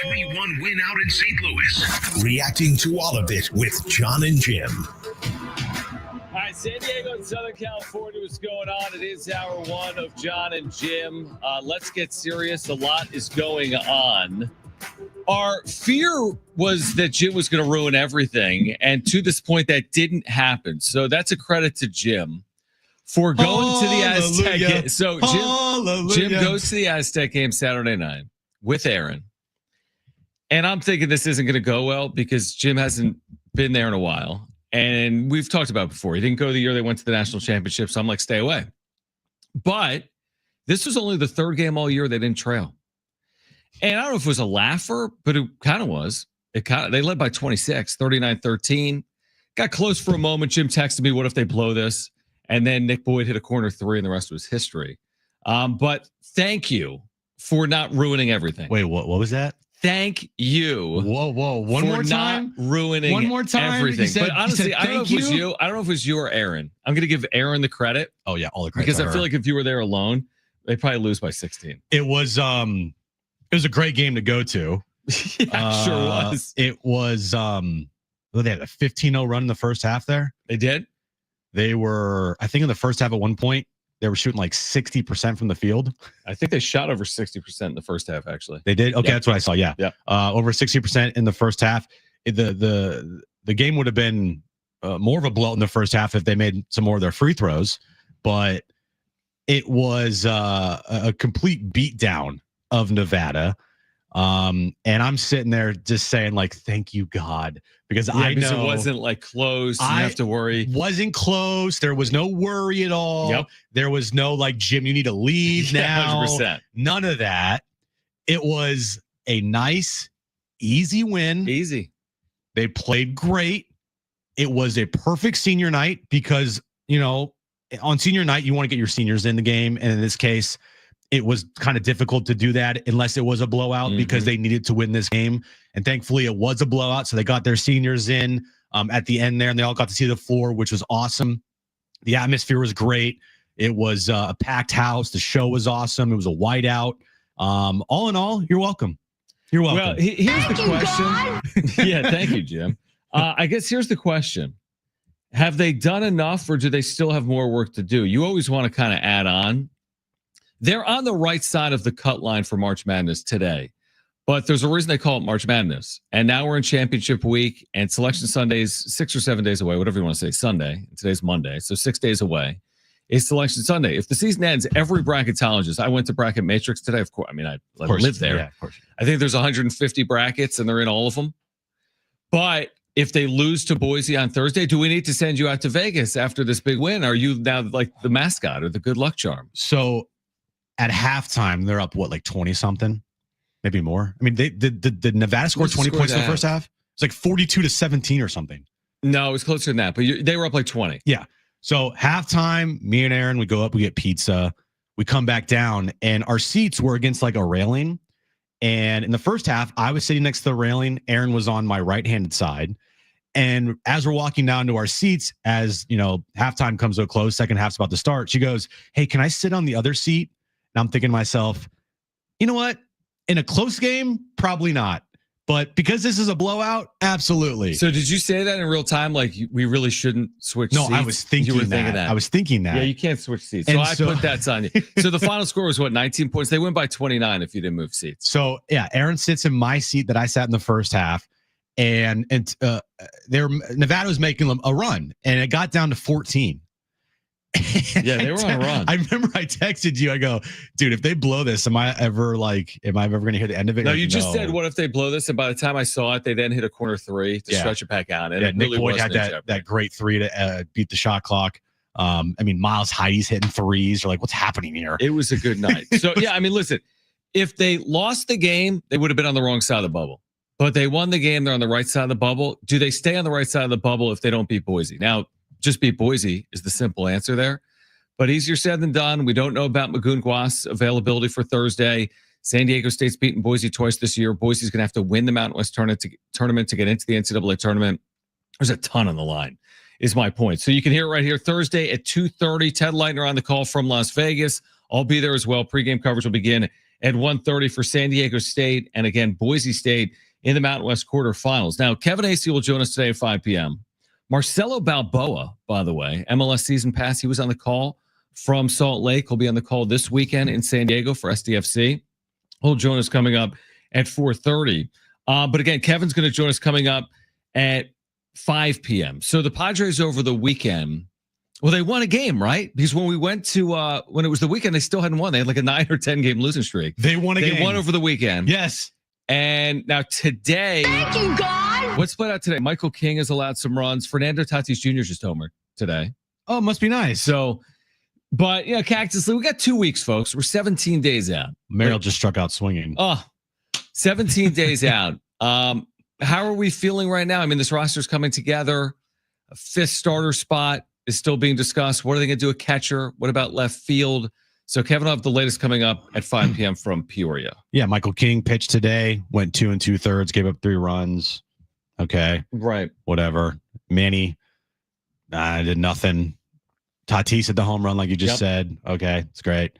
3-1 win out in St. Louis. Reacting to all of it with Jon and Jim. All right, San Diego and Southern California, what's going on? It is hour one of Jon and Jim. Let's get serious. A lot is going on. Our fear was that Jim was going to ruin everything, and to this point, that didn't happen. So that's a credit to Jim for going to the Aztec game. So Jim goes to the Aztec game Saturday night with Aaron. And I'm thinking this isn't going to go well because Jim hasn't been there in a while. And we've talked about it before. He didn't go the year they went to the national championship, so I'm like, stay away. But this was only the third game all year they didn't trail. And I don't know if it was a laugher, but it kind of was. They led by 26, 39-13. Got close for a moment. Jim texted me, what if they blow this? And then Nick Boyd hit a corner three, and the rest was history. But thank you for not ruining everything. Wait, what was that? Thank you. Whoa. One more time? Not ruining one more time? Everything. But honestly, I don't know if it was you. I don't know if it was you or Aaron. I'm going to give Aaron the credit. Oh, yeah, all the credit. Because I feel like if you were there alone, they'd probably lose by 16. It was a great game to go to. Yeah, sure was. It was they had a 15-0 run in the first half there. They did? They were, I think in the first half at one point, they were shooting like 60% from the field. I think they shot over 60% in the first half, actually. They did? Okay, That's what I saw, yeah. Over 60% in the first half. The game would have been more of a blowout in the first half if they made some more of their free throws. But it was a complete beatdown of Nevada. And I'm sitting there just saying, like, thank you, God. Because I know it wasn't like close. You have to worry. Wasn't close. There was no worry at all. Yep. There was no like, Jim, you need to leave now. 100%. None of that. It was a nice, easy win. Easy. They played great. It was a perfect senior night because, on senior night, you want to get your seniors in the game. And in this case, it was kind of difficult to do that unless it was a blowout because they needed to win this game. And thankfully it was a blowout. So they got their seniors in at the end there and they all got to see the floor, which was awesome. The atmosphere was great. It was a packed house. The show was awesome. It was a whiteout. All in all, you're welcome. You're welcome. Well, here's the question. Yeah, thank you, Jim. I guess here's the question. Have they done enough or do they still have more work to do? You always want to kind of add on. They're on the right side of the cut line for March Madness today, but there's a reason they call it March Madness. And now we're in championship week and Selection Sunday's 6 or 7 days away, whatever you want to say, Sunday. Today's Monday, so 6 days away is Selection Sunday. If the season ends, every bracketologist, I went to Bracket Matrix today, of course. I mean, I live there. Yeah, of course. I think there's 150 brackets and they're in all of them. But if they lose to Boise on Thursday, do we need to send you out to Vegas after this big win? Are you now like the mascot or the good luck charm? So at halftime, they're up, like 20 something, maybe more. I mean, did Nevada score 20 points in the first half? It's like 42-17 or something. No, it was closer than that, but they were up like 20. Yeah. So halftime, me and Aaron, we go up, we get pizza, we come back down, and our seats were against like a railing. And in the first half, I was sitting next to the railing. Aaron was on my right-handed side. And as we're walking down to our seats, as halftime comes to a close, second half's about to start, she goes, "Hey, can I sit on the other seat?" And I'm thinking to myself, you know what? In a close game, probably not. But because this is a blowout, absolutely. So did you say that in real time? Like we really shouldn't switch seats? No, I was thinking you were that. Thinking that. I was thinking that. Yeah, you can't switch seats. And I put that on you. So the final score was what, 19 points? They win by 29 if you didn't move seats. So yeah, Aaron sits in my seat that I sat in the first half. And Nevada was making them a run. And it got down to 14. Yeah, they were on a run. I remember I texted you. I go, dude, if they blow this, am I ever going to hear the end of it? No, you just said, what if they blow this? And by the time I saw it, they then hit a corner three to stretch it back out. And yeah, it Nick really Boyd had that great three to beat the shot clock. I mean, Miles Heidi's hitting threes. You're like, what's happening here? It was a good night. So, yeah, I mean, listen, if they lost the game, they would have been on the wrong side of the bubble. But they won the game. They're on the right side of the bubble. Do they stay on the right side of the bubble if they don't beat Boise? Now, just beat Boise is the simple answer there. But easier said than done. We don't know about Magoon-Guas availability for Thursday. San Diego State's beaten Boise twice this year. Boise's going to have to win the Mountain West tournament to get into the NCAA tournament. There's a ton on the line, is my point. So you can hear it right here Thursday at 2:30. Ted Leitner on the call from Las Vegas. I'll be there as well. Pre-game coverage will begin at 1:30 for San Diego State. And again, Boise State in the Mountain West quarterfinals. Now, Kevin Acee will join us today at 5 p.m. Marcelo Balboa, by the way, MLS season pass. He was on the call from Salt Lake. He'll be on the call this weekend in San Diego for SDFC. He'll join us coming up at 4:30. But again, Kevin's going to join us coming up at 5 p.m. So the Padres over the weekend, well, they won a game, right? Because when we went to, when it was the weekend, they still hadn't won. They had like a 9 or 10 game losing streak. They won a game. They won over the weekend. Yes. And now today, thank you, God. What's played out today? Michael King has allowed some runs. Fernando Tatis Jr. just homered today. Oh, must be nice. So, but Cactus League, we got 2 weeks, folks. We're 17 days out. Merrill just struck out swinging. 17 days out. How are we feeling right now? I mean, this roster's coming together. A 5th starter spot is still being discussed. What are they going to do at catcher? What about left field? So Kevin will have the latest coming up at 5 p.m. from Peoria. Yeah, Michael King pitched today, went 2 2/3, gave up 3 runs. Okay. Right. Whatever. Manny did nothing. Tatis at the home run, like you just said. Okay, it's great.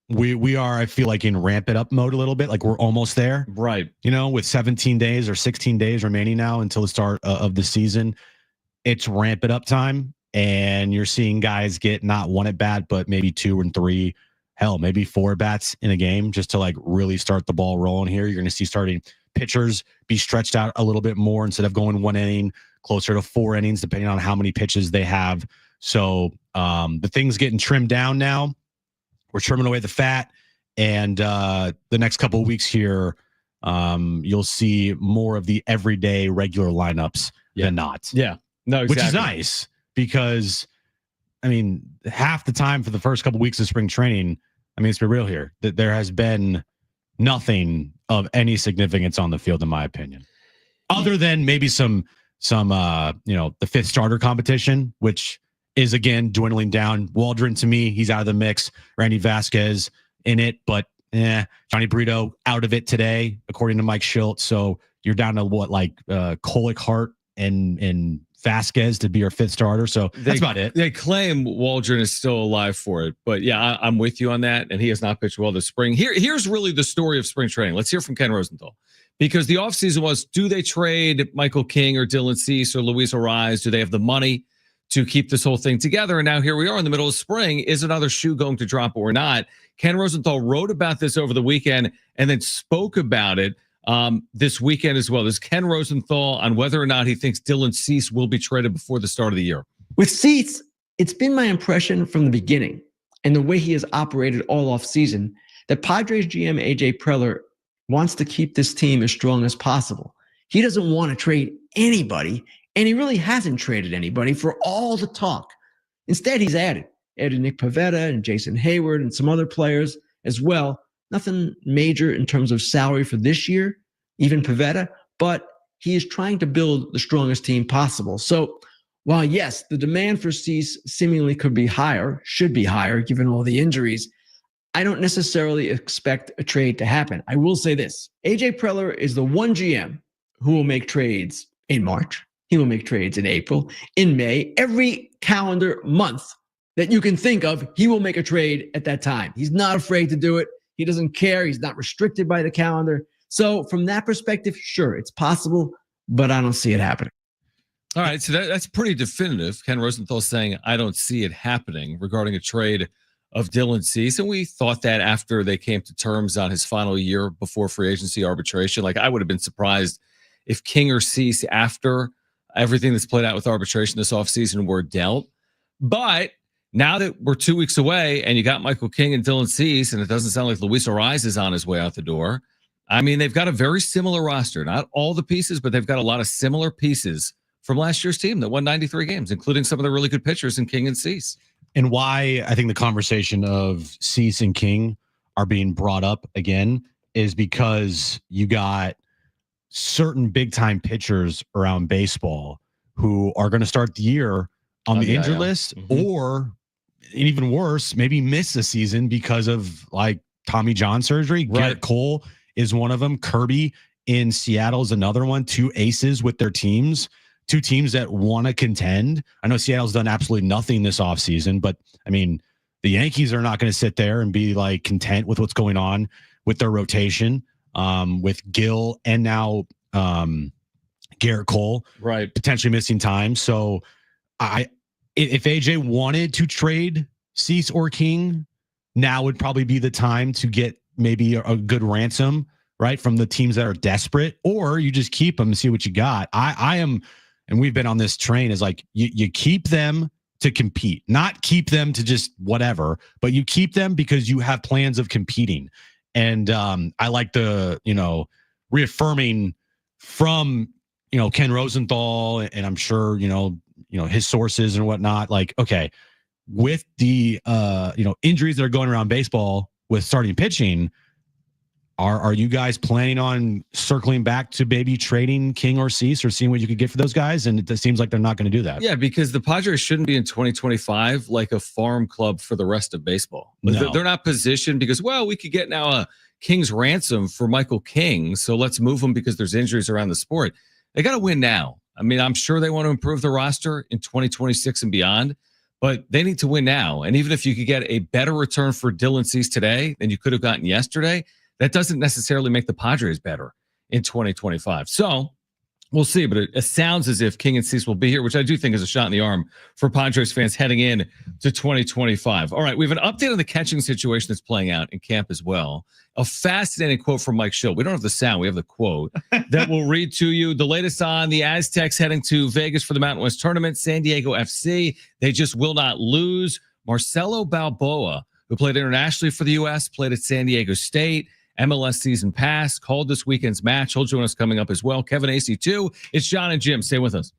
We are, I feel like, in ramp it up mode a little bit. Like we're almost there. Right. With 17 days or 16 days remaining now until the start of the season, it's ramp it up time. And you're seeing guys get not 1 at bat, but maybe 2 and 3, hell, maybe 4 bats in a game just to like really start the ball rolling here. You're going to see starting pitchers be stretched out a little bit more instead of going 1 inning, closer to 4 innings, depending on how many pitches they have. So the thing's getting trimmed down now. We're trimming away the fat. And the next couple of weeks here, you'll see more of the everyday regular lineups than not. Yeah. No, exactly. Which is nice. Because, I mean, half the time for the first couple of weeks of spring training, I mean, let's be real here, that there has been nothing of any significance on the field, in my opinion, other than maybe some the 5th starter competition, which is again dwindling down. Waldron, to me, he's out of the mix. Randy Vasquez in it, but Johnny Brito out of it today, according to Mike Schultz. So you're down to what, like Colic, Hart, and Vasquez to be our 5th starter. So that's about it. They claim Waldron is still alive for it, but yeah, I'm with you on that. And he has not pitched well this spring. Here's really the story of spring training. Let's hear from Ken Rosenthal, because the offseason was, do they trade Michael King or Dylan Cease or Luis Ariz? Do they have the money to keep this whole thing together? And now here we are in the middle of spring. Is another shoe going to drop or not? Ken Rosenthal wrote about this over the weekend and then spoke about it this weekend as well. There's Ken Rosenthal on whether or not he thinks Dylan Cease will be traded before the start of the year. With Cease, it's been my impression from the beginning and the way he has operated all off season that Padres GM AJ Preller wants to keep this team as strong as possible. He doesn't want to trade anybody, and he really hasn't traded anybody for all the talk. Instead, he's added Nick Pivetta and Jason Hayward and some other players as well. Nothing major in terms of salary for this year, even Pivetta, but he is trying to build the strongest team possible. So while, yes, the demand for Cease seemingly could be higher, should be higher given all the injuries, I don't necessarily expect a trade to happen. I will say this. AJ Preller is the one GM who will make trades in March. He will make trades in April, in May, every calendar month that you can think of, he will make a trade at that time. He's not afraid to do it. He doesn't care. He's not restricted by the calendar. So from that perspective, sure, it's possible, but I don't see it happening. All right, so that's pretty definitive. Ken Rosenthal saying, I don't see it happening regarding a trade of Dylan Cease. And we thought that after they came to terms on his final year before free agency arbitration. Like, I would have been surprised if King or Cease, after everything that's played out with arbitration this offseason, were dealt. But now that we're 2 weeks away and you got Michael King and Dylan Cease, and it doesn't sound like Luis Ariz is on his way out the door. I mean, they've got a very similar roster. Not all the pieces, but they've got a lot of similar pieces from last year's team that won 93 games, including some of the really good pitchers in King and Cease. And why I think the conversation of Cease and King are being brought up again is because you got certain big-time pitchers around baseball who are going to start the year on the injured list, or even worse, maybe miss a season because of like Tommy John surgery. Right. Garrett Cole is one of them. Kirby in Seattle is another one. 2 aces with their teams. 2 teams that want to contend. I know Seattle's done absolutely nothing this offseason, but I mean, The Yankees are not going to sit there and be like content with what's going on with their rotation, with Gill and now Garrett Cole, right, potentially missing time. So if AJ wanted to trade Cease or King, now would probably be the time to get maybe a good ransom, right, from the teams that are desperate, or you just keep them and see what you got. I am, and we've been on this train, is like you keep them to compete, not keep them to just whatever, but you keep them because you have plans of competing. And I like the, reaffirming from, Ken Rosenthal, and I'm sure, his sources and whatnot, like, okay, with the, injuries that are going around baseball with starting pitching, are you guys planning on circling back to maybe trading King or Cease or seeing what you could get for those guys? And it seems like they're not going to do that. Yeah, because the Padres shouldn't be in 2025 like a farm club for the rest of baseball. No. They're not positioned because, well, we could get now a King's ransom for Michael King, so let's move him because there's injuries around the sport. They got to win now. I mean, I'm sure they want to improve the roster in 2026 and beyond, but they need to win now. And even if you could get a better return for Dylan Cease today than you could have gotten yesterday, that doesn't necessarily make the Padres better in 2025. So we'll see, but it sounds as if King and Cease will be here, which I do think is a shot in the arm for Padres fans heading in to 2025. All right, we have an update on the catching situation that's playing out in camp as well. A fascinating quote from Mike Schill. We don't have the sound, we have the quote that we'll read to you. The latest on the Aztecs heading to Vegas for the Mountain West Tournament, San Diego FC. They just will not lose. Marcelo Balboa, who played internationally for the U.S., played at San Diego State. MLS season pass, called this weekend's match. He'll join us coming up as well. Kevin Acee too. It's Jon and Jim. Stay with us.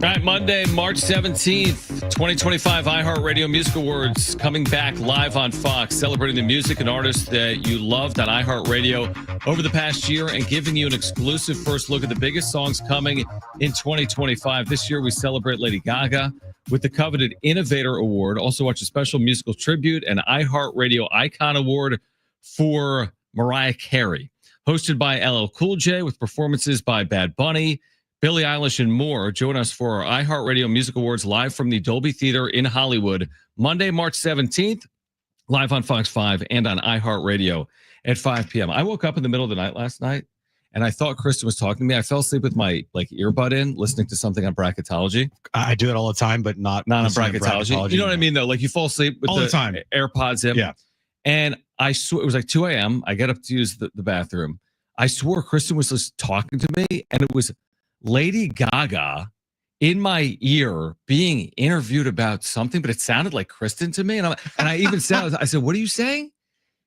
All right, Monday, March 17th, 2025 iHeartRadio Music Awards coming back live on Fox, celebrating the music and artists that you loved on iHeartRadio over the past year and giving you an exclusive first look at the biggest songs coming in 2025. This year, we celebrate Lady Gaga with the coveted Innovator Award. Also watch a special musical tribute and iHeartRadio Icon Award for Mariah Carey, hosted by LL Cool J with performances by Bad Bunny, Billie Eilish, and more. Join us for our iHeartRadio Music Awards live from the Dolby Theater in Hollywood, Monday, March 17th, live on Fox 5 and on iHeartRadio at 5 p.m. I woke up in the middle of the night last night, and I thought Kristen was talking to me. I fell asleep with my earbud in, listening to something on bracketology. I do that all the time, but not on bracketology. You know what I mean, though? Like you fall asleep with all the time. AirPods in. Yeah. And I swear, it was like 2 a.m. I get up to use the bathroom. I swore Kristen was just talking to me, and it was Lady Gaga in my ear being interviewed about something, but it sounded like Kristen to me. And I even said, I said, "What are you saying?"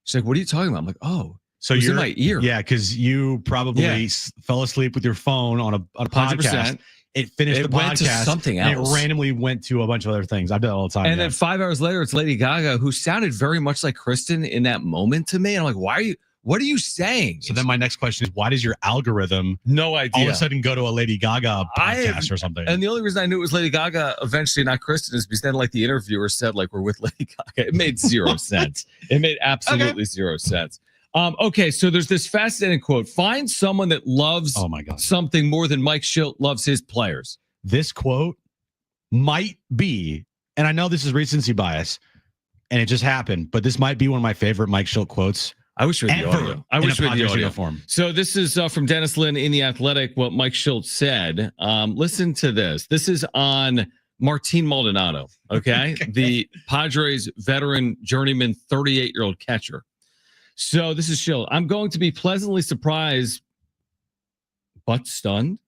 She's like, "What are you talking about?" I'm like, "Oh, so you're in my ear." Yeah, because you probably fell asleep with your phone on a podcast. It finished the podcast. To something else. And it randomly went to a bunch of other things. I've done it all the time. And then 5 hours later, it's Lady Gaga, who sounded very much like Kristen in that moment to me. And I'm like, what are you saying? So then my next question is, why does your algorithm no idea all of a sudden go to a Lady Gaga podcast or something? And the only reason I knew it was Lady Gaga eventually, not Kristen, is because then like the interviewer said, like, we're with Lady Gaga. It made zero sense. It made absolutely zero sense. Okay, so there's this fascinating quote. Find someone that loves something more than Mike Schilt loves his players. This quote might be, and I know this is recency bias, and it just happened, but this might be one of my favorite Mike Schilt quotes. I wish we had the audio. I wish we had the audio form. So this is from Dennis Lynn in The Athletic, what Mike Schilt said. Listen to this. This is on Martin Maldonado, okay? The Padres veteran journeyman 38-year-old catcher. So this is Schilt. I'm going to be pleasantly surprised, but stunned.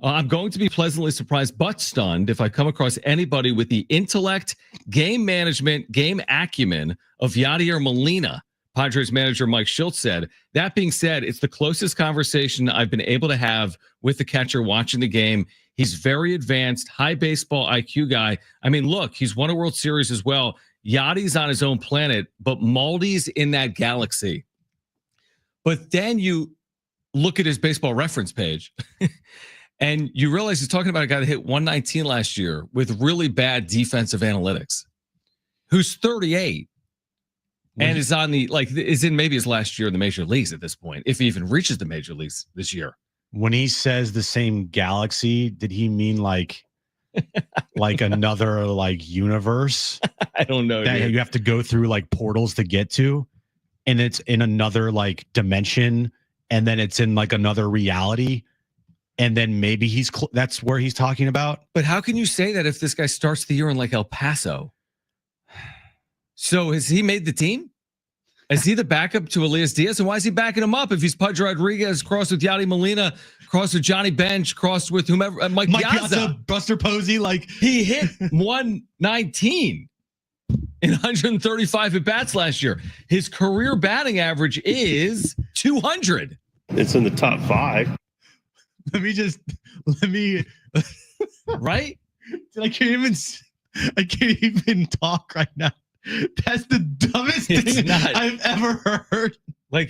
I'm going to be pleasantly surprised, but stunned if I come across anybody with the intellect, game management, game acumen of Yadier Molina, Padres manager Mike Schilt said. That being said, it's the closest conversation I've been able to have with the catcher watching the game. He's very advanced, high baseball IQ guy. I mean, look, he's won a World Series as well. Yadi's on his own planet, but Maldi's in that galaxy. But then you look at his baseball reference page and you realize he's talking about a guy that hit 119 last year with really bad defensive analytics, who's 38 and is on is in maybe his last year in the major leagues at this point, if he even reaches the major leagues this year. When he says the same galaxy, did he mean like another universe? I don't know. That you have to go through like portals to get to, and it's in another dimension, and then it's in another reality, and then maybe that's where he's talking about. But how can you say that if this guy starts the year in El Paso? So has he made the team? Is he the backup to Elias Diaz? And why is he backing him up if he's Pudge Rodriguez crossed with Yadi Molina, crossed with Johnny Bench, crossed with whomever, Mike Piazza, Buster Posey? He hit 119 in 135 at bats last year. His career batting average is 200. It's in the top 5. Right? I can't even talk right now. That's the dumbest thing I've ever heard.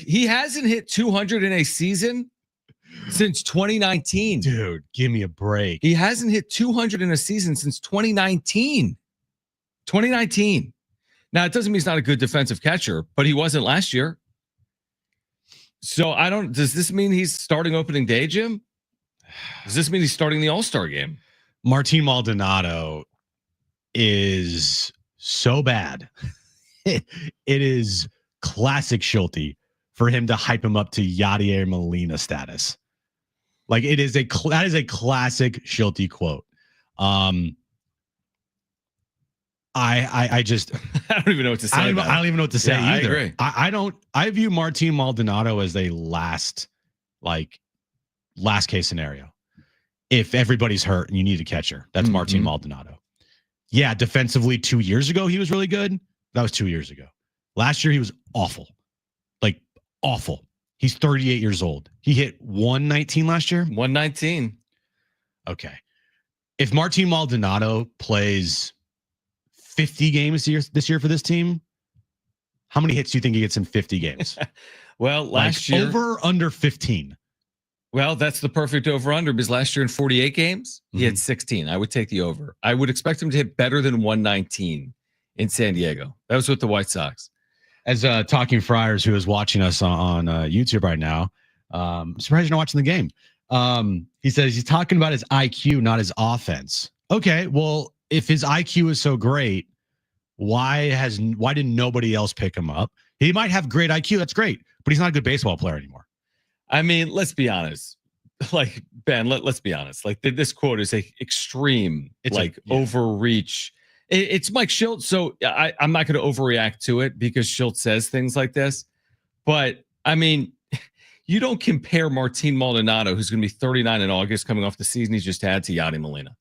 He hasn't hit 200 in a season since 2019. Dude, give me a break. He hasn't hit 200 in a season since 2019. 2019. Now, it doesn't mean he's not a good defensive catcher, but he wasn't last year. So does this mean he's starting opening day, Jim? Does this mean he's starting the All-Star game? Martin Maldonado is so bad. It is classic Schulte for him to hype him up to Yadier Molina status. That is a classic Schulte quote. I just I don't even know what to say. I don't even know what to say either. I agree. I view Martin Maldonado as a last case scenario. If everybody's hurt and you need a catcher, that's Martin Maldonado. Yeah, defensively 2 years ago, he was really good. That was 2 years ago. Last year, he was awful. Awful. He's 38 years old. He hit 119 last year? 119. Okay. If Martin Maldonado plays 50 games this year for this team, how many hits do you think he gets in 50 games? Well, last year over under 15. Well, that's the perfect over-under because last year in 48 games, he had 16. I would take the over. I would expect him to hit better than 119 in San Diego. That was with the White Sox. As Talking Friars, who is watching us on YouTube right now, surprised you're not watching the game. He says he's talking about his IQ, not his offense. Okay, well, if his IQ is so great, why didn't nobody else pick him up? He might have great IQ. That's great, but he's not a good baseball player anymore. I mean, let's be honest. Like, Ben, let's be honest. Like, this quote is extreme, overreach. It's Mike Shildt, so I'm not going to overreact to it because Shildt says things like this. But, I mean, you don't compare Martin Maldonado, who's going to be 39 in August, coming off the season he just had, to Yadi Molina.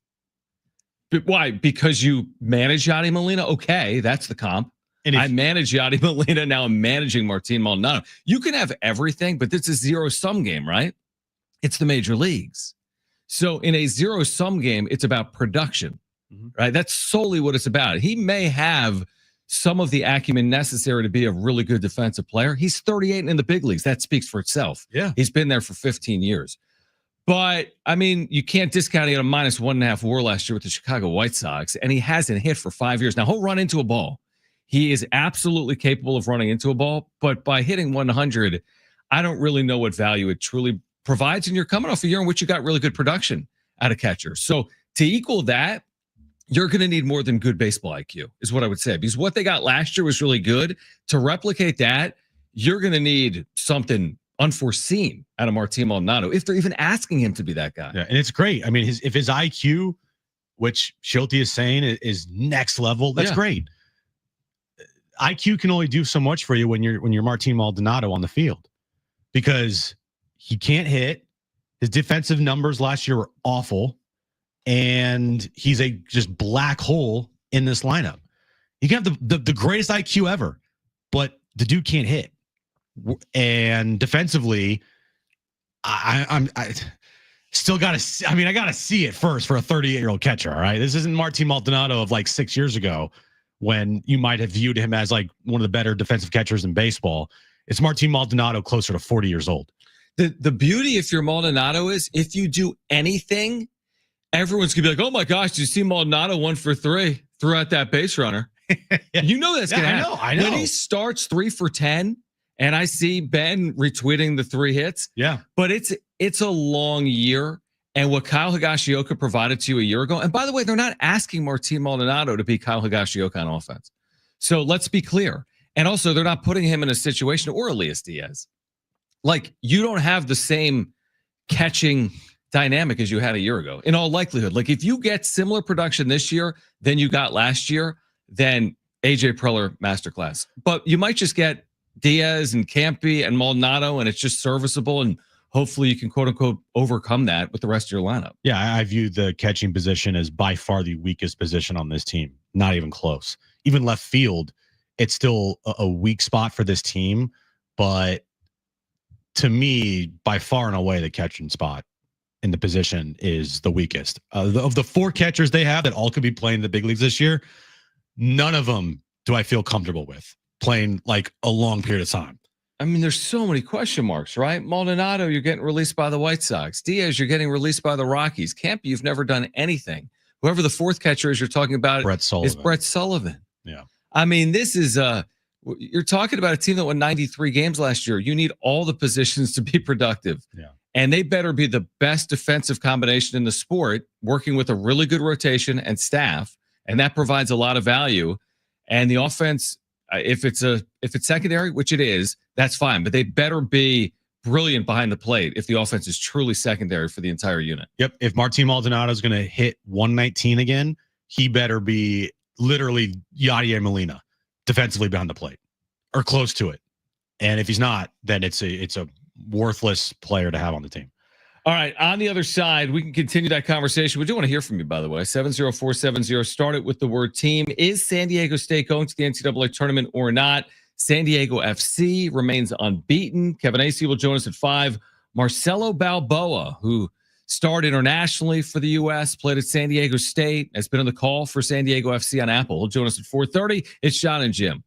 But why? Because you manage Yadi Molina? Okay, that's the comp. And I manage Yadi Molina. Now I'm managing Martin Maldonado. You can have everything, but this is a zero-sum game, right? It's the major leagues. So in a zero-sum game, it's about production, right? That's solely what it's about. He may have some of the acumen necessary to be a really good defensive player. He's 38 in the big leagues. That speaks for itself. Yeah. He's been there for 15 years. But, I mean, you can't discount he had a -1.5 WAR last year with the Chicago White Sox, and he hasn't hit for 5 years. Now, he'll run into a ball. He is absolutely capable of running into a ball, but by hitting 100, I don't really know what value it truly provides, and you're coming off a year in which you got really good production out of catchers. So to equal that, you're going to need more than good baseball IQ, is what I would say, because what they got last year was really good. To replicate that, you're going to need something unforeseen out of Martin Maldonado, if they're even asking him to be that guy. Yeah, and it's great. I mean, if his IQ, which Shildt is saying is next level, that's great. IQ can only do so much for you when you're Martin Maldonado on the field, because he can't hit. His defensive numbers last year were awful, and he's a just black hole in this lineup. You can have the greatest IQ ever, but the dude can't hit. And defensively, I still got to. I mean, I got to see it first for a 38-year-old catcher. All right, this isn't Martin Maldonado of like 6 years ago, when you might have viewed him as like one of the better defensive catchers in baseball. It's Martin Maldonado closer to 40 years old. The beauty, if you're Maldonado, is if you do anything, everyone's gonna be like, "Oh my gosh, did you see Maldonado 1 for 3 throughout that base runner?" You know that's gonna happen. I know. When he starts 3 for 10. And I see Ben retweeting the 3 hits. Yeah. But it's a long year. And what Kyle Higashioka provided to you a year ago. And by the way, they're not asking Martin Maldonado to be Kyle Higashioka on offense. So let's be clear. And also, they're not putting him in a situation, or Elias Diaz. Like, you don't have the same catching dynamic as you had a year ago, in all likelihood. Like, if you get similar production this year than you got last year, then AJ Preller masterclass. But you might just get Diaz and Campy and Maldonado, and it's just serviceable, and hopefully you can quote unquote overcome that with the rest of your lineup. Yeah, I view the catching position as by far the weakest position on this team. Not even close. Even left field, it's still a weak spot for this team, but to me, by far and away, the catching spot in the position is the weakest. Of the 4 catchers they have that all could be playing the big leagues this year, none of them do I feel comfortable with playing like a long period of time. I mean, there's so many question marks, right? Maldonado, you're getting released by the White Sox. Diaz, you're getting released by the Rockies. Campy, you've never done anything. Whoever the 4th catcher is you're talking about is Brett Sullivan. Yeah. I mean, this is you're talking about a team that won 93 games last year. You need all the positions to be productive. Yeah. And they better be the best defensive combination in the sport, working with a really good rotation and staff. And that provides a lot of value. And the offense, if it's secondary, which it is, that's fine. But they better be brilliant behind the plate if the offense is truly secondary for the entire unit. Yep. If Martin Maldonado is going to hit 119 again, he better be literally Yadier Molina defensively behind the plate or close to it. And if he's not, then it's a worthless player to have on the team. All right. On the other side, we can continue that conversation. We do want to hear from you, by the way. 70470. Start it with the word team. Is San Diego State going to the NCAA tournament or not? San Diego FC remains unbeaten. Kevin Acee will join us at 5. Marcelo Balboa, who starred internationally for the U.S., played at San Diego State, has been on the call for San Diego FC on Apple. He'll join us at 4:30. It's Jon and Jim.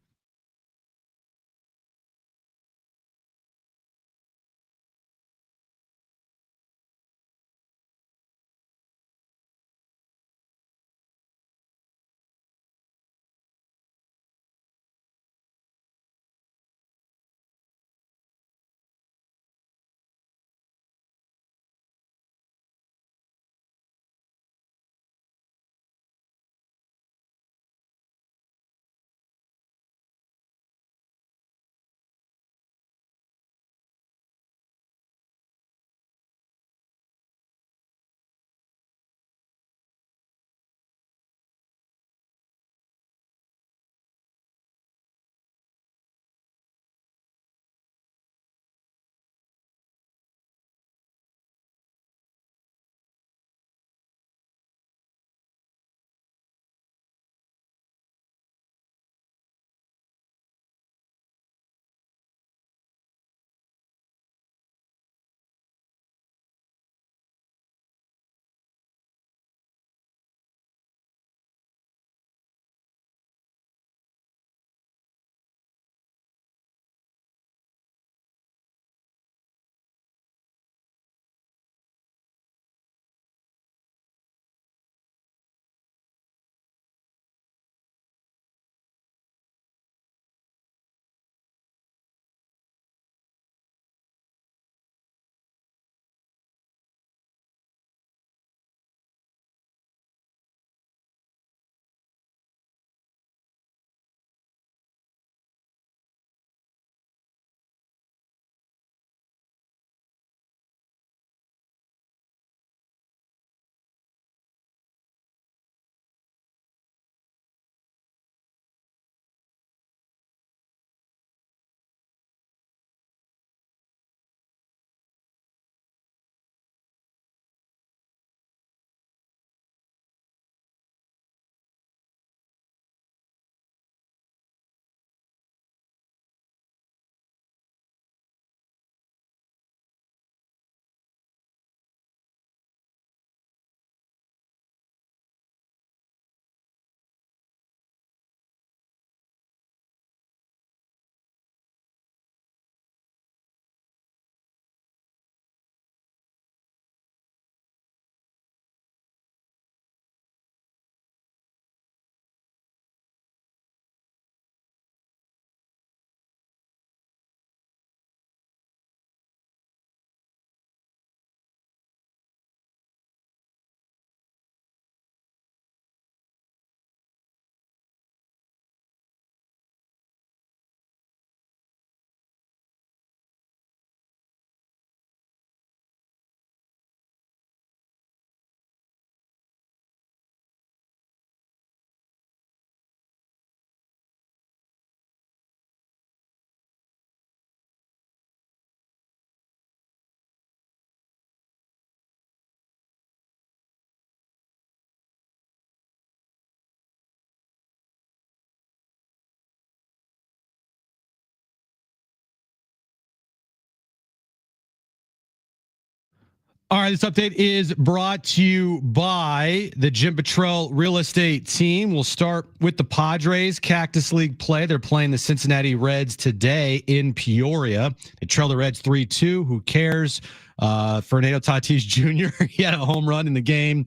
All right, this update is brought to you by the Jim Petrell Real Estate Team. We'll start with the Padres Cactus League play. They're playing the Cincinnati Reds today in Peoria. They trail the Reds 3-2. Who cares? Fernando Tatis Jr. He had a home run in the game,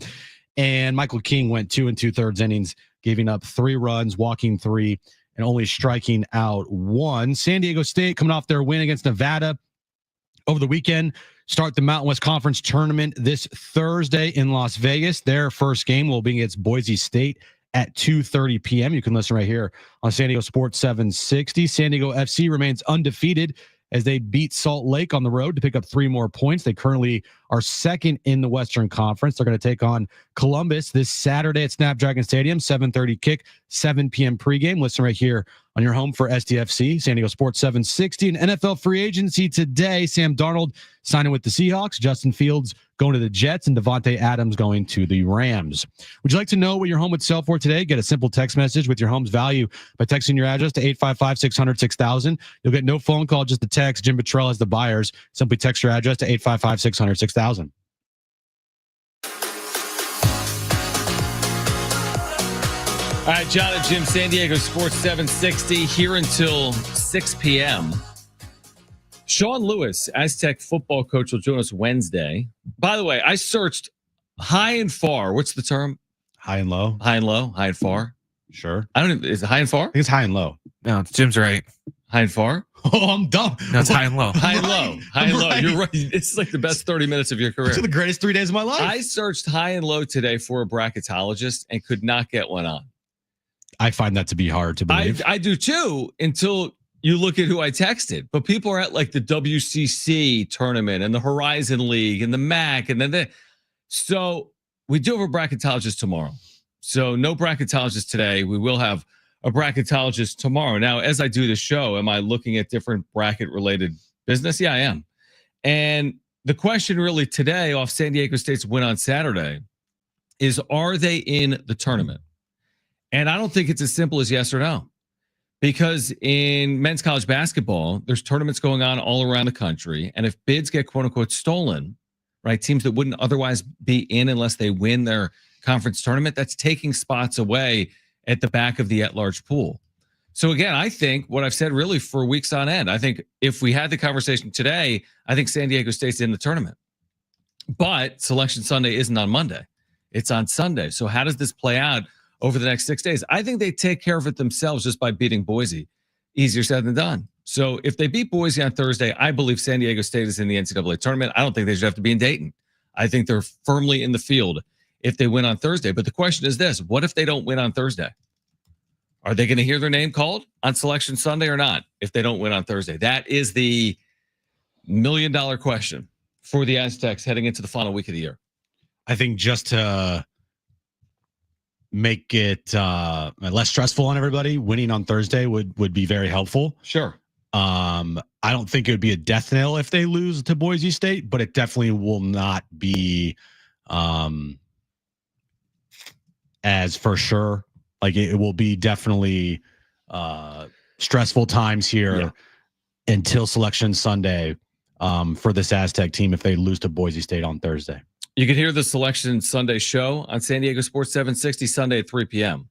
and Michael King went 2 2/3 innings, giving up 3 runs, walking 3, and only striking out 1. San Diego State coming off their win against Nevada over the weekend. Start the Mountain West Conference tournament this Thursday in Las Vegas. Their first game will be against Boise State at 2:30 p.m. You can listen right here on San Diego Sports 760. San Diego FC remains undefeated as they beat Salt Lake on the road to pick up 3 more points. They currently are second in the Western Conference. They're going to take on Columbus this Saturday at Snapdragon Stadium, 7:30 kick, 7 p.m. pregame. Listen right here on your home for SDFC, San Diego Sports 760. And NFL free agency today, Sam Darnold signing with the Seahawks, Justin Fields going to the Jets, and Devontae Adams going to the Rams. Would you like to know what your home would sell for today? Get a simple text message with your home's value by texting your address to 855-600-6000. You'll get no phone call, just a text. Jim Petrell has the buyers. Simply text your address to 855-600-6000. All right, Jon and Jim, San Diego Sports 760 here until 6 p.m. Sean Lewis, Aztec football coach, will join us Wednesday. By the way, I searched high and far. What's the term? High and low. High and low. High and far. Sure. I don't even. Is it high and far? I think it's high and low. No, Jim's right. High and far. Oh, I'm dumb. No, it's high and low. High and low. High and low. Right. You're right. It's like the best 30 minutes of your career. These are the greatest 3 days of my life. I searched high and low today for a bracketologist and could not get one on. I find that to be hard to believe. I do too, until you look at who I texted. But people are at like the WCC tournament and the Horizon League and the MAC and then so we do have a bracketologist tomorrow. So no bracketologist today. We will have a bracketologist tomorrow. Now, as I do the show, am I looking at different bracket related business? Yeah, I am. And the question really today off San Diego State's win on Saturday is, are they in the tournament? And I don't think it's as simple as yes or no, because in men's college basketball, there's tournaments going on all around the country. And if bids get quote unquote stolen, right, teams that wouldn't otherwise be in unless they win their conference tournament, that's taking spots away at the back of the at-large pool. So again, I think what I've said really for weeks on end, I think if we had the conversation today, I think San Diego State's in the tournament. But Selection Sunday isn't on Monday. It's on Sunday. So how does this play out over the next 6 days? I think they take care of it themselves just by beating Boise. Easier said than done. So if they beat Boise on Thursday, I believe San Diego State is in the NCAA tournament. I don't think they should have to be in Dayton. I think they're firmly in the field if they win on Thursday. But the question is this: what if they don't win on Thursday? Are they going to hear their name called on Selection Sunday or not if they don't win on Thursday? That is the $1 million question for the Aztecs heading into the final week of the year. I think just to make it less stressful on everybody, winning on Thursday would be very helpful. Sure. I don't think it would be a death knell if they lose to Boise State, but it definitely will not be as for sure. Like it will be definitely stressful times here until Selection Sunday for this Aztec team if they lose to Boise State on Thursday. You can hear the Selection Sunday show on San Diego Sports 760 Sunday at 3 p.m.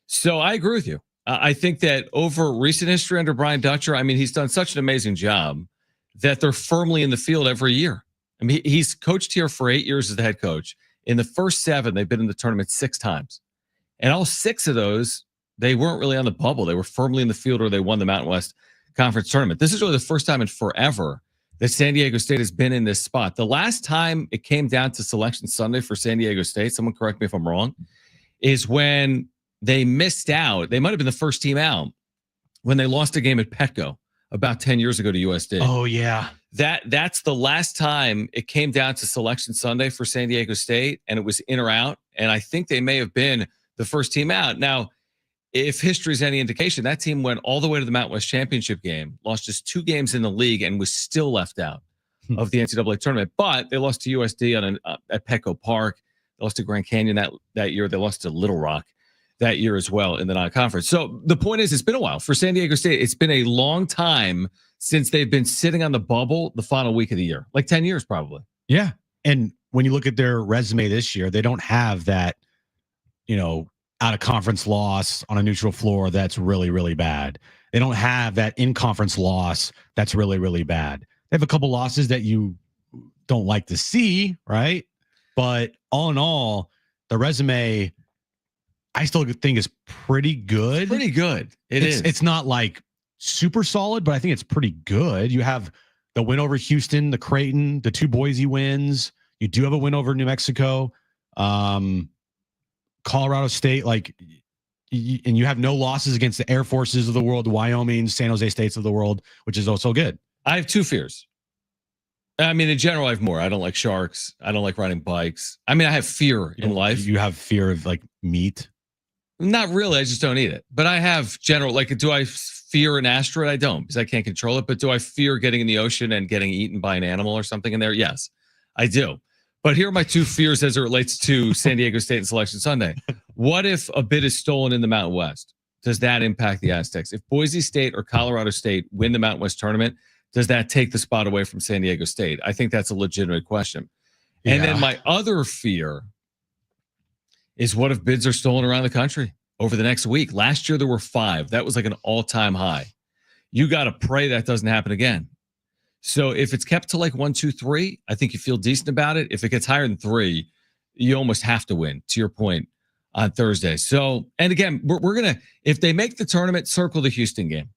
So I agree with you. I think that over recent history under Brian Dutcher, I mean, he's done such an amazing job that they're firmly in the field every year. I mean, he's coached here for 8 years as the head coach. In the first 7, they've been in the tournament 6 times. And all 6 of those, they weren't really on the bubble. They were firmly in the field or they won the Mountain West Conference tournament. This is really the first time in forever that San Diego State has been in this spot. The last time it came down to Selection Sunday for San Diego State, someone correct me if I'm wrong, is when they missed out. They might have been the first team out when they lost a game at Petco about 10 years ago to USD. Oh, yeah. That's the last time it came down to Selection Sunday for San Diego State, and it was in or out. And I think they may have been the first team out. Now, if history is any indication, that team went all the way to the Mountain West Championship game, lost just 2 games in the league, and was still left out of the NCAA tournament. But they lost to USD at Petco Park. They lost to Grand Canyon that year. They lost to Little Rock that year as well in the non-conference. So the point is, it's been a while for San Diego State. It's been a long time since they've been sitting on the bubble the final week of the year, like 10 years probably. Yeah. And when you look at their resume this year, they don't have that, out of conference loss on a neutral floor that's really, really bad. They don't have that in-conference loss that's really, really bad. They have a couple losses that you don't like to see, right? But all in all, the resume, I still think is pretty good. Pretty good. It's not like super solid, but I think it's pretty good. You have the win over Houston, the Creighton, the 2 Boise wins. You do have a win over New Mexico. Colorado State, and you have no losses against the Air Forces of the world, Wyoming, San Jose States of the world, which is also good. I have 2 fears. I mean, in general, I have more. I don't like sharks. I don't like riding bikes. I mean, I have fear in life. You have fear of meat? Not really. I just don't eat it. But I have general, do I fear an asteroid? I don't, because I can't control it. But do I fear getting in the ocean and getting eaten by an animal or something in there? Yes, I do. But here are my 2 fears as it relates to San Diego State and Selection Sunday. What if a bid is stolen in the Mountain West? Does that impact the Aztecs? If Boise State or Colorado State win the Mountain West tournament, does that take the spot away from San Diego State? I think that's a legitimate question. And then my other fear is, what if bids are stolen around the country over the next week. Last year, there were 5. That was like an all-time high. You got to pray that doesn't happen again. So if it's kept to like 1, 2, 3, I think you feel decent about it. If it gets higher than 3, you almost have to win, to your point, on Thursday. So, and again, we're going to, if they make the tournament, circle the Houston game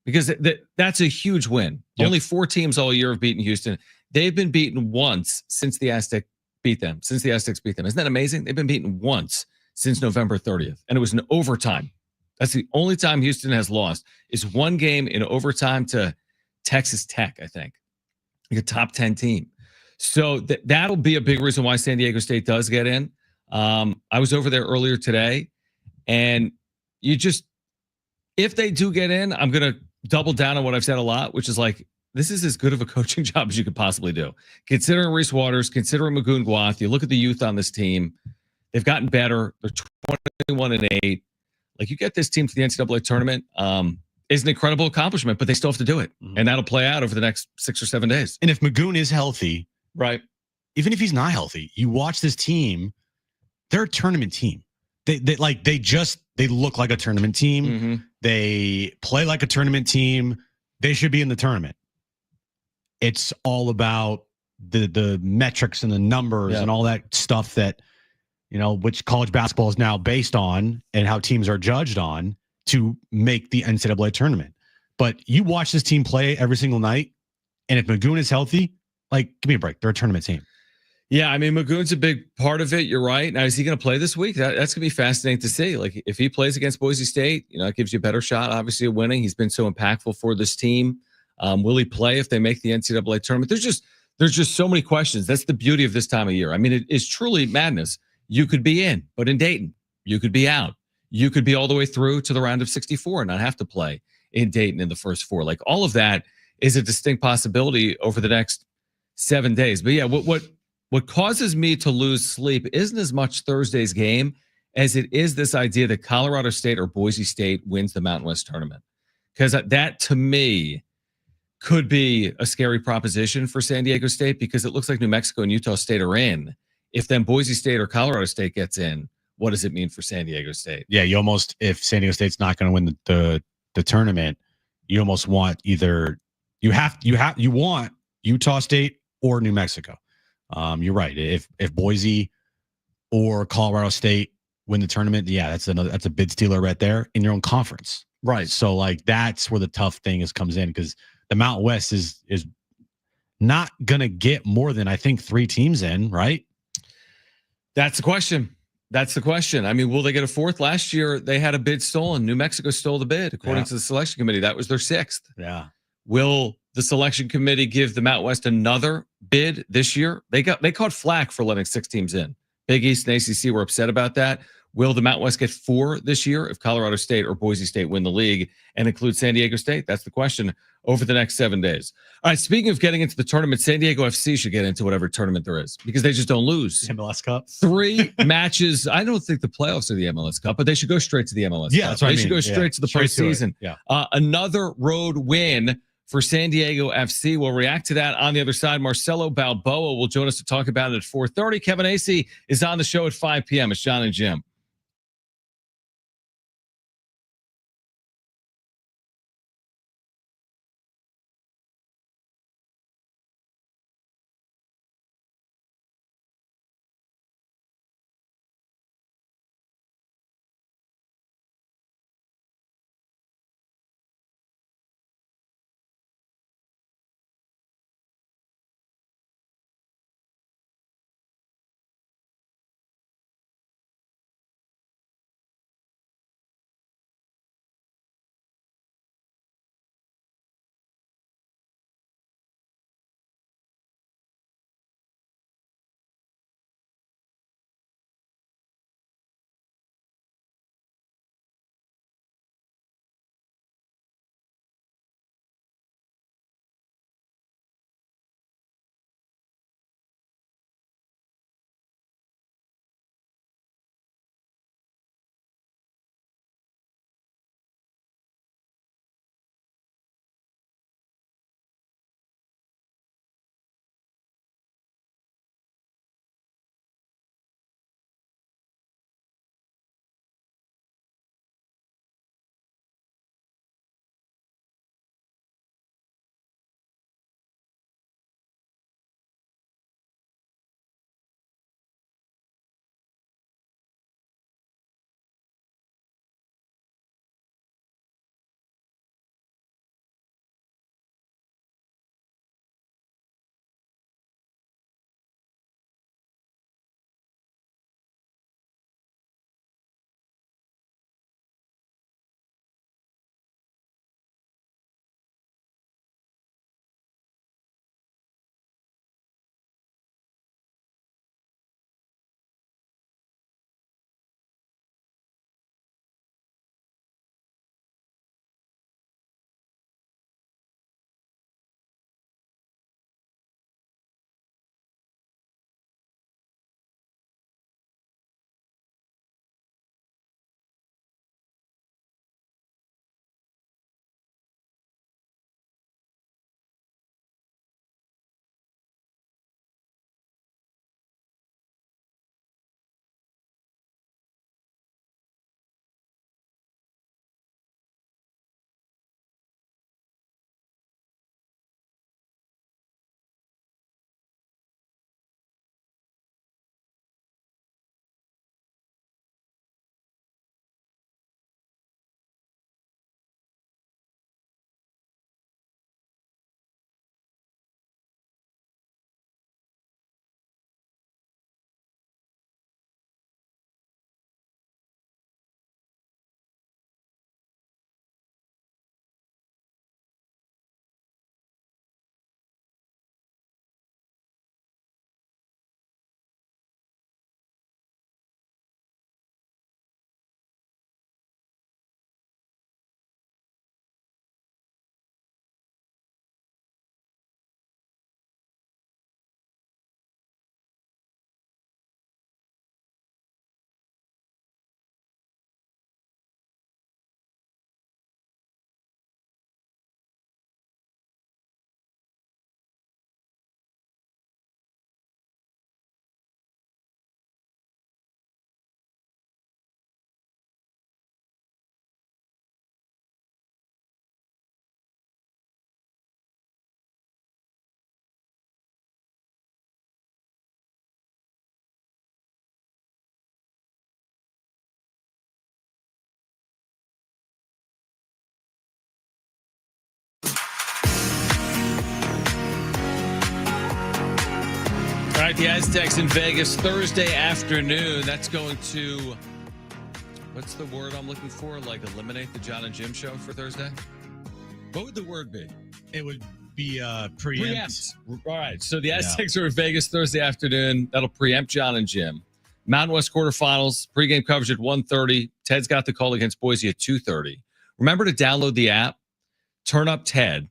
because that's a huge win. Yep. Only 4 teams all year have beaten Houston. They've been beaten once since the Aztecs beat them. Isn't that amazing? They've been beaten once since November 30th, and it was in overtime. That's the only time Houston has lost, is one game in overtime to Texas Tech, I think, like a top 10 team. So that'll be a big reason why San Diego State does get in. I was over there earlier today, and if they do get in, I'm going to double down on what I've said a lot, which is like, this is as good of a coaching job as you could possibly do. Considering Reese Waters, considering Magoon Gwath, you look at the youth on this team, they've gotten better. They're 21-8. Like, you get this team to the NCAA tournament, is an incredible accomplishment, but they still have to do it. Mm-hmm. And that'll play out over the next 6 or 7 days. And if Magoon is healthy, right, even if he's not healthy, you watch this team, they're a tournament team. They look like a tournament team. Mm-hmm. They play like a tournament team. They should be in the tournament. It's all about the metrics and the numbers and all that stuff that, which college basketball is now based on and how teams are judged on to make the NCAA tournament. But you watch this team play every single night, and if Magoon is healthy, like, give me a break. They're a tournament team. Yeah, I mean, Magoon's a big part of it. You're right. Now, is he going to play this week? That's going to be fascinating to see. Like, if he plays against Boise State, it gives you a better shot, obviously, of winning. He's been so impactful for this team. Will he play if they make the NCAA tournament? There's just so many questions. That's the beauty of this time of year. I mean, it is truly madness. You could be in, but in Dayton, you could be out. You could be all the way through to the round of 64 and not have to play in Dayton in the first 4. Like, all of that is a distinct possibility over the next 7 days. But yeah, what causes me to lose sleep isn't as much Thursday's game as it is this idea that Colorado State or Boise State wins the Mountain West tournament. Because that, to me, could be a scary proposition for San Diego State, because it looks like New Mexico and Utah State are in. If then Boise State or Colorado State gets in, what does it mean for San Diego State? Yeah, you almost, if San Diego State's not going to win the tournament, you almost want either you want Utah State or New Mexico. You're right. If Boise or Colorado State win the tournament, yeah, that's a bid stealer right there in your own conference. Right. So, like, that's where the tough thing comes in, because the Mountain West is not gonna get more than, I think, 3 teams in, right? That's the question. I mean, will they get a 4th? Last year, they had a bid stolen. New Mexico stole the bid, according to the selection committee. That was their 6th. Yeah. Will the selection committee give the Mountain West another bid this year? They caught flack for letting 6 teams in. Big East and ACC were upset about that. Will the Mountain West get 4 this year if Colorado State or Boise State win the league and include San Diego State? That's the question over the next 7 days. All right, speaking of getting into the tournament, San Diego FC should get into whatever tournament there is, because they just don't lose. MLS Cup. 3 matches. I don't think the playoffs are the MLS Cup, but they should go straight to the MLS Cup. That's what They should go straight to the postseason. Yeah. Another road win for San Diego FC. We'll react to that on the other side. Marcelo Balboa will join us to talk about it at 4:30. Kevin Acee is on the show at 5 p.m. It's Jon and Jim. right, the Aztecs in Vegas Thursday afternoon. That's going to, what's the word I'm looking for? Like eliminate the Jon and Jim show for Thursday? What would the word be? It would be preempt. All right, so the Aztecs are in Vegas Thursday afternoon. That'll preempt Jon and Jim. Mountain West quarterfinals, pregame coverage at 1:30. Ted's got the call against Boise at 2:30. Remember to download the app, turn up Ted,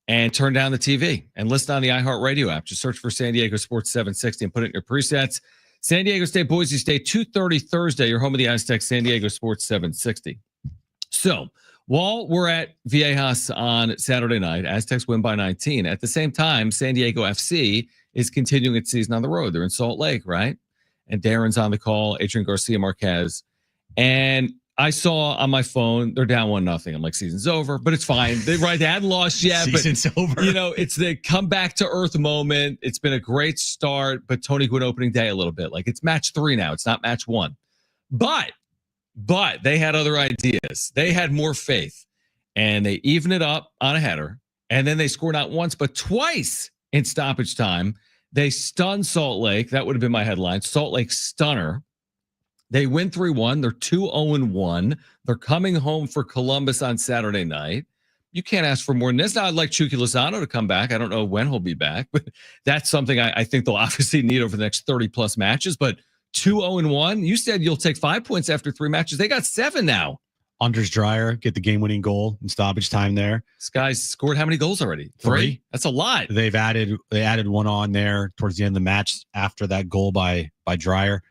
and turn down the TV and listen on the iHeartRadio app. Just search for San Diego Sports 760 and put it in your presets. San Diego State, Boise State, 2:30 Thursday. Your home of the Aztecs, San Diego Sports 760. So while we're at Viejas on Saturday night, Aztecs win by 19. At the same time, San Diego FC is continuing its season on the road. They're in Salt Lake, right? And Darren's on the call, Adrian Garcia Marquez. And I saw on my phone, they're down 1-0. I'm like, season's over, but it's fine. They hadn't lost yet. Season's over. You know, it's the come back to earth moment. It's been a great start, but Tony Gwynn opening day a little bit. Like it's match 3 now. It's not match 1. But they had other ideas. They had more faith. And they even it up on a header. And then they scored not once, but twice in stoppage time. They stunned Salt Lake. That would have been my headline. Salt Lake stunner. They win 3-1. They're 2-0-1. They're coming home for Columbus on Saturday night. You can't ask for more than this. Now, I'd like Chucky Lozano to come back. I don't know when he'll be back, but that's something I think they'll obviously need over the next 30-plus matches. But 2-0-1, you said you'll take 5 points after 3 matches. They got 7 now. Anders Dreyer get the game-winning goal in stoppage time there. This guy's scored how many gols already? 3. That's a lot. They added one on there towards the end of the match after that goal by Dreyer.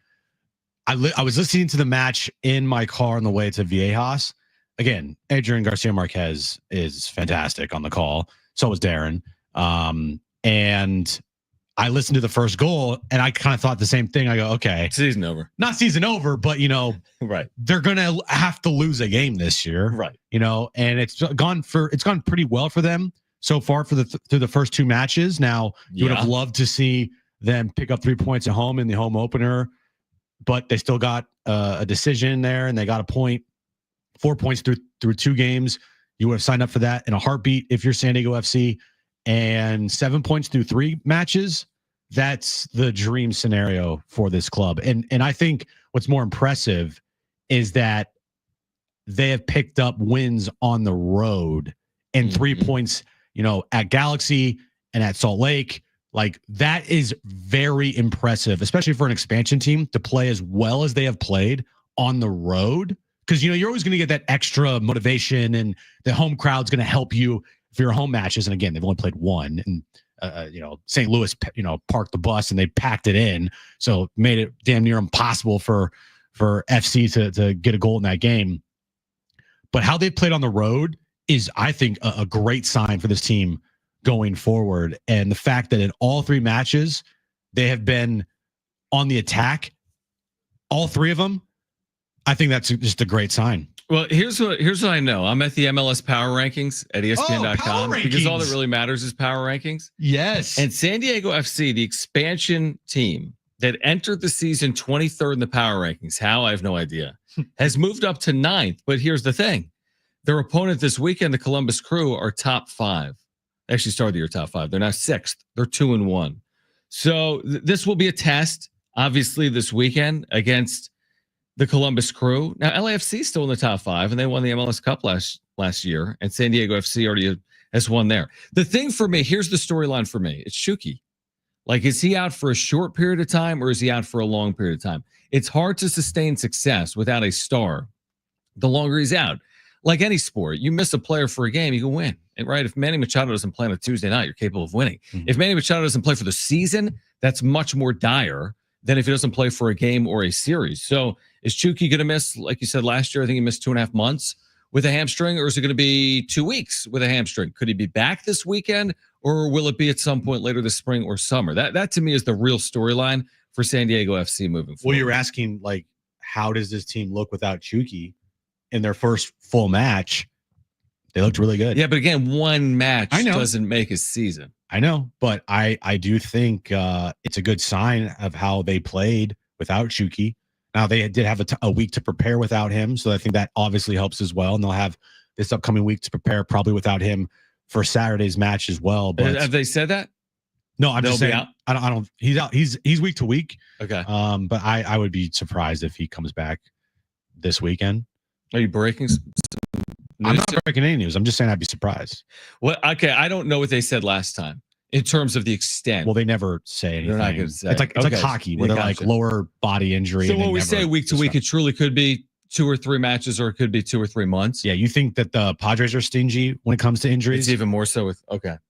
I was listening to the match in my car on the way to Viejas. Again, Adrian Garcia Marquez is fantastic on the call. So is Darren. And I listened to the first goal, and I kind of thought the same thing. I go, okay, season over. Not season over, but right. They're gonna have to lose a game this year, right? And it's gone pretty well for them so far through the first 2 matches. Now you would have loved to see them pick up 3 points at home in the home opener, but they still got a decision there, and they got a point, 4 points through 2 games. You would have signed up for that in a heartbeat if you're San Diego FC. And 7 points through 3 matches, that's the dream scenario for this club. And I think what's more impressive is that they have picked up wins on the road and 3 points, at Galaxy and at Salt Lake. Like that is very impressive, especially for an expansion team to play as well as they have played on the road. Because, you're always going to get that extra motivation, and the home crowd's going to help you for your home matches. And again, they've only played 1, and St. Louis, parked the bus and they packed it in, so made it damn near impossible for FC to get a goal in that game. But how they played on the road is, I think, a great sign for this team going forward. And the fact that in all 3 matches they have been on the attack, all 3 of them, I think that's just a great sign. Well, here's what I know. I'm at the MLS Power Rankings at ESPN.com because all that really matters is power rankings. Yes. And San Diego FC, the expansion team that entered the season 23rd in the power rankings, how I have no idea, has moved up to 9th. But here's the thing. Their opponent this weekend, the Columbus Crew, are top 5. They actually started the year top 5. They're now 6th. They're 2-1. So this will be a test, obviously, this weekend against the Columbus Crew. Now, LAFC is still in the top 5, and they won the MLS Cup last year, and San Diego FC already has won there. The thing for me, here's the storyline for me. It's Shuki. Like, is he out for a short period of time, or is he out for a long period of time? It's hard to sustain success without a star the longer he's out. Like any sport, you miss a player for a game, you can win. And right, if Manny Machado doesn't play on a Tuesday night, you're capable of winning. If Manny Machado doesn't play for the season, that's much more dire than if he doesn't play for a game or a series. So is Chucky going to miss, like you said last year, I think he missed 2.5 months with a hamstring, or is it going to be 2 weeks with a hamstring? Could he be back this weekend, or will it be at some point later this spring or summer? That to me is the real storyline for San Diego FC moving forward. Well, you're asking, like, how does this team look without Chucky in their first full match? They looked really good. Yeah, but again, 1 match doesn't make a season. I know, but I do think it's a good sign of how they played without Chucky. Now, they did have a week to prepare without him, so I think that obviously helps as well. And they'll have this upcoming week to prepare probably without him for Saturday's match as well. But have they said that? No, I'm just They'll be saying. out? I don't. He's out. He's week to week. Okay. But I would be surprised if he comes back this weekend. Are you breaking some I'm news? not breaking any news. I'm just saying I'd be surprised. Well, okay. I don't know what they said last time in terms of the extent. Well, they never say anything. They're not going to say. It's like Okay. hockey where they're Gotcha. like lower body injury. So and when we say week to week, it truly could be 2 or 3 matches, or it could be 2 or 3 months. Yeah, you think that the Padres are stingy when it comes to injuries? It's even more so with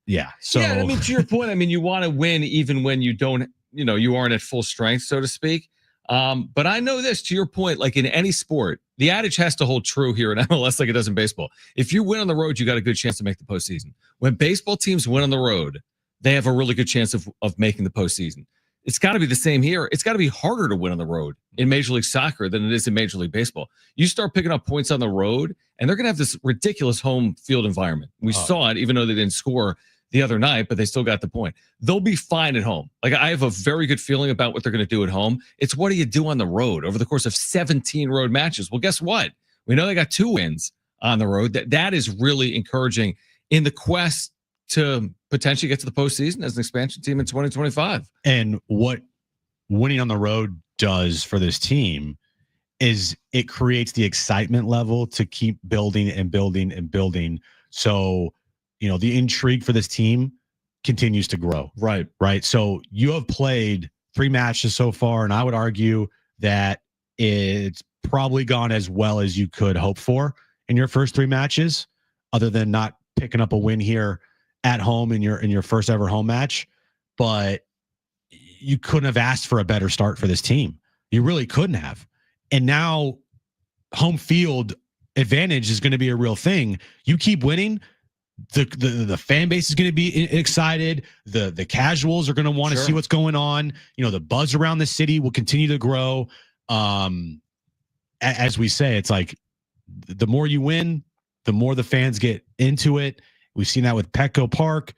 Yeah. So yeah, I mean, to your point, I mean, you want to win even when you don't, you aren't at full strength, so to speak. But I know this, to your point, like in any sport, the adage has to hold true here in MLS like it does in baseball. If you win on the road, you got a good chance to make the postseason. When baseball teams win on the road, they have a really good chance of making the postseason. It's got to be the same here. It's got to be harder to win on the road in Major League Soccer than it is in Major League Baseball. You start picking up points on the road, and they're going to have this ridiculous home field environment. We saw it, even though they didn't score the other night, but they still got the point. They'll be fine at home. Like, I have a very good feeling about what they're going to do at home. It's what do you do on the road over the course of 17 road matches? Well, guess what? We know they got 2 wins on the road. That is really encouraging in the quest to potentially get to the postseason as an expansion team in 2025. And what winning on the road does for this team is it creates the excitement level to keep building and building and building. So, the intrigue for this team continues to grow. Right. So you have played 3 matches so far, and I would argue that it's probably gone as well as you could hope for in your first 3 matches, other than not picking up a win here at home in your first ever home match. But you couldn't have asked for a better start for this team. You really couldn't have. And now home field advantage is going to be a real thing. You keep winning, the fan base is going to be excited. The casuals are going to want to see what's going on. The buzz around the city will continue to grow. As we say, it's like the more you win, the more the fans get into it. We've seen that with Petco Park.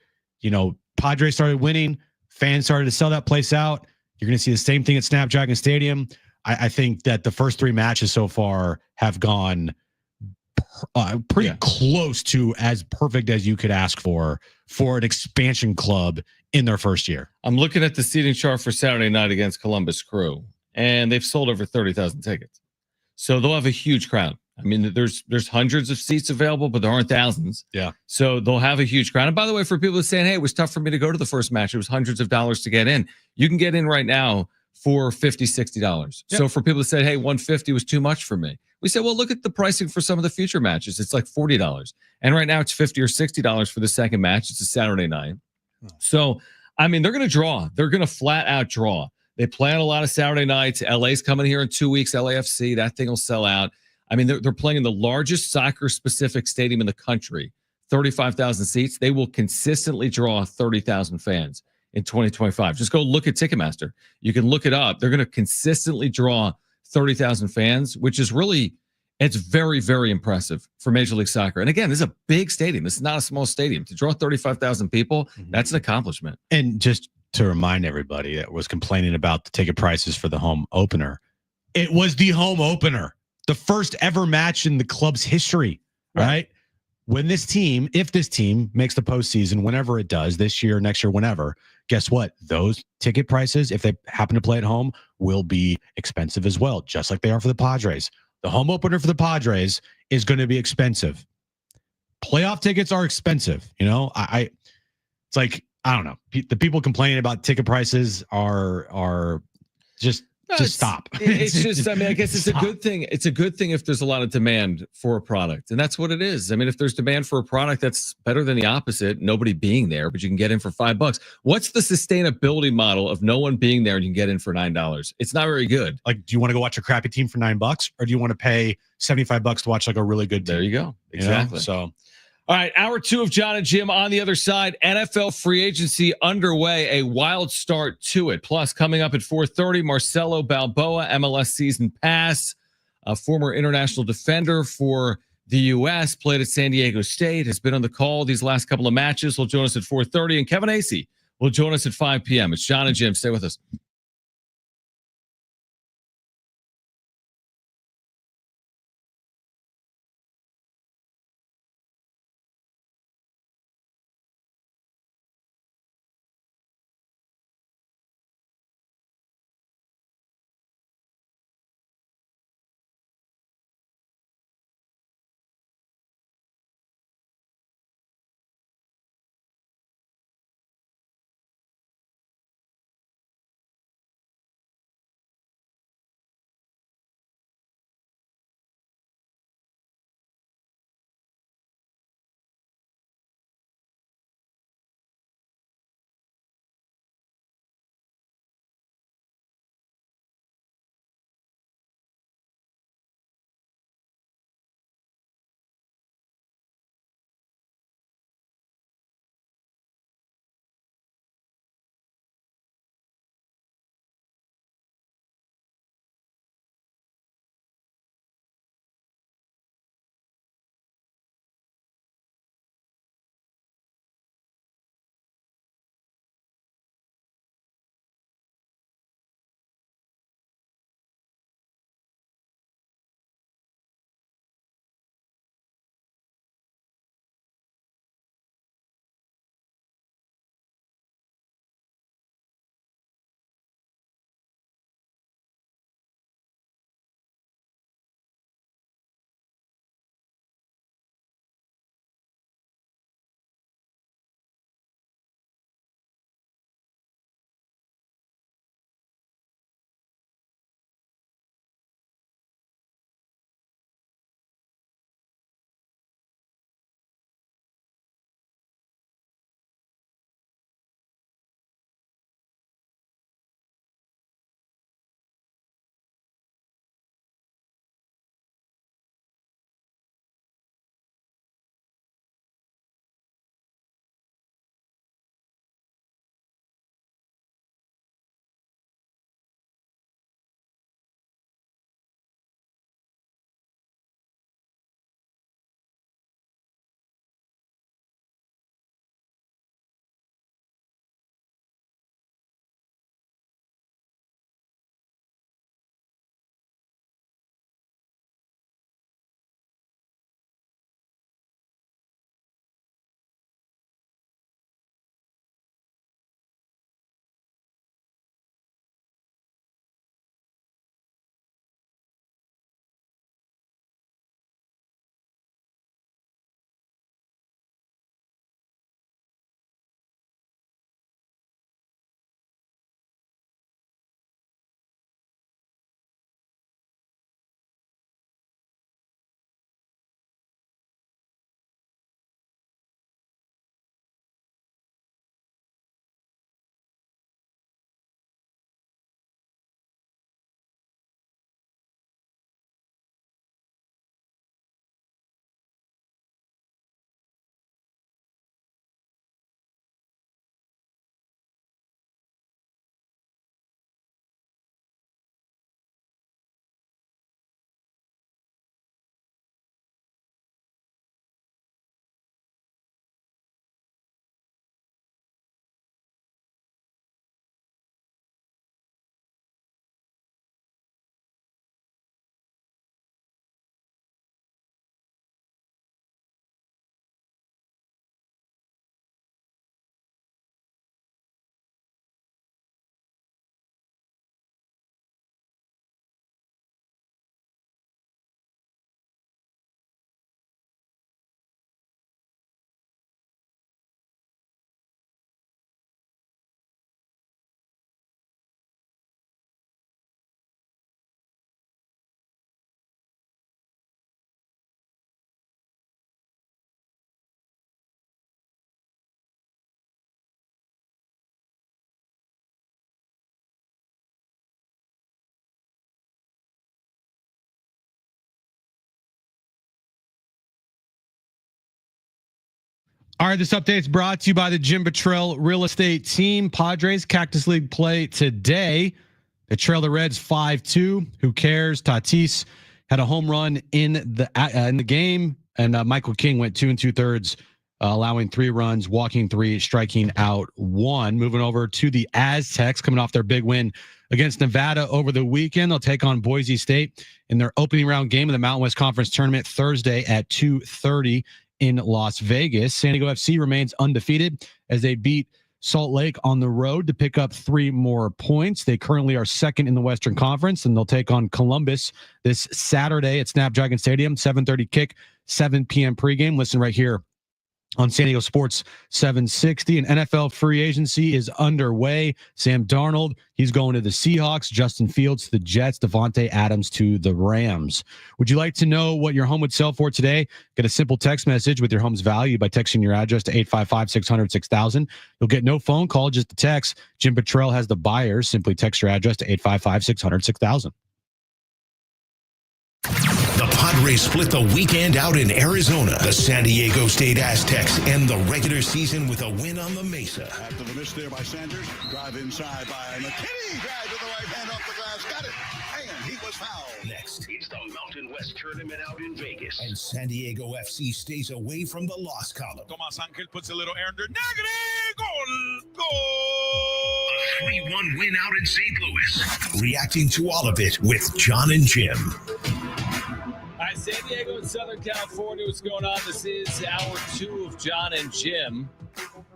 Padres started winning. Fans started to sell that place out. You're going to see the same thing at Snapdragon Stadium. I think that the first 3 matches so far have gone pretty close to as perfect as you could ask for an expansion club in their first year. I'm looking at the seating chart for Saturday night against Columbus Crew, and they've sold over 30,000 tickets. So they'll have a huge crowd. I mean, there's hundreds of seats available, but there aren't thousands. Yeah. So they'll have a huge crowd. And by the way, for people who are saying, hey, it was tough for me to go to the first match, it was hundreds of dollars to get in. You can get in right now for $50, $60. Yep. So for people who said, hey, $150 was too much for me, we said, well, look at the pricing for some of the future matches. It's like $40. And right now it's $50 or $60 for the second match. It's a Saturday night. So, I mean, they're going to draw. They're going to flat out draw. They plan a lot of Saturday nights. LA's coming here in 2 weeks, LAFC. That thing will sell out. I mean, they're playing in the largest soccer-specific stadium in the country, 35,000 seats. They will consistently draw 30,000 fans in 2025. Just go look at Ticketmaster. You can look it up. They're going to consistently draw 30,000 fans, which is really, it's very, very impressive for Major League Soccer. And again, this is a big stadium. This is not a small stadium. To draw 35,000 people, that's an accomplishment. And just to remind everybody that was complaining about the ticket prices for the home opener, it was the home opener. The first ever match in the club's history, right? When if this team makes the postseason, whenever it does, this year, next year, whenever, guess what? Those ticket prices, if they happen to play at home, will be expensive as well, just like they are for the Padres. The home opener for the Padres is going to be expensive. Playoff tickets are expensive. It's like, I don't know. The people complaining about ticket prices are just stop. It's just, I mean, I guess it's a good thing. It's a good thing if there's a lot of demand for a product. And that's what it is. I mean, if there's demand for a product, that's better than the opposite, nobody being there, but you can get in for $5. What's the sustainability model of no one being there and you can get in for $9? It's not very good. Like, do you want to go watch a crappy team for $9, or do you want to pay $75 to watch like a really good team? There you go. Exactly. So, all right, hour 2 of Jon and Jim on the other side. NFL free agency underway, a wild start to it. Plus, coming up at 4:30, Marcelo Balboa, MLS season pass, a former international defender for the U.S., played at San Diego State, has been on the call these last couple of matches. Will join us at 4:30, and Kevin Acee will join us at 5 p.m. It's Jon and Jim. Stay with us. All right, this update is brought to you by the Jim Betrell Real Estate Team. Padres Cactus League play today. They trail the Reds 5-2. Who cares? Tatis had a home run in the game, and Michael King went 2 2/3, allowing 3 runs, walking 3, striking out 1. Moving over to the Aztecs, coming off their big win against Nevada over the weekend. They'll take on Boise State in their opening round game of the Mountain West Conference Tournament Thursday at 2:30 in Las Vegas. San Diego FC remains undefeated as they beat Salt Lake on the road to pick up 3 more points. They currently are second in the Western Conference, and they'll take on Columbus this Saturday at Snapdragon Stadium, 7:30 kick, 7 p.m. pregame. Listen right here on San Diego Sports 760. And NFL free agency is underway. Sam Darnold, he's going to the Seahawks. Justin Fields to the Jets. Devontae Adams to the Rams. Would you like to know what your home would sell for today? Get a simple text message with your home's value by texting your address to 855-600-6000. You'll get no phone call, just a text. Jim Betrell has the buyers. Simply text your address to 855-600-6000. The Padres split the weekend out in Arizona. The San Diego State Aztecs end the regular season with a win on the Mesa. After the miss there by Sanders, drive inside by McKinney. Drive to the right hand off the glass. Got it. And he was fouled. Next, it's the Mountain West Tournament out in Vegas. And San Diego FC stays away from the loss column. Tomas Angel puts a little air under. Negre! Goal! Goal! A 3-1 win out in St. Louis. Reacting to all of it with Jon and Jim. All right, San Diego and Southern California, what's going on? This is hour 2 of Jon and Jim.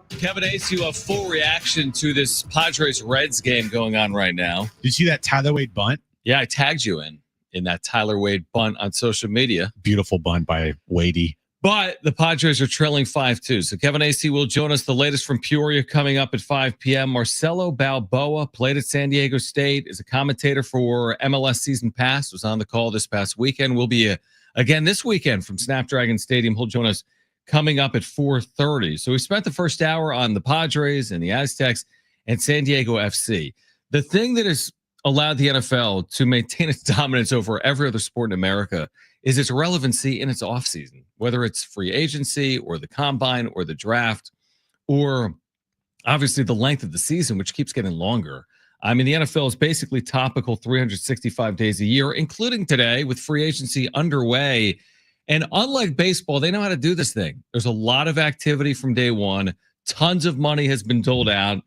Kevin Acee, a full reaction to this Padres-Reds game going on right now. Did you see that Tyler Wade bunt? Yeah, I tagged you in that Tyler Wade bunt on social media. Beautiful bunt by Wadey. But the Padres are trailing 5-2. So Kevin Acee will join us. The latest from Peoria coming up at 5 p.m. Marcelo Balboa played at San Diego State, is a commentator for MLS Season Pass, was on the call this past weekend. Will be again this weekend from Snapdragon Stadium. He'll join us coming up at 4:30. So we spent the first hour on the Padres and the Aztecs and San Diego FC. The thing that has allowed the NFL to maintain its dominance over every other sport in America is its relevancy in its offseason, whether it's free agency or the combine or the draft, or obviously the length of the season, which keeps getting longer. I mean, the NFL is basically topical 365 days a year, including today with free agency underway. And unlike baseball, they know how to do this thing. There's a lot of activity from day one. Tons of money has been doled out.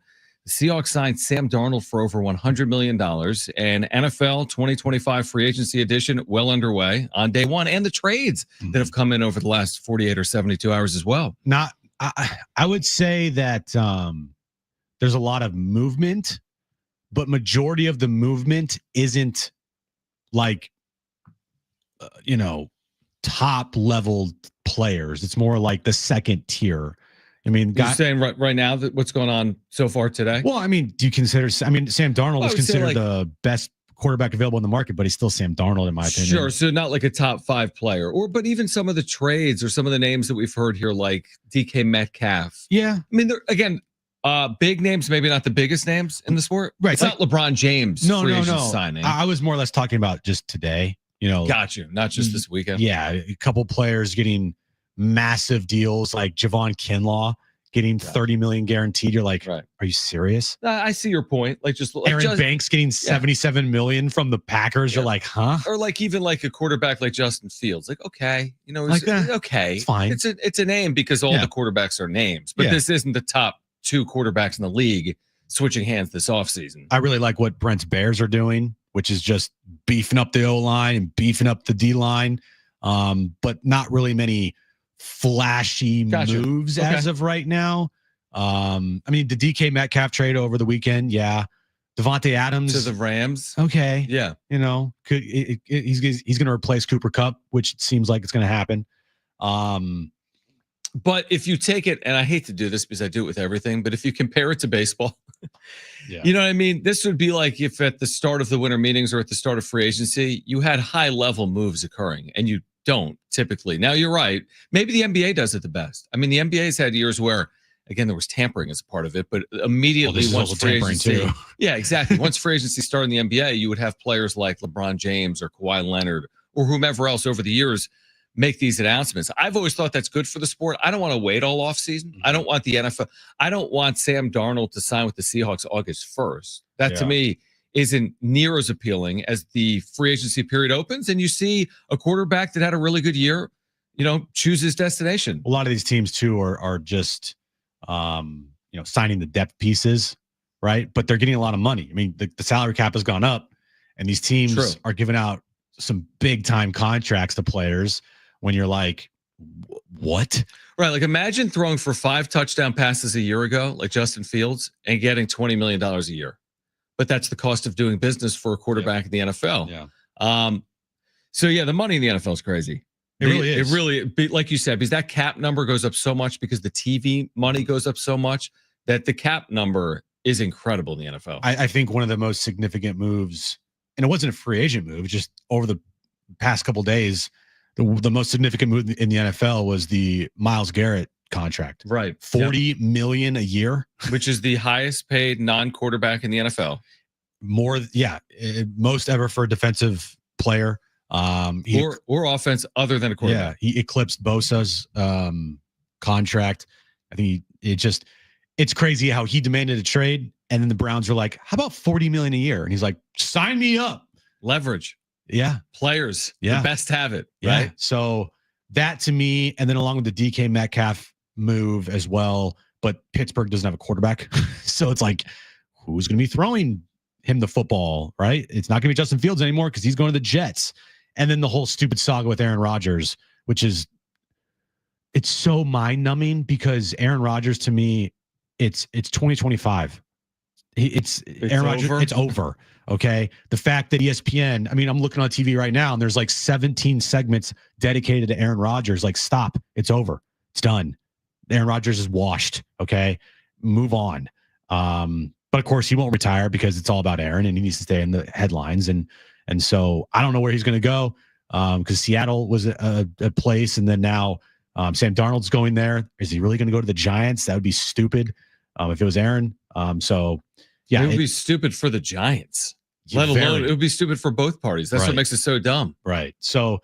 The Seahawks signed Sam Darnold for over $100 million, and NFL 2025 free agency edition well underway on day one, and the trades that have come in over the last 48 or 72 hours as well. I would say that there's a lot of movement, but majority of the movement isn't like, top level players. It's more like the second tier. I mean, you're saying right now that what's going on so far today? Well, I mean, do you consider? Sam Darnold is considered the best quarterback available in the market, but he's still Sam Darnold in my opinion. Sure, so not like a top 5 player, but even some of the trades or some of the names that we've heard here, like DK Metcalf. Yeah, I mean, they're again big names, maybe not the biggest names in the sport. Right, it's not LeBron James. No. Signing. I was more or less talking about just today. Got you. Not just this weekend. Yeah, a couple players getting massive deals like Javon Kinlaw getting $30 million guaranteed. You're like, Are you serious? I see your point. Like just Aaron Banks getting $77 million from the Packers. You're like, huh? Or like even like a quarterback like Justin Fields. Like, okay, okay, it's fine. It's a name because all the quarterbacks are names, but this isn't the top 2 quarterbacks in the league switching hands this offseason. I really like what Brent's Bears are doing, which is just beefing up the O-line and beefing up the D-line, but not really many flashy moves as of right now. I mean, the DK Metcalf trade over the weekend, Devontae Adams to the Rams. Okay, yeah, he's going to replace Cooper Kupp, which it seems like it's going to happen. But if you take it, and I hate to do this because I do it with everything, but if you compare it to baseball, you know what I mean? This would be like if at the start of the winter meetings or at the start of free agency, you had high level moves occurring, and you don't typically. Now you're right. Maybe the NBA does it the best. I mean, the NBA's had years where, again, there was tampering as a part of it, but immediately once free agency, exactly. Once free agency started in the NBA, you would have players like LeBron James or Kawhi Leonard or whomever else over the years make these announcements. I've always thought that's good for the sport. I don't want to wait all offseason. I don't want the NFL. I don't want Sam Darnold to sign with the Seahawks August 1st. That to me isn't near as appealing as the free agency period opens. And you see a quarterback that had a really good year, choose his destination. A lot of these teams too are just, signing the depth pieces, right? But they're getting a lot of money. I mean, the salary cap has gone up, and these teams are giving out some big time contracts to players when you're like, what? Right. Like imagine throwing for 5 touchdown passes a year ago, like Justin Fields, and getting $20 million a year. But that's the cost of doing business for a quarterback in the NFL. Yeah. So the money in the NFL is crazy. It really is. It really, like you said, because that cap number goes up so much because the TV money goes up so much that the cap number is incredible in the NFL. I think one of the most significant moves, and it wasn't a free agent move, just over the past couple of days, the most significant move in the NFL was the Myles Garrett contract. Right. $40 million a year. Which is the highest paid non-quarterback in the NFL. Most ever for a defensive player. Or offense other than a quarterback. Yeah, he eclipsed Bosa's contract. I think it's crazy how he demanded a trade, and then the Browns were like, how about $40 million a year? And he's like, sign me up. Leverage. Yeah. Players. Yeah. The best have it. Yeah. Right. So that to me, and then along with the DK Metcalf move as well, but Pittsburgh doesn't have a quarterback. So it's like, who's going to be throwing him the football, right? It's not going to be Justin Fields anymore because he's going to the Jets. And then the whole stupid saga with Aaron Rodgers, it's so mind-numbing because Aaron Rodgers, to me, it's 2025. It's Aaron Rodgers. It's over. Okay. The fact that ESPN, I mean, I'm looking on TV right now and there's like 17 segments dedicated to Aaron Rodgers. Like, stop. It's over. It's done. Aaron Rodgers is washed. Okay. Move on. But of course he won't retire because it's all about Aaron and he needs to stay in the headlines. And so I don't know where he's going to go because Seattle was a place. And then now Sam Darnold's going there. Is he really going to go to the Giants? That would be stupid if it was Aaron. It would be stupid for the Giants, let alone it would be stupid for both parties. That's what makes it so dumb. Right. So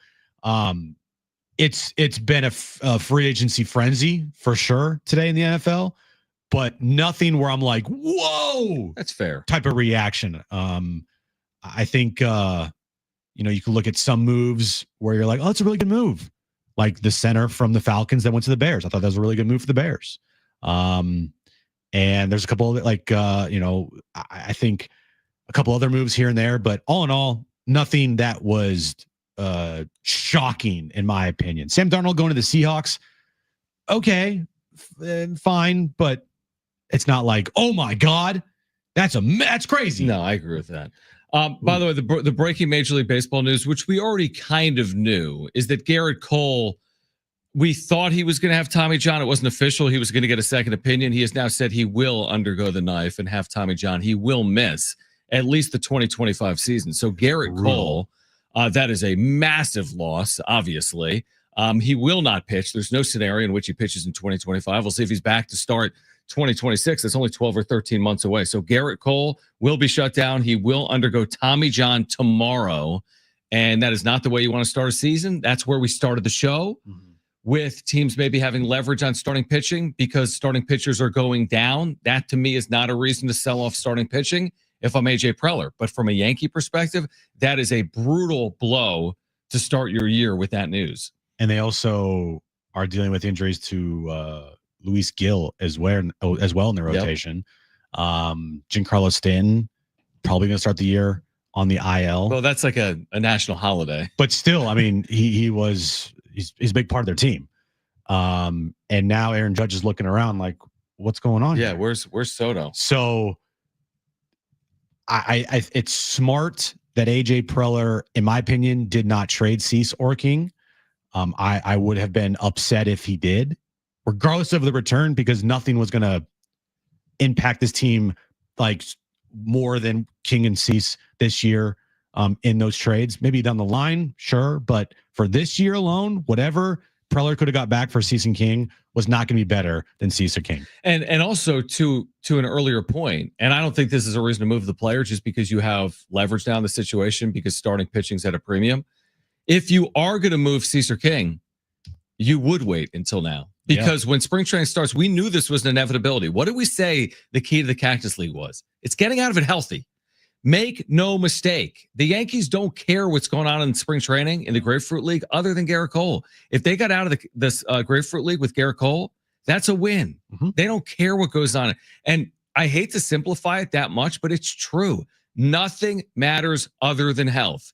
it's been a free agency frenzy for sure today in the NFL, but nothing where I'm like, whoa, that's fair type of reaction. I think, you can look at some moves where you're like, oh, it's a really good move. Like the center from the Falcons that went to the Bears. I thought that was a really good move for the Bears. And there's a couple of I think a couple other moves here and there, but all in all, nothing that was shocking in my opinion. Sam Darnold going to the Seahawks. Okay, fine. But it's not like, oh my God, that's crazy. No, I agree with that. By the way, the breaking Major League Baseball news, which we already kind of knew, is that Garrett Cole, we thought he was going to have Tommy John. It wasn't official. He was going to get a second opinion. He has now said he will undergo the knife and have Tommy John. He will miss at least the 2025 season. So Garrett Cole, that is a massive loss, obviously. He will not pitch. There's no scenario in which he pitches in 2025. We'll see if he's back to start 2026. That's only 12 or 13 months away. So Garrett Cole will be shut down. He will undergo Tommy John tomorrow. And that is not the way you want to start a season. That's where we started the show. Mm-hmm. With teams maybe having leverage on starting pitching because starting pitchers are going down. That to me is not a reason to sell off starting pitching if I'm AJ Preller. But from a Yankee perspective, that is a brutal blow to start your year with that news. And they also are dealing with injuries to Luis Gil as well in the rotation. Yep. Giancarlo Stanton probably going to start the year on the IL. Well, that's like a national holiday. But still, I mean, he's a big part of their team. And now Aaron Judge is looking around like, what's going on? Yeah, here? Where's Soto? So I it's smart that AJ Preller, in my opinion, did not trade Cease or King. I would have been upset if he did, regardless of the return, because nothing was going to impact this team like more than King and Cease this year. In those trades, maybe down the line, sure, but for this year alone, whatever Preller could have got back for Cease and King was not going to be better than Cease or King. And also to an earlier point, and I don't think this is a reason to move the player just because you have leverage down the situation because starting pitching's at a premium. If you are going to move Cease or King, you would wait until now. Because when spring training starts, we knew this was an inevitability. What did we say the key to the Cactus League was? It's getting out of it healthy. Make no mistake. The Yankees don't care what's going on in spring training in the Grapefruit League other than Garrett Cole. If they got out of this Grapefruit League with Garrett Cole, that's a win. Mm-hmm. They don't care what goes on. And I hate to simplify it that much, but it's true. Nothing matters other than health.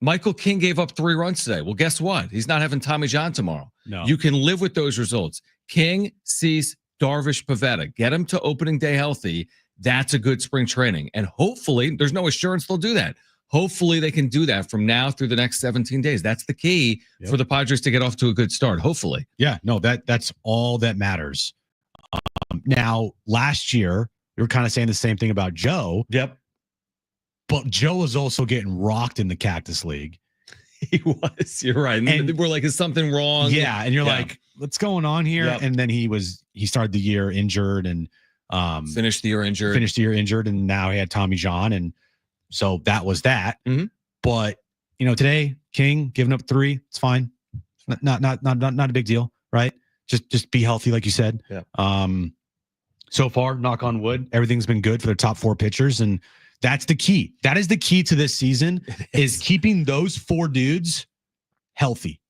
Michael King gave up 3 runs today. Well, guess what? He's not having Tommy John tomorrow. No. You can live with those results. King, Cease, Darvish, Pivetta. Get them to opening day healthy. That's a good spring training. And hopefully, there's no assurance they'll do that. Hopefully, they can do that from now through the next 17 days. That's the key for the Padres to get off to a good start, hopefully. Yeah, no, that's all that matters. Now, last year, we were kind of saying the same thing about Joe. Yep. But Joe was also getting rocked in the Cactus League. He was. You're right. And we're like, is something wrong? Yeah. And you're like, what's going on here? Yep. And then he started the year injured and finished the year injured. And now he had Tommy John. And so that was that. Mm-hmm. But today, King giving up 3, it's fine. Not a big deal, right? Just be healthy, like you said. Yeah. So far, knock on wood, everything's been good for their top 4 pitchers. And that's the key. That is the key to this season is keeping those 4 dudes healthy.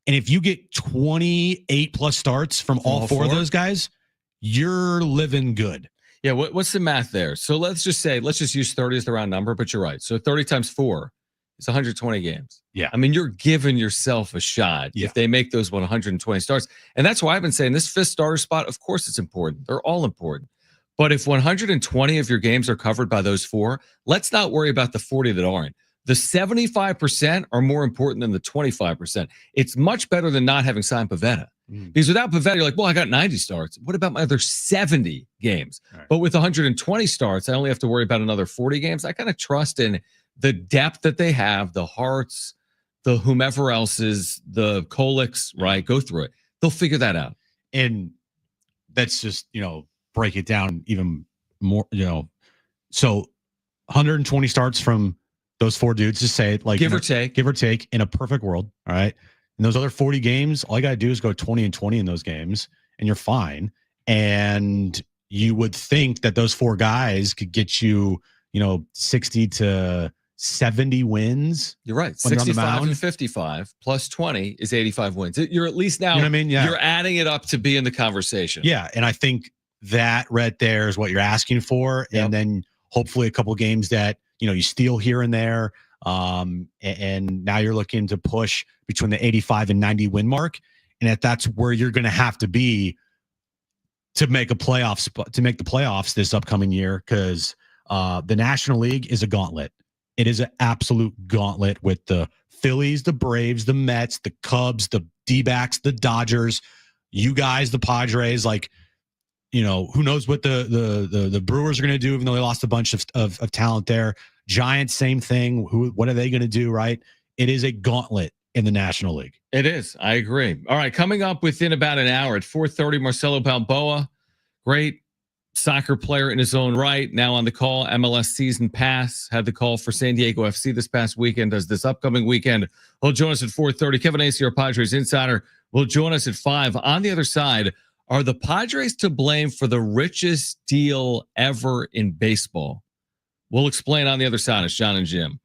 And if you get 28 plus starts from all 4 of those guys, you're living good. Yeah. What's the math there? So let's just use 30 as the round number, but you're right. So 30 times 4 is 120 games. Yeah. I mean, you're giving yourself a shot if they make those 120 starts. And that's why I've been saying this 5th starter spot, of course it's important. They're all important. But if 120 of your games are covered by those 4, let's not worry about the 40 that aren't. The 75% are more important than the 25%. It's much better than not having signed Pivetta. Because without Pivetta, you're like, well, I got 90 starts. What about my other 70 games? Right. But with 120 starts, I only have to worry about another 40 games. I kind of trust in the depth that they have, the Harts, the whomever else is, the Koliks, right? Go through it. They'll figure that out. And that's just, break it down even more, so 120 starts from those 4 dudes, just say it like give or take in a perfect world. All right. And those other 40 games, all you got to do is go 20-20 in those games and you're fine. And you would think that those 4 guys could get you, 60 to 70 wins. You're right. 65 and 55 plus 20 is 85 wins. You're at least now, Yeah. You're adding it up to be in the conversation. Yeah. And I think that right there is what you're asking for. Yep. And then hopefully a couple games that, you steal here and there. And now you're looking to push between the 85 and 90 win mark. And that's where you're going to have to be to make the playoffs this upcoming year. Cause the National League is a gauntlet. It is an absolute gauntlet with the Phillies, the Braves, the Mets, the Cubs, the D-backs, the Dodgers, you guys, the Padres, who knows what the Brewers are going to do, even though they lost a bunch of talent there. Giants, same thing. What are they going to do, right? It is a gauntlet in the National League. It is. I agree. All right, coming up within about an hour at 4:30, Marcelo Balboa, great soccer player in his own right, now on the call. MLS season pass, had the call for San Diego FC this past weekend, does this upcoming weekend. He'll join us at 4:30. Kevin Acee, our Padres insider, will join us at 5. On the other side, are the Padres to blame for the richest deal ever in baseball? We'll explain on the other side. It's Jon and Jim.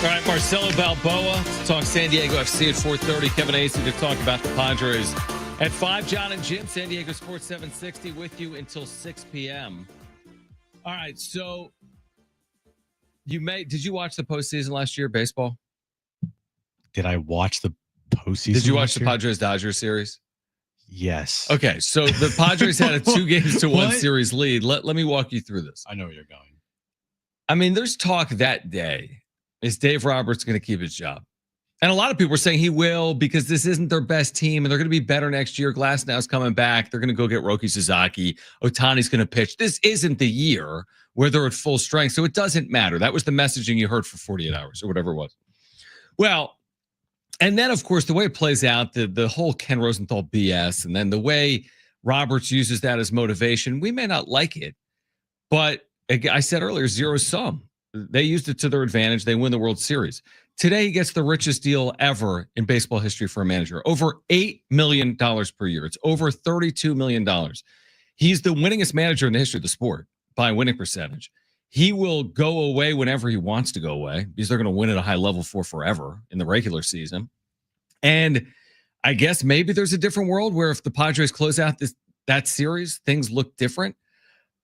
All right, Marcelo Balboa to talk San Diego FC at 4:30. Kevin Acee to talk about the Padres at 5. Jon and Jim, San Diego Sports 760 with you until 6 p.m. All right, so did you watch the postseason last year, baseball? Did I watch the postseason? Did you watch the Padres-Dodgers series? Yes. Okay, so the Padres had a 2-1 series lead. Let me walk you through this. I know where you're going. I mean, there's talk that day. Is Dave Roberts going to keep his job? And a lot of people were saying he will because this isn't their best team and they're going to be better next year. Glasnow's coming back. They're going to go get Roki Sasaki. Otani's going to pitch. This isn't the year where they're at full strength, so it doesn't matter. That was the messaging you heard for 48 hours or whatever it was. Well, and then, of course, the way it plays out, the whole Ken Rosenthal BS, and then the way Roberts uses that as motivation, we may not like it, but I said earlier, zero sum. They used it to their advantage. They win the World Series. Today, he gets the richest deal ever in baseball history for a manager. Over $8 million per year. It's over $32 million. He's the winningest manager in the history of the sport by winning percentage. He will go away whenever he wants to go away because they're going to win at a high level for forever in the regular season. And I guess maybe there's a different world where if the Padres close out that series, things look different.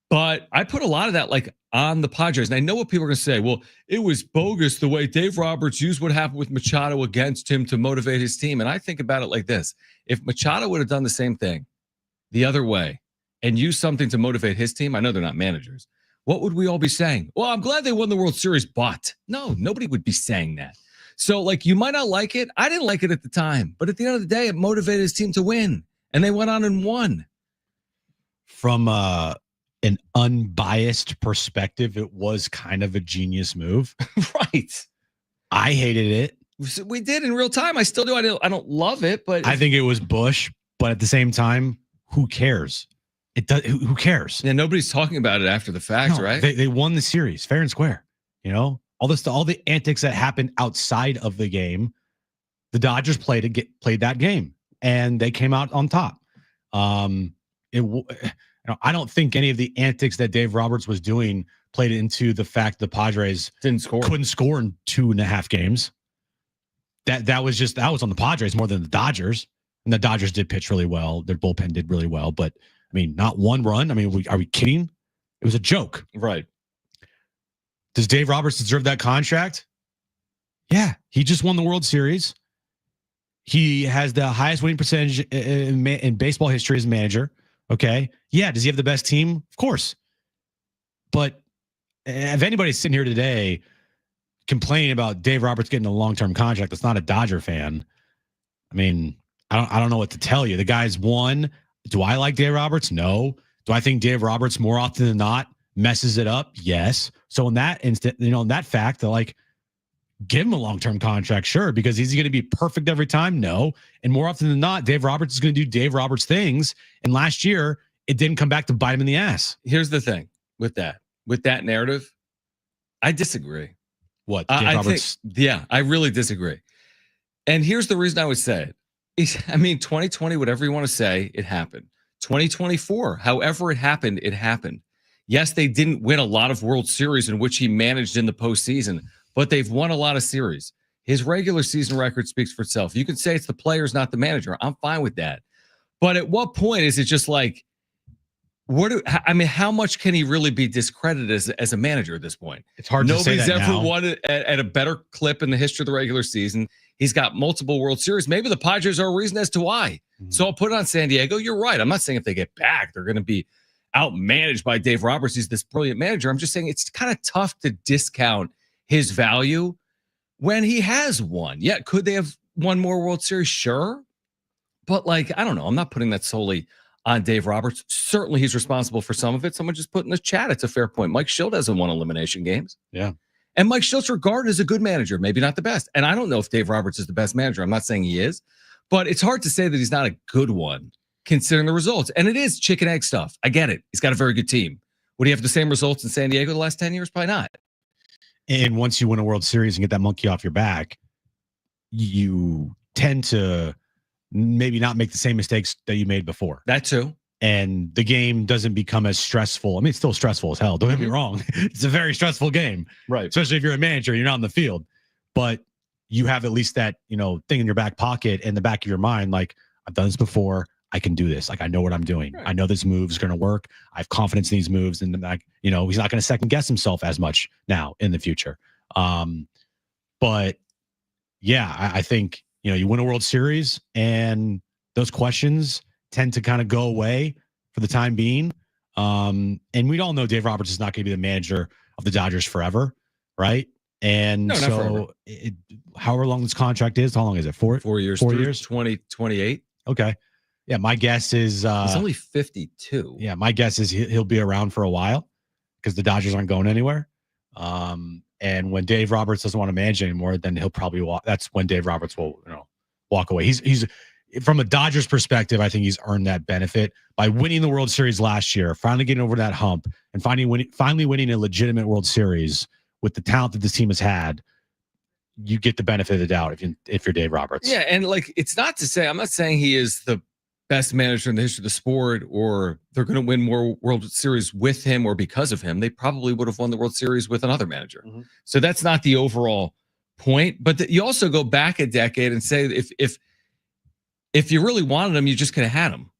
But I put a lot of that on the Padres. And I know what people are going to say. Well, it was bogus the way Dave Roberts used what happened with Machado against him to motivate his team. And I think about it like this. If Machado would have done the same thing the other way and used something to motivate his team, I know they're not managers. What would we all be saying? Well, I'm glad they won the World Series, but no, nobody would be saying that. So you might not like it. I didn't like it at the time. But at the end of the day, it motivated his team to win. And they went on and won. From an unbiased perspective, it was kind of a genius move. Right. I hated it. We did in real time. I still do. I don't love it, but I think it was Bush. But at the same time, who cares? It does. Who cares? Yeah, nobody's talking about it after the fact, right? They won the series fair and square. You know, all the antics that happened outside of the game, the Dodgers played that game, and they came out on top. I don't think any of the antics that Dave Roberts was doing played into the fact the Padres couldn't score in 2.5 games. That was on the Padres more than the Dodgers. And the Dodgers did pitch really well. Their bullpen did really well, but I mean, not one run. I mean, are we kidding? It was a joke. Right. Does Dave Roberts deserve that contract? Yeah. He just won the World Series. He has the highest winning percentage in baseball history as a manager. Okay. Yeah. Does he have the best team? Of course. But if anybody's sitting here today complaining about Dave Roberts getting a long-term contract that's not a Dodger fan, I mean, I don't know what to tell you. The guy's won. Do I like Dave Roberts? No. Do I think Dave Roberts more often than not messes it up? Yes. So in that instant, in that fact, they're give him a long-term contract, sure, because he's going to be perfect every time. No. And more often than not, Dave Roberts is going to do Dave Roberts things. And last year, it didn't come back to bite him in the ass. Here's the thing with that narrative. I disagree. What? Dave Roberts? I really disagree. And here's the reason I would say it. 2020, whatever you want to say, it happened. 2024, however it happened, it happened. Yes, they didn't win a lot of World Series in which he managed in the postseason, but they've won a lot of series. His regular season record speaks for itself. You can say it's the players, not the manager. I'm fine with that. But at what point is it just how much can he really be discredited as a manager at this point? It's hard to say that Nobody's ever now. won it at a better clip in the history of the regular season. He's got multiple World Series. Maybe the Padres are a reason as to why. Mm-hmm. So I'll put it on San Diego. You're right. I'm not saying if they get back, they're going to be outmanaged by Dave Roberts. He's this brilliant manager. I'm just saying it's kind of tough to discount his value when he has won. Yeah, could they have won more World Series? Sure. But I don't know. I'm not putting that solely on Dave Roberts. Certainly he's responsible for some of it. Someone just put in the chat. It's a fair point. Mike Schilt hasn't won elimination games. Yeah. And Mike Schilt's regarded as a good manager, maybe not the best. And I don't know if Dave Roberts is the best manager. I'm not saying he is, but it's hard to say that he's not a good one considering the results. And it is chicken egg stuff. I get it. He's got a very good team. Would he have the same results in San Diego the last 10 years? Probably not. And once you win a World Series and get that monkey off your back, you tend to maybe not make the same mistakes that you made before. That too. and the game doesn't become as stressful. I mean, it's still stressful as hell. Don't get me wrong. It's a very stressful game, Right. especially if you're a manager, you're not on the field, but you have at least that, thing in your back pocket, in the back of your mind. Like, I've done this before. I can do this. Like, I know what I'm doing. Right. I know this move is going to work. I have confidence in these moves. And like, he's not going to second guess himself as much now in the future. But yeah, I think, you win a World Series and those questions tend to kind of go away for the time being. And we all know Dave Roberts is not going to be the manager of the Dodgers forever. Right. And No, not forever. However long this contract is, how long is it? 4 years. 4 years? 2028. Okay. Yeah, my guess is he's only 52. Yeah, my guess is he'll be around for a while because the Dodgers aren't going anywhere. And when Dave Roberts doesn't want to manage anymore, then he'll probably walk. That's when Dave Roberts will, walk away. He's from a Dodgers perspective, I think he's earned that benefit by winning the World Series last year, finally getting over that hump, and finally winning a legitimate World Series with the talent that this team has had. You get the benefit of the doubt if you're Dave Roberts. Yeah, and like, it's not to say, I'm not saying he is the best manager in the history of the sport, or they're going to win more World Series with him or because of him. They probably would have won the World Series with another manager. Mm-hmm. So that's not the overall point. But you also go back a decade and say, if you really wanted him, you just could have had him.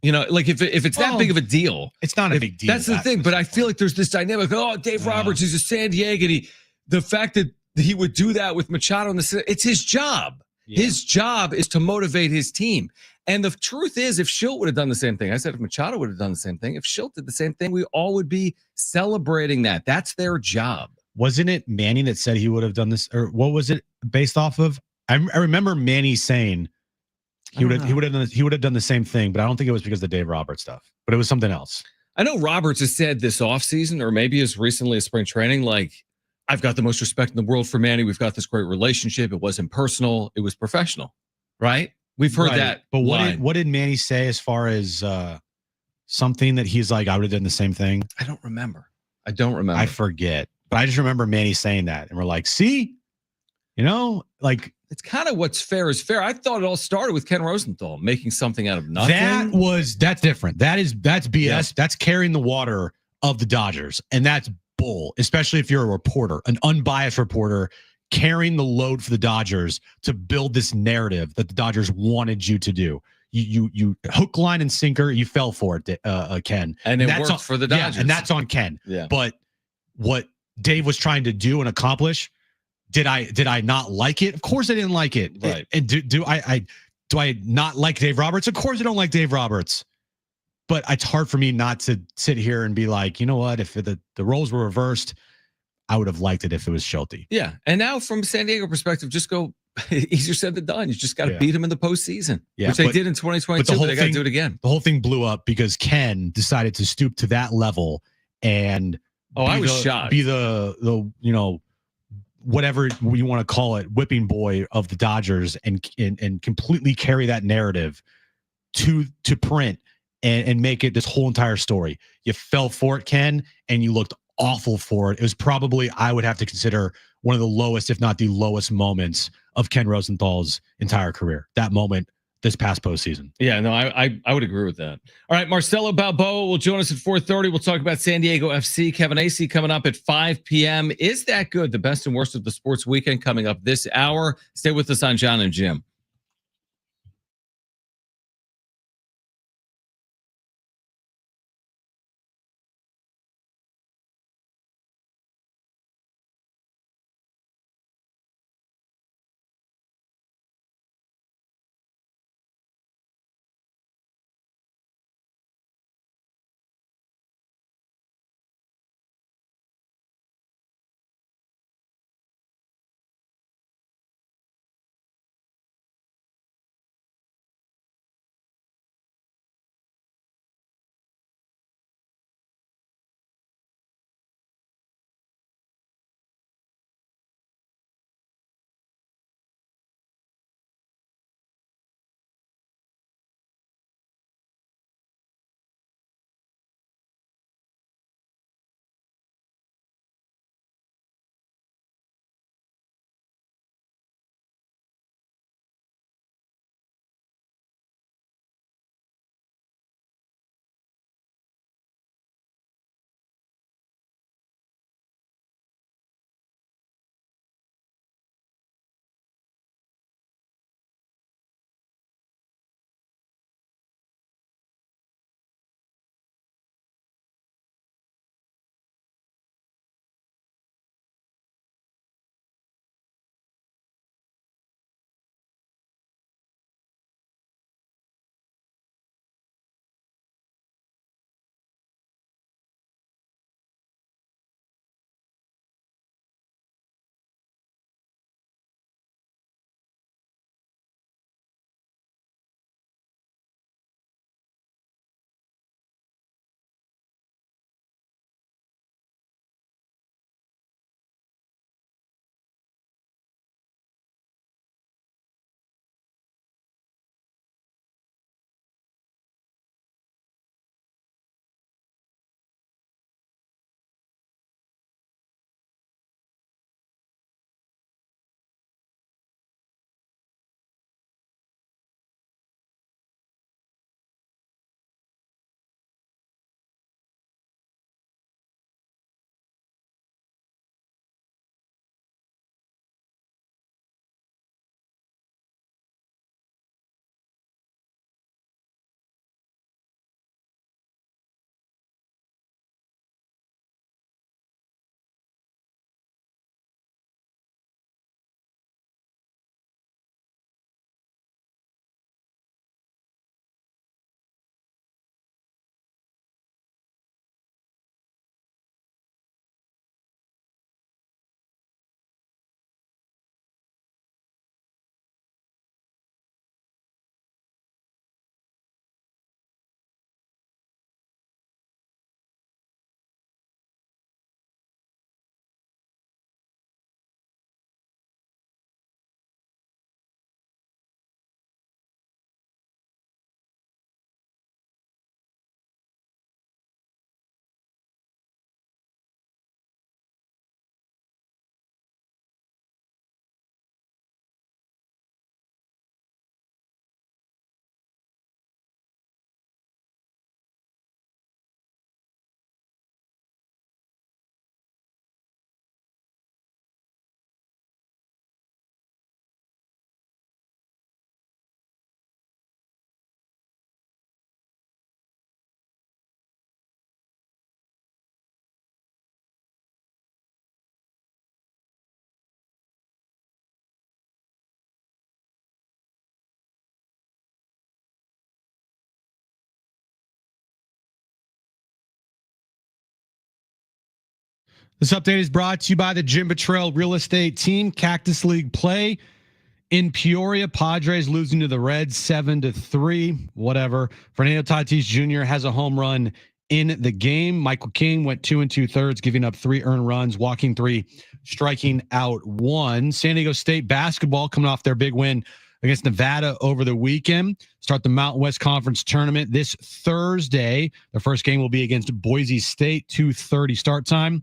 Like if it's that big of a deal, it's not a big deal. That's the thing. But I feel like there's this dynamic. Oh, Dave Roberts, he's a San Diego. The fact that he would do that with Machado it's his job. Yeah. His job is to motivate his team. And the truth is, if Schilt would have done the same thing, I said if Machado would have done the same thing, if Schilt did the same thing, we all would be celebrating that. That's their job. Wasn't it Manny that said he would have done this? Or what was it based off of? I remember Manny saying he would have done the same thing, but I don't think it was because of the Dave Roberts stuff. But it was something else. I know Roberts has said this offseason, or maybe as recently as spring training, like, I've got the most respect in the world for Manny. We've got this great relationship. It wasn't personal. It was professional. Right? We've heard that. But what did Manny say as far as something that he's like, I would have done the same thing? I don't remember. I forget. But I just remember Manny saying that. And we're like, see? Like, it's kind of what's fair is fair. I thought it all started with Ken Rosenthal making something out of nothing. That's different. That's BS. Yeah. That's carrying the water of the Dodgers. And that's bull, especially if you're a reporter, an unbiased reporter carrying the load for the Dodgers to build this narrative that the Dodgers wanted you to do. You hook, line, and sinker. You fell for it, Ken. And it worked for the Dodgers. Yeah, and that's on Ken. Yeah. But what Dave was trying to do and accomplish, did I not like it? Of course I didn't like it. Right. And do I not like Dave Roberts? Of course I don't like Dave Roberts. But it's hard for me not to sit here and be like, you know what? If the roles were reversed, I would have liked it if it was Schulte. Yeah. And now from San Diego perspective, just go easier said than done. You just got to beat him in the postseason, which they did in 2022. But they got to do it again. The whole thing blew up because Ken decided to stoop to that level and I was shocked. Be the whatever you want to call it, whipping boy of the Dodgers and completely carry that narrative to print. And make it this whole entire story. You fell for it, Ken, and you looked awful for it. It was probably, I would have to consider, one of the lowest, if not the lowest moments of Ken Rosenthal's entire career. That moment this past postseason. Yeah, no, I would agree with that. All right, Marcelo Balboa will join us at 4:30. We'll talk about San Diego FC. Kevin Acee coming up at 5 p.m. Is that good? The best and worst of the sports weekend coming up this hour. Stay with us on Jon and Jim. This update is brought to you by the Jim Betrell Real Estate Team. Cactus League play in Peoria. Padres losing to the Reds 7-3. Whatever. Fernando Tatis Jr. has a home run in the game. Michael King went 2 2/3, giving up 3 earned runs, walking 3, striking out 1. San Diego State basketball coming off their big win against Nevada over the weekend. Start the Mountain West Conference tournament this Thursday. The first game will be against Boise State, 2:30 start time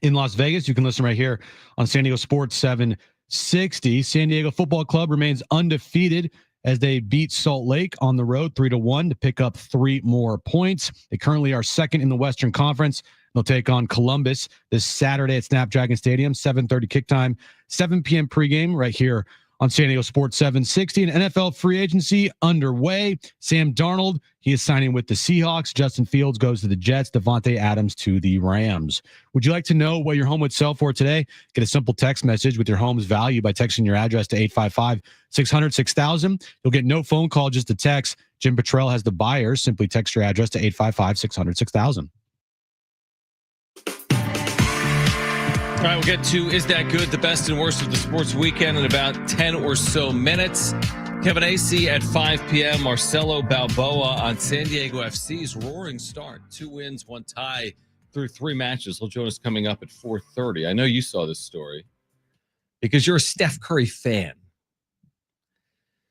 in Las Vegas. You can listen right here on San Diego Sports 760. San Diego Football Club remains undefeated as they beat Salt Lake on the road 3-1 to pick up 3 more points. They currently are second in the Western Conference. They'll take on Columbus this Saturday at Snapdragon Stadium, 7:30 kick time, 7 p.m. pregame right here on San Diego Sports 760. And NFL free agency underway. Sam Darnold, he is signing with the Seahawks. Justin Fields goes to the Jets. Devontae Adams to the Rams. Would you like to know what your home would sell for today? Get a simple text message with your home's value by texting your address to 855-600-6000. You'll get no phone call, just a text. Jim Betrell has the buyers. Simply text your address to 855-600-6000. All right, we'll get to Is That Good? The best and worst of the sports weekend in about 10 or so minutes. Kevin Acee at 5 p.m. Marcelo Balboa on San Diego FC's roaring start. 2 wins, 1 tie through 3 matches. He'll join us coming up at 4:30. I know you saw this story because you're a Steph Curry fan.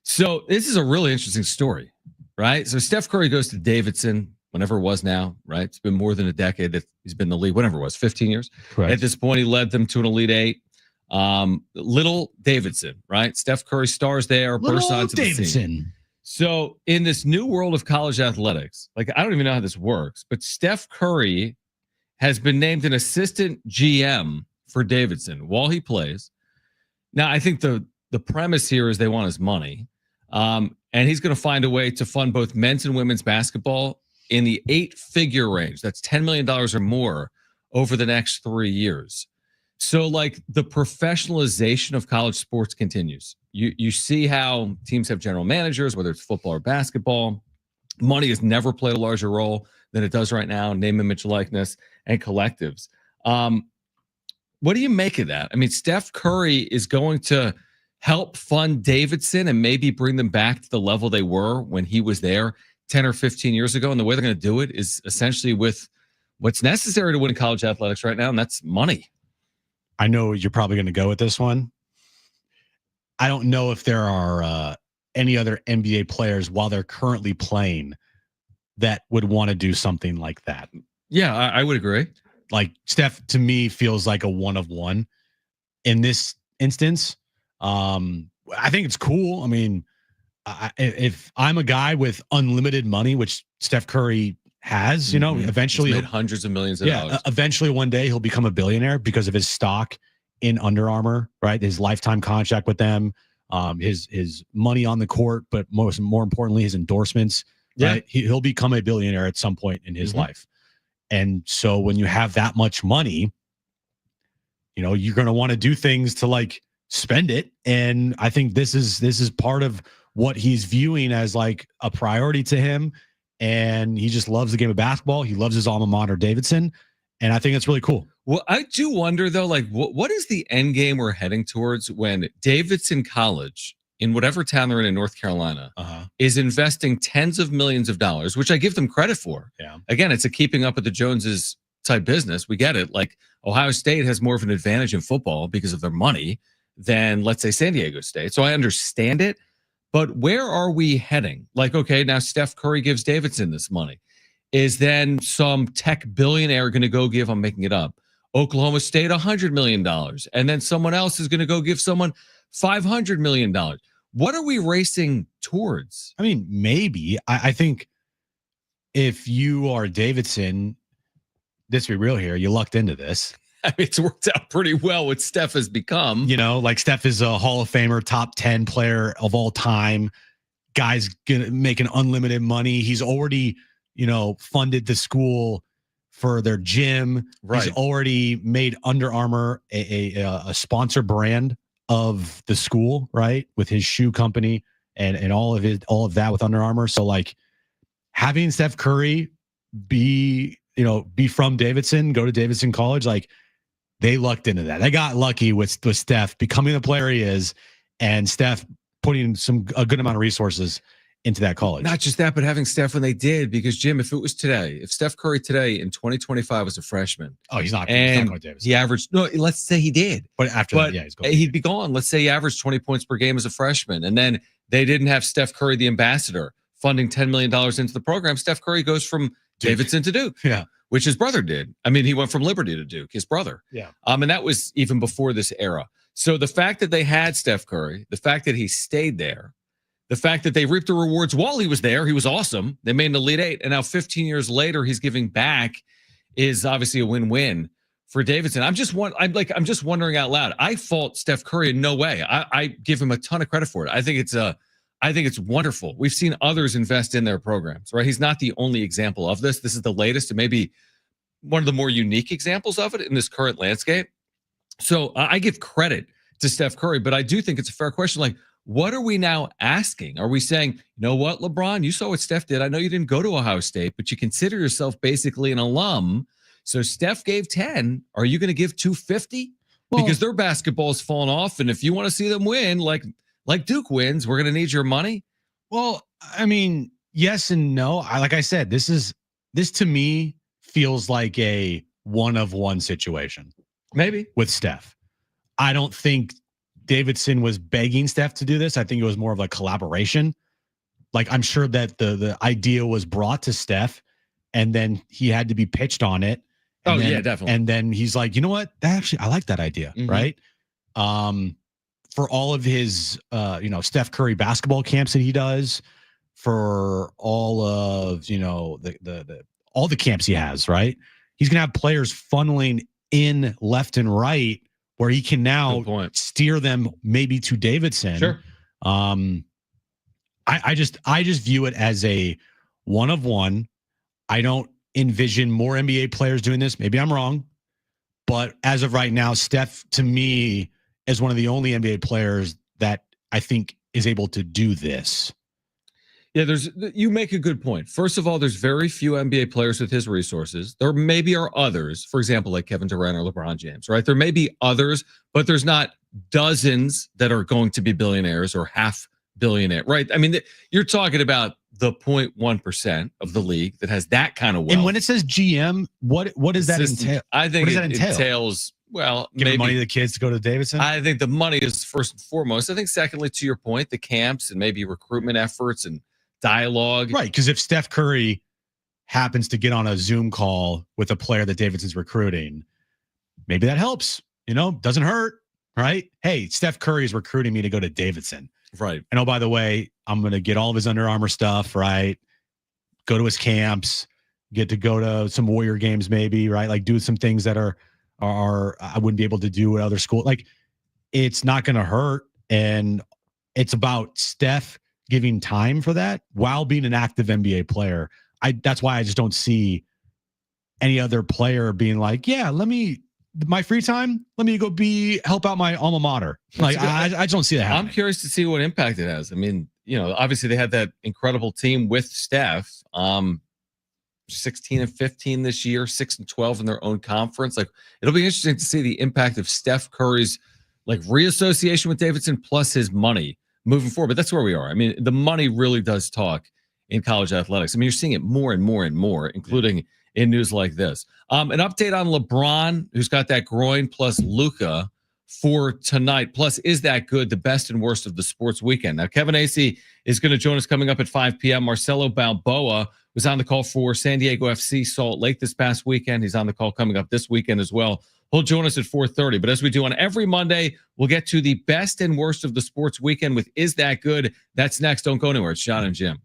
So this is a really interesting story, right? So Steph Curry goes to Davidson, whenever it was now, right? It's been more than a decade that he's been in the league, whatever it was, 15 years. Correct. At this point, he led them to an Elite 8. Little Davidson, right? Steph Curry stars there, bursts onto the scene. So in this new world of college athletics, like I don't even know how this works, but Steph Curry has been named an assistant GM for Davidson while he plays. Now, I think the premise here is they want his money. And he's going to find a way to fund both men's and women's basketball in the 8-figure range. That's $10 million or more over the next 3 years. So like the professionalization of college sports continues. You see how teams have general managers, whether it's football or basketball. Money has never played a larger role than it does right now. Name, image, likeness, and collectives. What do you make of that? I mean, Steph Curry is going to help fund Davidson and maybe bring them back to the level they were when he was there 10 or 15 years ago. And the way they're going to do it is essentially with what's necessary to win college athletics right now, and that's money. I know you're probably going to go with this one. I don't know if there are any other NBA players while they're currently playing that would want to do something like that. Yeah, I would agree. Like Steph, to me, feels like a one of one in this instance. I think it's cool. I mean, if I'm a guy with unlimited money, which Steph Curry has, you know, eventually he's made hundreds of millions of dollars. Eventually one day he'll become a billionaire because of his stock in Under Armour, right? His lifetime contract with them, his money on the court, but more importantly, his endorsements. Yeah. Right? He'll become a billionaire at some point in his life. And so when you have that much money, you know, you're going to want to do things to like spend it. And I think this is part of what he's viewing as like a priority to him. And he just loves the game of basketball. He loves his alma mater, Davidson. And I think it's really cool. Well, I do wonder though, like what is the end game we're heading towards when Davidson College in whatever town they're in North Carolina is investing tens of millions of dollars, which I give them credit for. Yeah. Again, it's a keeping up with the Joneses type business. We get it. Like Ohio State has more of an advantage in football because of their money than, let's say, San Diego State. So I understand it. But where are we heading? Like, okay, now Steph Curry gives Davidson this money. Is then some tech billionaire going to go give, I'm making it up, Oklahoma State $100 million. And then someone else is going to go give someone $500 million. What are we racing towards? I mean, maybe. I think if you are Davidson, let's be real here, you lucked into this. I mean, it's worked out pretty well what Steph has become. You know, like Steph is a Hall of Famer, top 10 player of all time. Guy's gonna making unlimited money. He's already, you know, funded the school for their gym. Right. He's already made Under Armour a sponsor brand of the school, right? With his shoe company and all of that with Under Armour. So like having Steph Curry be from Davidson, go to Davidson College, like They lucked into that. They got lucky with Steph becoming the player he is, and Steph putting a good amount of resources into that college. Not just that, but having Steph when they did, because Jim, if it was today, if Steph Curry today in 2025 was a freshman, he's not and going Davidson. he averaged, no, let's say he did, but after that, yeah, he'd be gone. Let's say he averaged 20 points per game as a freshman, and then they didn't have Steph Curry, the ambassador, funding $10 million into the program. Steph Curry goes from Davidson to Duke, which his brother did. I mean, he went from Liberty to Duke, his brother. And that was even before this era. So the fact that they had Steph Curry, the fact that he stayed there, the fact that they reaped the rewards while he was there, he was awesome. They made an Elite Eight, and now 15 years later, he's giving back, is obviously a win-win for Davidson. I'm just wondering out loud. I fault Steph Curry in no way. I give him a ton of credit for it. I think it's wonderful. We've seen others invest in their programs, right? He's not the only example of this. This is the latest and maybe one of the more unique examples of it in this current landscape. So I give credit to Steph Curry, but I do think it's a fair question. Like, what are we now asking? Are we saying, you know what, LeBron, you saw what Steph did. I know you didn't go to Ohio State, but you consider yourself basically an alum. So Steph gave 10. Are you going to give 250? Because their basketball's fallen off. And if you want to see them win, like Duke wins, we're going to need your money. Well, I mean, yes and no. Like I said, this to me feels like a one-of-one situation. Maybe. With Steph. I don't think Davidson was begging Steph to do this. I think it was more of a collaboration. Like, I'm sure that the idea was brought to Steph, and then he had to be pitched on it. Yeah, definitely. And then he's like, you know what? I like that idea, right? For all of his, Steph Curry basketball camps that he does, for all of, all the camps he has, right? He's going to have players funneling in left and right, where he can now steer them maybe to Davidson. Sure. I just view it as a one-of-one. I don't envision more NBA players doing this. Maybe I'm wrong, but as of right now, Steph to me is one of the only NBA players that I think is able to do this. Yeah, you make a good point. First of all, there's very few NBA players with his resources. There maybe are others, for example, like Kevin Durant or LeBron James, right? There may be others, but there's not dozens that are going to be billionaires or half billionaire, right? I mean, you're talking about the 0.1% of the league that has that kind of wealth. And when it says GM, what does that entail? I think it entails, well, giving money to the kids to go to Davidson. I think the money is first and foremost. I think secondly, to your point, the camps and maybe recruitment efforts and dialogue. Right, because if Steph Curry happens to get on a Zoom call with a player that Davidson's recruiting, maybe that helps. Doesn't hurt, right? Hey, Steph Curry is recruiting me to go to Davidson. Right. And oh, by the way, I'm going to get all of his Under Armour stuff, right? Go to his camps, get to go to some Warrior games maybe, right? Like do some things that are I wouldn't be able to do at other school. Like, it's not going to hurt. And it's about Steph giving time for that while being an active NBA player. That's why I just don't see any other player being like, yeah, my free time, let me go help out my alma mater. Like, I just don't see that happening. I'm curious to see what impact it has. I mean, obviously they had that incredible team with Steph, 16 and 15 this year, 6 and 12 in their own conference. Like, it'll be interesting to see the impact of Steph Curry's reassociation with Davidson plus his money moving forward. But that's where we are. I mean, the money really does talk in college athletics. I mean, you're seeing it more and more and more, including in news like this. An update on LeBron, who's got that groin, plus Luka for tonight. Plus, is that good? The best and worst of the sports weekend. Now, Kevin Acee is going to join us coming up at 5 p.m. Marcelo Balboa was on the call for San Diego FC Salt Lake this past weekend. He's on the call coming up this weekend as well. He'll join us at 4:30. But as we do on every Monday, we'll get to the best and worst of the sports weekend with Is That Good? That's next. Don't go anywhere. It's Jon and Jim.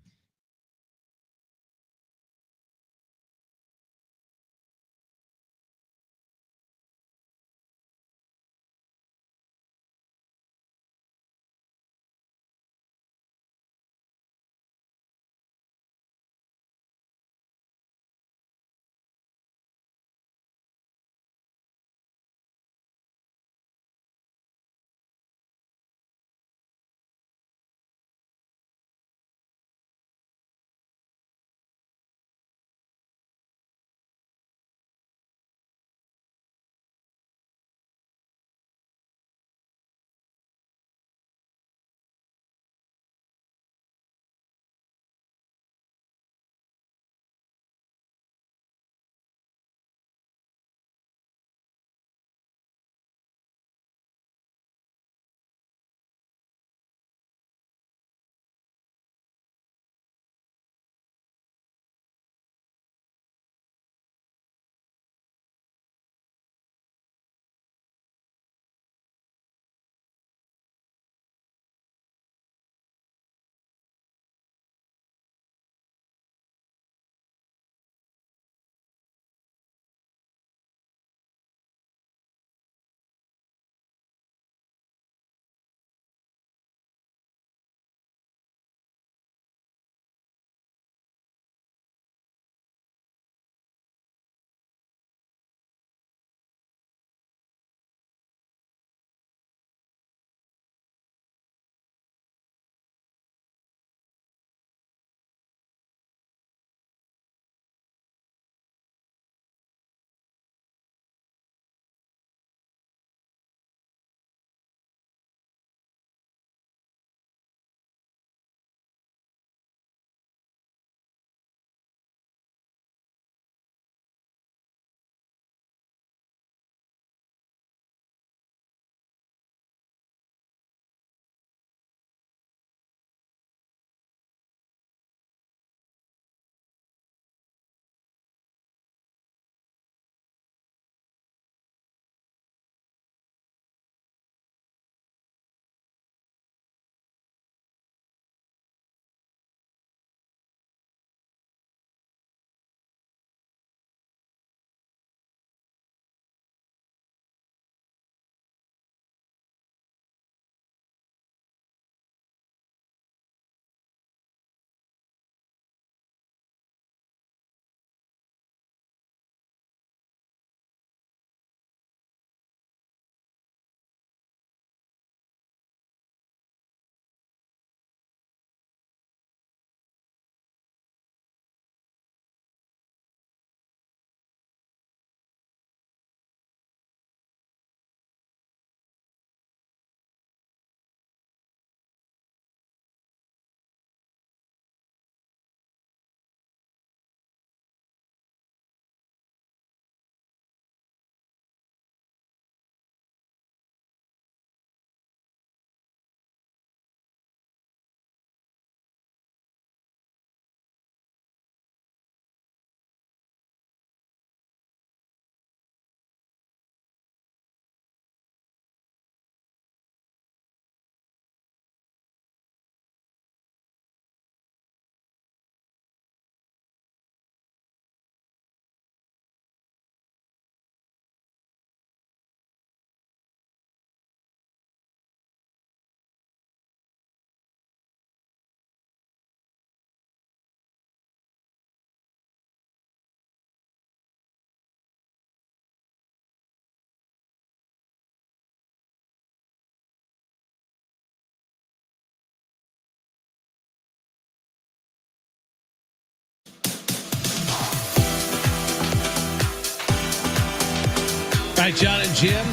right, Jon and Jim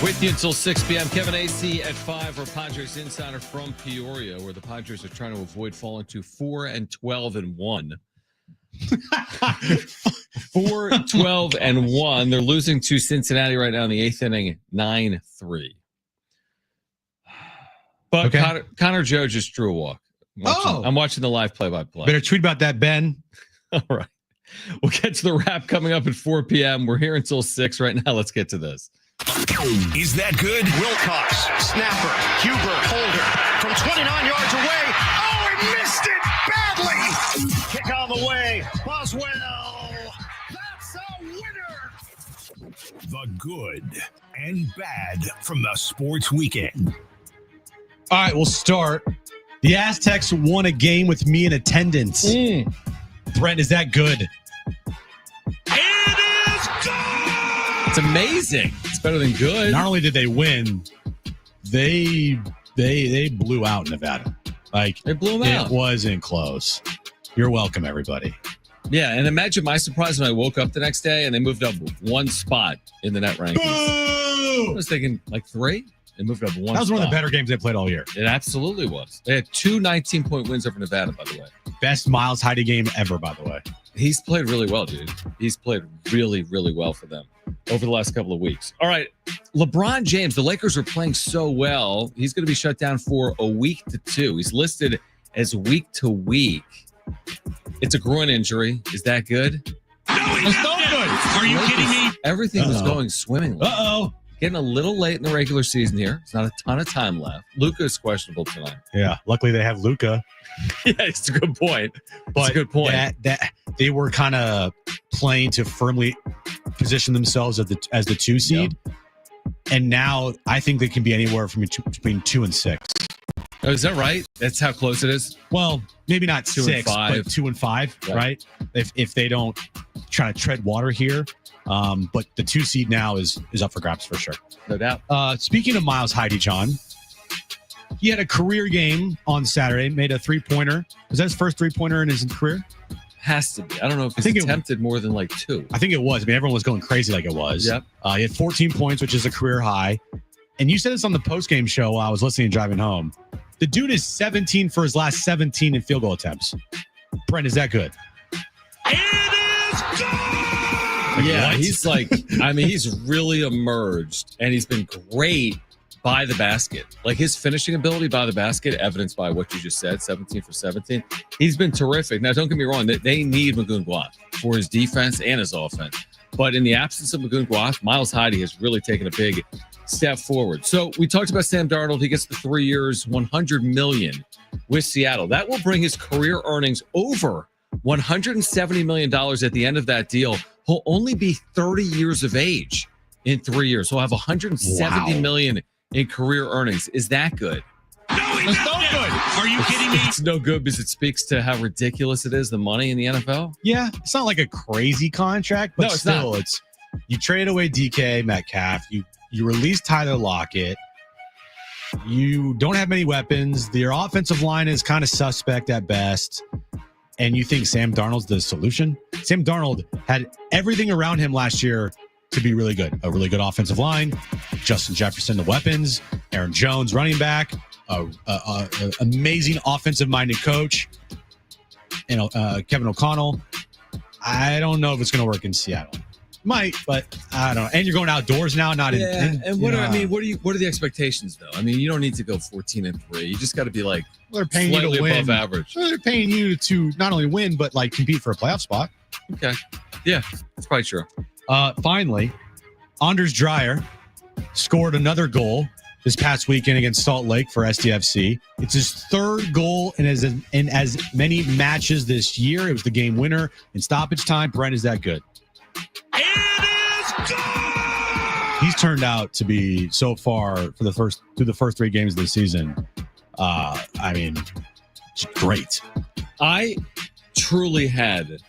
with you until 6 p.m. Kevin Acee at 5, our Padres insider from Peoria, where the Padres are trying to avoid falling to 4-12-1. 4-12-1. They're losing to Cincinnati right now in the 8th inning, 9-3. But okay. Connor Joe just drew a walk. I'm watching the live play-by-play. Better tweet about that, Ben. All right. We'll get to the wrap coming up at 4 p.m. We're here until 6 right now. Let's get to this. Is that good? Wilcox, snapper, Huber, holder from 29 yards away. Oh, he missed it badly. Kick on the way. Boswell. That's a winner. The good and bad from the sports weekend. All right, we'll start. The Aztecs won a game with me in attendance. Brent, is that good? It is good. It's amazing. It's better than good. Not only did they win, they blew out Nevada. Like they blew them out. It wasn't close. You're welcome, everybody. Yeah, and imagine my surprise when I woke up the next day and they moved up one spot in the net rankings. Boo! I was thinking like 3. They moved up one. That was spot. one of the better games they played all year. It absolutely was. They had 2 19-point wins over Nevada, by the way. Best Miles Heide game ever, by the way. He's played really well, dude. He's played really, really well for them over the last couple of weeks. All right. LeBron James, the Lakers are playing so well. He's going to be shut down for a week to 2. He's listed as week to week. It's a groin injury. Is that good? No, it's not good. Are you kidding me? Everything was going swimmingly. Uh-oh. Getting a little late in the regular season here. There's not a ton of time left. Luka is questionable tonight. Yeah, luckily they have Luka. Yeah, it's a good point. But it's a good point. That they were kind of playing to firmly position themselves as the 2 seed, and now I think they can be anywhere from between 2 and 6. Oh, is that right? That's how close it is. Well, maybe not 2 6, and 5. but 2 and 5, right? If they don't try to tread water here. But the 2 seed now is up for grabs for sure. No doubt. Speaking of Miles Heide, John, he had a career game on Saturday, made a 3-pointer. Was that his first 3-pointer in his career? Has to be. I don't know if he's attempted more than like 2. I think it was. I mean, everyone was going crazy like it was. Yep. He had 14 points, which is a career high. And you said this on the post-game show while I was listening and driving home. The dude is 17 for his last 17 in field goal attempts. Brent, is that good? It is good. Yeah, he's like, I mean, he's really emerged and he's been great by the basket. Like his finishing ability by the basket, evidenced by what you just said, 17 for 17. He's been terrific. Now, don't get me wrong, they need Magoon-Guath for his defense and his offense. But in the absence of Magoon-Guath, Miles Heide has really taken a big step forward. So we talked about Sam Darnold. He gets the 3 years, $100 million with Seattle. That will bring his career earnings over $170 million at the end of that deal. He'll only be 30 years of age in 3 years. He'll have $170 million in career earnings. Is that good? No, it's not good. Are you kidding me? It's no good because it speaks to how ridiculous it is, the money in the NFL. Yeah, it's not like a crazy contract, but no, it's still, not. It's you trade away DK Metcalf, you release Tyler Lockett. You don't have many weapons. Your offensive line is kind of suspect at best. And you think Sam Darnold's the solution? Sam Darnold had everything around him last year to be really good. A really good offensive line, Justin Jefferson, the weapons, Aaron Jones, running back, amazing offensive-minded coach, and Kevin O'Connell. I don't know if it's going to work in Seattle. Might, but I don't know. And you're going outdoors now, not in. And what are the expectations though? I mean, you don't need to go 14-3. You just got to be like they're paying you to win. Above average. They're paying you to not only win but like compete for a playoff spot. Okay, yeah, that's probably true. Finally, Anders Dreyer scored another goal this past weekend against Salt Lake for SDFC. It's his 3rd goal in as many matches this year. It was the game winner in stoppage time. Brent, is that good? It is good. He's turned out to be so far through the first 3 games of the season. I mean, great. I truly had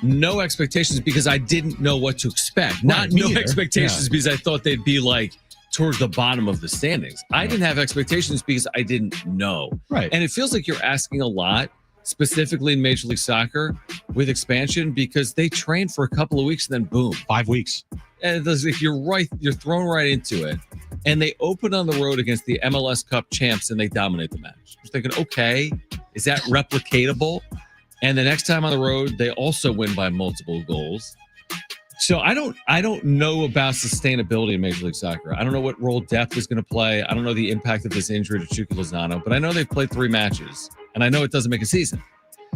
no expectations because I didn't know what to expect. Not no expectations because I thought they'd be like towards the bottom of the standings. I didn't have expectations because I didn't know. Right. And it feels like you're asking a lot, specifically in Major League Soccer, with expansion because they train for a couple of weeks and then boom, 5 weeks. And if you're thrown right into it. And they open on the road against the MLS Cup champs and they dominate the match. I was thinking, okay, is that replicatable? And the next time on the road, they also win by multiple goals. So I don't know about sustainability in Major League Soccer. I don't know what role depth is going to play. I don't know the impact of this injury to Chucky Lozano, but I know they've played 3 matches, and I know it doesn't make a season.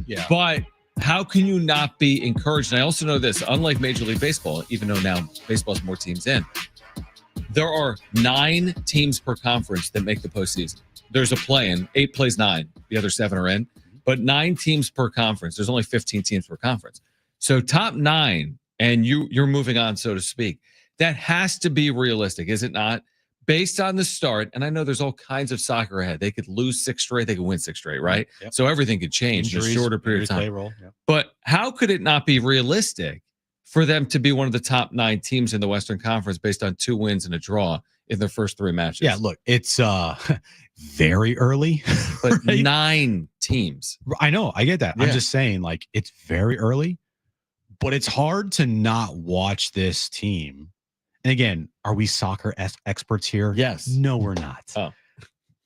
Yeah. But how can you not be encouraged? And I also know this, unlike Major League Baseball, even though now baseball has more teams in, there are 9 teams per conference that make the postseason. There's a play-in. 8 plays 9. The other 7 are in. But 9 teams per conference. There's only 15 teams per conference. So top 9, and you're moving on, so to speak. That has to be realistic, is it not? Based on the start, and I know there's all kinds of soccer ahead. They could lose 6 straight. They could win 6 straight, right? Yep. So everything could change in a shorter period of time. Payroll, yeah. But how could it not be realistic for them to be one of the top 9 teams in the Western Conference based on 2 wins and a draw in their first 3 matches? Yeah, look, it's very early. But right? 9 teams. I know, I get that. Yeah. I'm just saying, like, it's very early, but it's hard to not watch this team. And again, are we soccer experts here? Yes. No, we're not. Oh.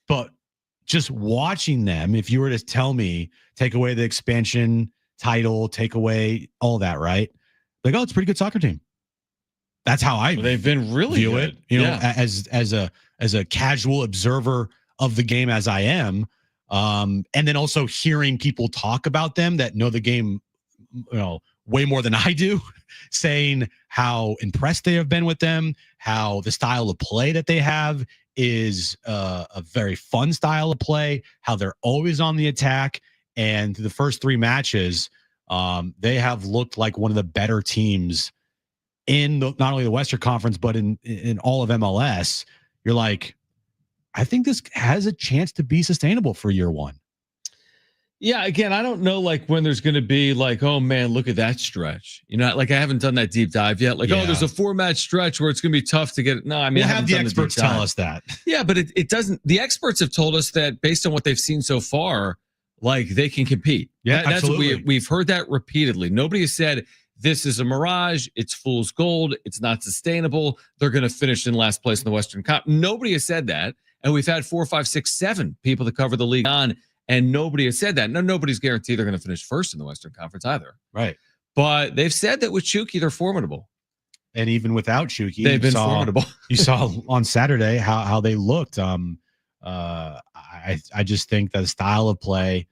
But just watching them, if you were to tell me, take away the expansion title, take away all that, right? Like, oh, it's a pretty good soccer team. That's how I They've been really view good. it. You know, as a casual observer of the game as I am, and then also hearing people talk about them that know the game, way more than I do, saying how impressed they have been with them, how the style of play that they have is a very fun style of play, how they're always on the attack, and through the first 3 matches, they have looked like one of the better teams in not only the Western Conference, but in all of MLS. You're like, I think this has a chance to be sustainable for year 1. Yeah, again, I don't know like when there's going to be like, oh man, look at that stretch. You know, like I haven't done that deep dive yet. Like, oh, there's a 4-match stretch where it's going to be tough to get. No, I mean, we'll have the experts tell us that. Yeah, but it doesn't. The experts have told us that based on what they've seen so far, like they can compete. Yeah, that's absolutely. We've heard that repeatedly. Nobody has said this is a mirage. It's fool's gold. It's not sustainable. They're going to finish in last place in the Western Cup. Nobody has said that. And we've had 4, 5, 6, 7 people that cover the league on, and nobody has said that. No, nobody's guaranteed they're going to finish first in the Western Conference either. Right. But they've said that with Chucky, they're formidable. And even without Chucky, they've been formidable. You saw on Saturday how they looked. I just think that the style of play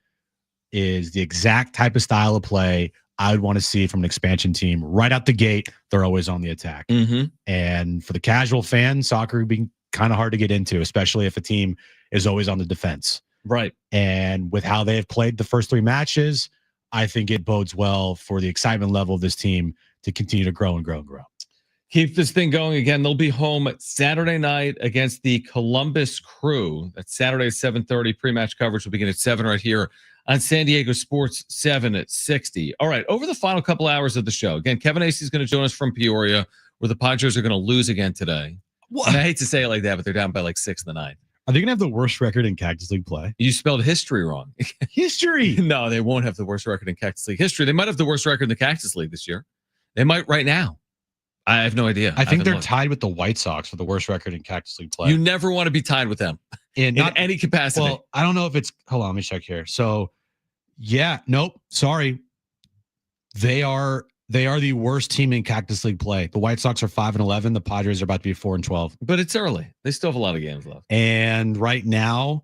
is the exact type of style of play I would want to see from an expansion team. Right out the gate, they're always on the attack. Mm-hmm. And for the casual fan, soccer being kind of hard to get into, especially if a team is always on the defense. Right. And with how they have played the first 3 matches, I think it bodes well for the excitement level of this team to continue to grow and grow and grow. Keep this thing going. Again, they'll be home Saturday night against the Columbus Crew. That's Saturday at 7:30. Pre-match coverage will begin at 7 right here on San Diego Sports 760. All right, over the final couple hours of the show. Again, Kevin Acee is going to join us from Peoria, where the Padres are going to lose again today. What? And I hate to say it like that, but they're down by like 6 in the 9th. Are they going to have the worst record in Cactus League play? You spelled history wrong. History? No, they won't have the worst record in Cactus League history. They might have the worst record in the Cactus League this year. They might right now. I have no idea. I think they're tied with the White Sox for the worst record in Cactus League play. You never want to be tied with them in any capacity. Well, I don't know if it's. Hold on, let me check here. So, yeah, nope. Sorry, they are the worst team in Cactus League play. The White Sox are 5-11. The Padres are about to be 4-12. But it's early. They still have a lot of games left. And right now,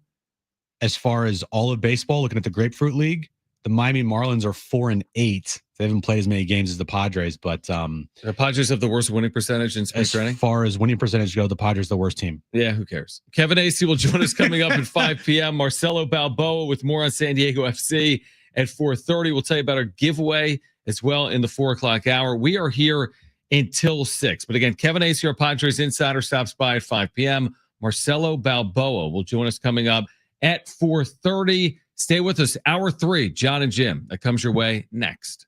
as far as all of baseball, looking at the Grapefruit League, the Miami Marlins are 4-8. They haven't played as many games as the Padres, but the Padres have the worst winning percentage in spring training. As far as winning percentage go, the Padres are the worst team. Yeah, who cares? Kevin Acee will join us coming up at 5 p.m. Marcelo Balboa with more on San Diego FC at 4:30. We'll tell you about our giveaway as well in the 4 o'clock hour. We are here until 6. But again, Kevin Acee, our Padres insider, stops by at 5 p.m. Marcelo Balboa will join us coming up at 4:30. Stay with us. Hour 3, Jon and Jim. That comes your way next.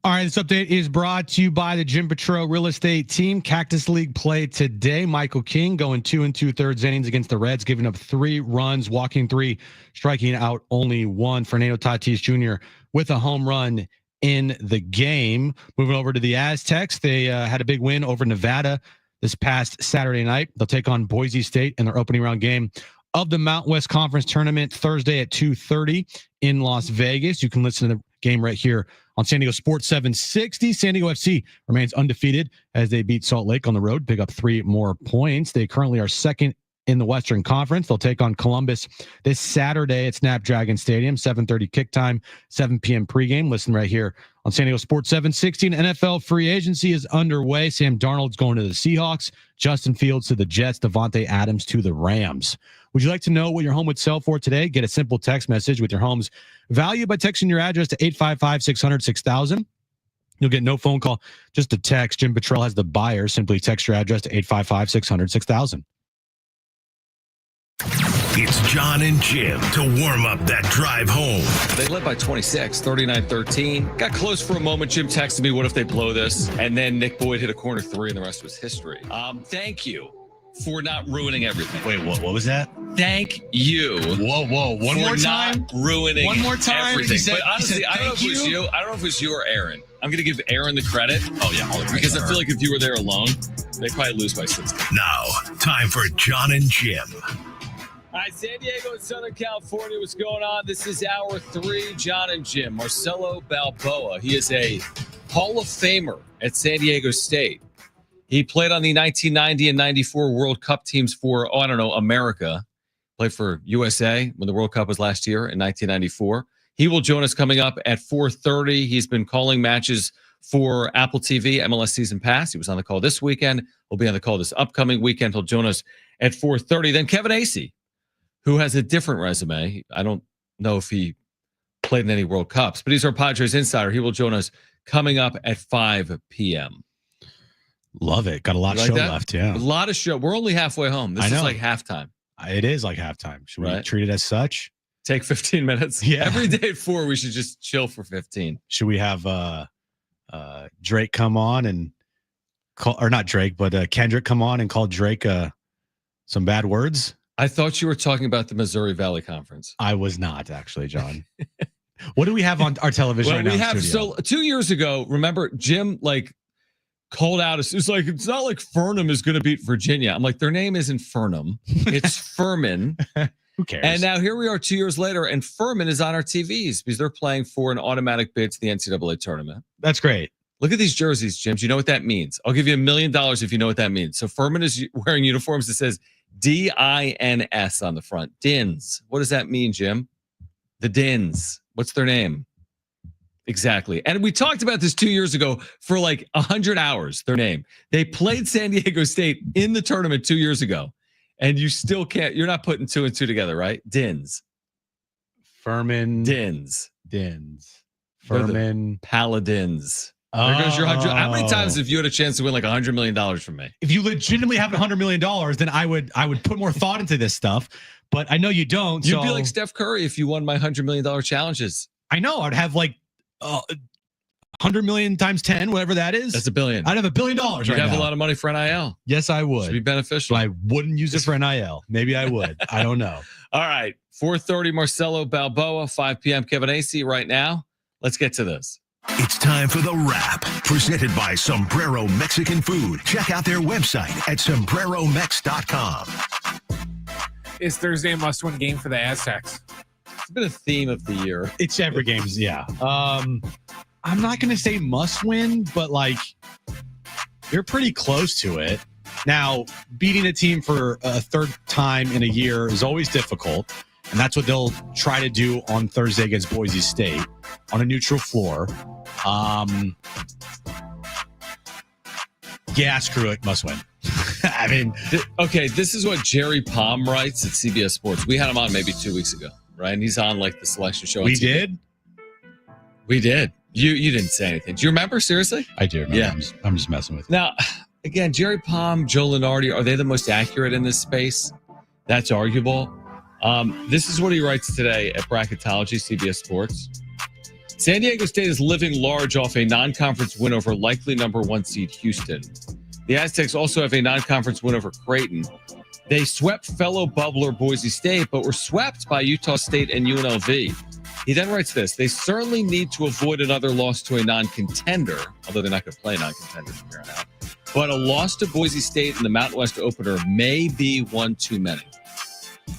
All right, this update is brought to you by the Jim Petro Real Estate Team. Cactus League play today. Michael King going 2 2/3 innings against the Reds, giving up 3 runs, walking 3, striking out only 1. Fernando Tatis Jr. with a home run in the game. Moving over to the Aztecs, they had a big win over Nevada this past Saturday night. They'll take on Boise State in their opening round game of the Mountain West Conference Tournament Thursday at 2:30 in Las Vegas. You can listen to the game right here on San Diego Sports 760. San Diego FC remains undefeated as they beat Salt Lake on the road, pick up 3 more points. They currently are second in the Western Conference. They'll take on Columbus this Saturday at Snapdragon Stadium, 7:30 kick time, 7 p.m. pregame. Listen right here on San Diego Sports 716. NFL free agency is underway. Sam Darnold's going to the Seahawks, Justin Fields to the Jets, Devontae Adams to the Rams. Would you like to know what your home would sell for today? Get a simple text message with your home's value by texting your address to 855-600-6000. You'll get no phone call, just a text. Jim Petro has the buyer. Simply text your address to 855-600-6000. It's Jon and Jim to warm up that drive home. They led by 26, 39-13. Got close for a moment. Jim texted me, what if they blow this? And then Nick Boyd hit a corner 3 and the rest was history. Thank you for not ruining everything. Wait, what was that? Thank you. Whoa. One more time. Ruining one more time. Everything. But honestly, I don't know if it was you. I don't know if it was you or Aaron. I'm going to give Aaron the credit. Oh, yeah. Because I feel like if you were there alone, they'd probably lose by 6. Now, time for Jon and Jim. All right, San Diego and Southern California, what's going on? This is hour 3, Jon and Jim. Marcelo Balboa, he is a Hall of Famer at San Diego State. He played on the 1990 and 94 World Cup teams for, America. Played for USA when the World Cup was last year in 1994. He will join us coming up at 4:30. He's been calling matches for Apple TV, MLS Season Pass. He was on the call this weekend. He'll be on the call this upcoming weekend. He'll join us at 4:30. Then Kevin Acee, who has a different resume. I don't know if he played in any World Cups, but he's our Padres insider. He will join us coming up at 5 p.m. Love it. Got a lot of show left, yeah. A lot of show. We're only halfway home. This is like halftime. It is like halftime. Should we treat it as such? Take 15 minutes? Yeah. Every day at 4, we should just chill for 15. Should we have Drake come on and call, or not Drake, but Kendrick come on and call Drake some bad words? I thought you were talking about the Missouri Valley Conference. I was not, actually, Jon. What do we have on our television right now? We have, so 2 years ago, remember, Jim, called out. It's like, it's not like Furnham is going to beat Virginia. I'm like, their name isn't Furnham. It's Furman. Who cares? And now here we are 2 years later, and Furman is on our TVs because they're playing for an automatic bid to the NCAA tournament. That's great. Look at these jerseys, Jim. Do you know what that means? I'll give you $1 million if you know what that means. So Furman is wearing uniforms that says DINS on the front. Dins. What does that mean, Jim? The Dins. What's their name? Exactly. And we talked about this 2 years ago for like 100 hours, their name. They played San Diego State in the tournament 2 years ago. And you still can't, you're not putting 2 and 2 together, right? Dins. Furman. Dins. Furman. Paladins. There goes your 100. How many times have you had a chance to win like $100 million from me? If you legitimately have $100 million, then I would put more thought into this stuff. But I know you don't. You'd be like Steph Curry if you won my $100 million challenges. I know. I'd have like 100 million times 10, whatever that is. That's $1 billion. I'd have $1 billion right now. You'd have a lot of money for NIL. Yes, I would. Should be beneficial. But I wouldn't use it for NIL. Maybe I would. I don't know. All right. 4:30 Marcelo Balboa, 5 p.m. Kevin Acee right now. Let's get to this. It's time for the wrap, presented by Sombrero Mexican Food. Check out their website at sombreromex.com. Is Thursday a must-win game for the Aztecs? It's been a theme of the year. It's every game, yeah. I'm not going to say must win, but like you're pretty close to it. Now, beating a team for a third time in a year is always difficult, and that's what they'll try to do on Thursday against Boise State on a neutral floor. Yeah, screw it, must win. I mean, okay, this is what Jerry Palm writes at CBS Sports. We had him on maybe 2 weeks ago, right? And he's on like the selection show. We did? We did. You didn't say anything. Do you remember? Seriously? I do remember. Yeah. I'm just messing with you. Now, again, Jerry Palm, Joe Lunardi, are they the most accurate in this space? That's arguable. This is what he writes today at Bracketology, CBS Sports. San Diego State is living large off a non-conference win over likely number 1 seed Houston. The Aztecs also have a non-conference win over Creighton. They swept fellow bubbler Boise State, but were swept by Utah State and UNLV. He then writes this: they certainly need to avoid another loss to a non-contender, although they're not going to play non-contenders from here on out. But a loss to Boise State in the Mountain West opener may be one too many.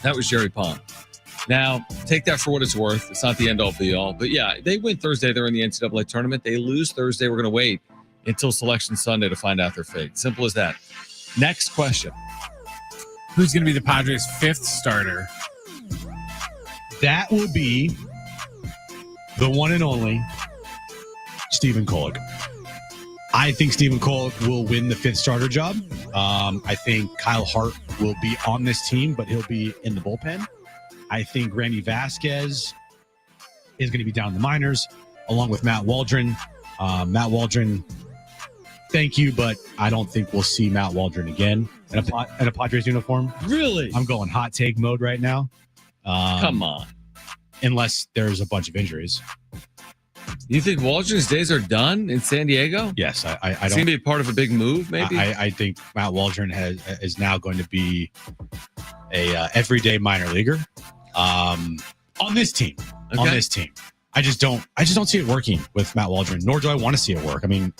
That was Jerry Pond. Now, take that for what it's worth. It's not the end-all, be-all. But yeah, they win Thursday. They're in the NCAA tournament. They lose Thursday. We're going to wait until Selection Sunday to find out their fate. Simple as that. Next question. Who's going to be the Padres' 5th starter? That will be the one and only Stephen Kolek. I think Stephen Kolek will win the 5th starter job. I think Kyle Hart will be on this team, but he'll be in the bullpen. I think Randy Vasquez is going to be down in the minors, along with Matt Waldron. Matt Waldron, thank you, but I don't think we'll see Matt Waldron again in a Padres uniform. Really? I'm going hot take mode right now. Come on. Unless there's a bunch of injuries. You think Waldron's days are done in San Diego? Yes, I don't. It's going to be part of a big move, maybe? I think Matt Waldron is now going to be a everyday minor leaguer on this team. Okay. On this team, I just don't see it working with Matt Waldron. Nor do I want to see it work. I mean,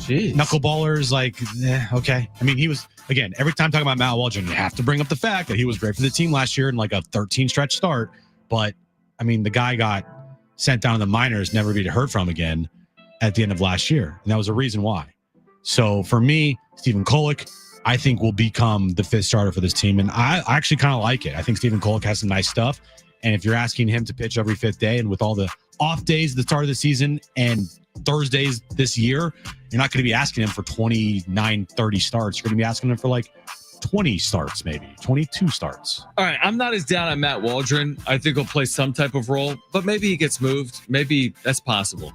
jeez. Knuckleballers, okay. I mean, he was, again, every time talking about Matt Waldron, you have to bring up the fact that he was great for the team last year in like a 13 stretch start. But I mean, the guy got sent down to the minors, never be heard from again at the end of last year. And that was a reason why. So for me, Stephen Kolek, I think will become the 5th starter for this team. And I actually kind of like it. I think Stephen Kolek has some nice stuff. And if you're asking him to pitch every 5th day, and with all the off days at the start of the season and Thursdays this year, you're not going to be asking him for 29, 30 starts. You're going to be asking him for like 20 starts, maybe 22 starts. All right, I'm not as down on Matt Waldron. I think he'll play some type of role, but maybe he gets moved. Maybe that's possible.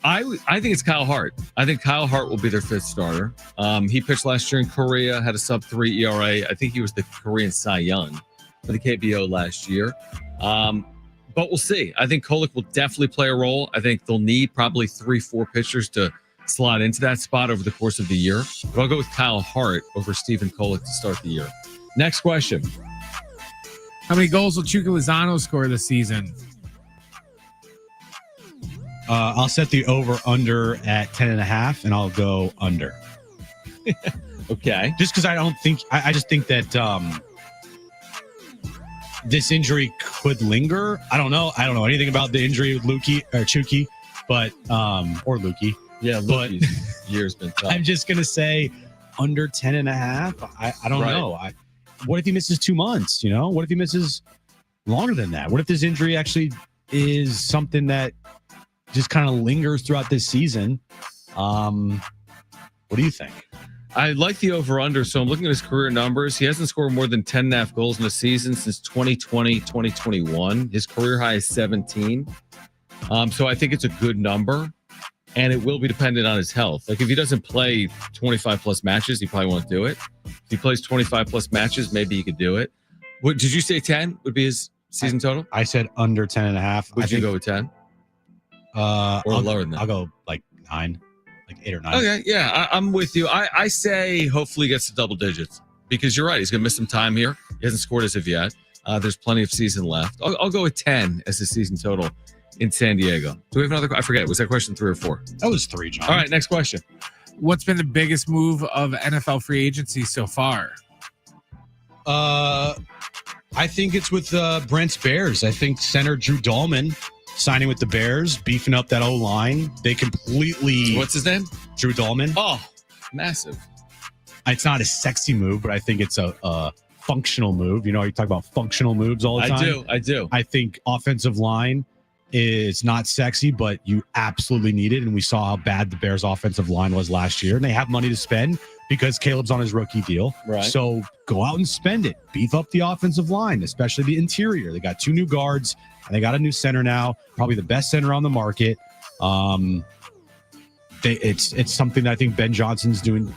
I think it's Kyle Hart. I think Kyle Hart will be their 5th starter. He pitched last year in Korea, had a sub-3 ERA. I think he was the Korean Cy Young for the KBO last year. But we'll see. I think Kolek will definitely play a role. I think they'll need probably 3-4 pitchers to slot into that spot over the course of the year. But I'll go with Kyle Hart over Stephen Kolek to start the year. Next question. How many goals will Chucky Lozano score this season? I'll set the over-under at 10.5, and I'll go under. Okay. Just because I just think that this injury could linger. I don't know anything about the injury with Chucky, but or Lukey. Yeah, Lukey's year's been tough. I'm just gonna say under 10.5. I don't know. What if he misses 2 months? What if he misses longer than that? What if this injury actually is something that just kind of lingers throughout this season? What do you think? I like the over-under, so I'm looking at his career numbers. He hasn't scored more than 10.5 goals in a season since 2020, 2021. His career high is 17. So I think it's a good number, and it will be dependent on his health. Like, if he doesn't play 25-plus matches, he probably won't do it. If he plays 25-plus matches, maybe he could do it. What did you say 10 would be his season total? I said under 10.5. Would you go with 10? Or lower than that? I'll go like 9. Like 8 or 9. Okay, yeah, I'm with you. I say hopefully he gets to double digits, because you're right. He's going to miss some time here. He hasn't scored as of yet. There's plenty of season left. I'll go with 10 as the season total in San Diego. Do we have another? I forget. Was that question 3 or 4? That was 3, John. All right, next question. What's been the biggest move of NFL free agency so far? I think it's with Brent's Bears. I think center Drew Dahlman signing with the Bears, beefing up that O-line. They completely... What's his name? Drew Dahlman. Oh, massive. It's not a sexy move, but I think it's a functional move. You talk about functional moves all the time. I do. I think offensive line is not sexy, but you absolutely need it. And we saw how bad the Bears' offensive line was last year. And they have money to spend because Caleb's on his rookie deal. Right. So go out and spend it. Beef up the offensive line, especially the interior. They got 2 new guards, and they got a new center now, probably the best center on the market. It's something that I think Ben Johnson's doing,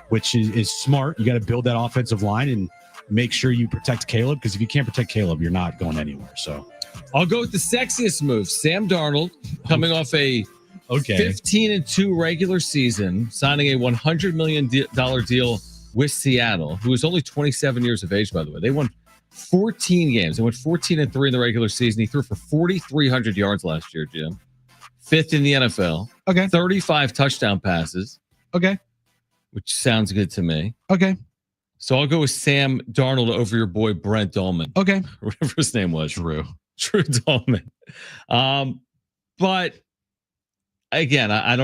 which is smart. You got to build that offensive line and make sure you protect Caleb, because if you can't protect Caleb, you're not going anywhere. So I'll go with the sexiest move. Sam Darnold coming off a 15-2 regular season, signing a $100 million deal with Seattle, who is only 27 years of age, by the way. They won 14 games. They went 14-3 in the regular season. He threw for 4,300 yards last year, Jim. 5th in the NFL. Okay. 35 touchdown passes. Okay. Which sounds good to me. Okay. So I'll go with Sam Darnold over your boy Brent Dolman. Okay. Whatever his name was. Drew Dolman. But again, I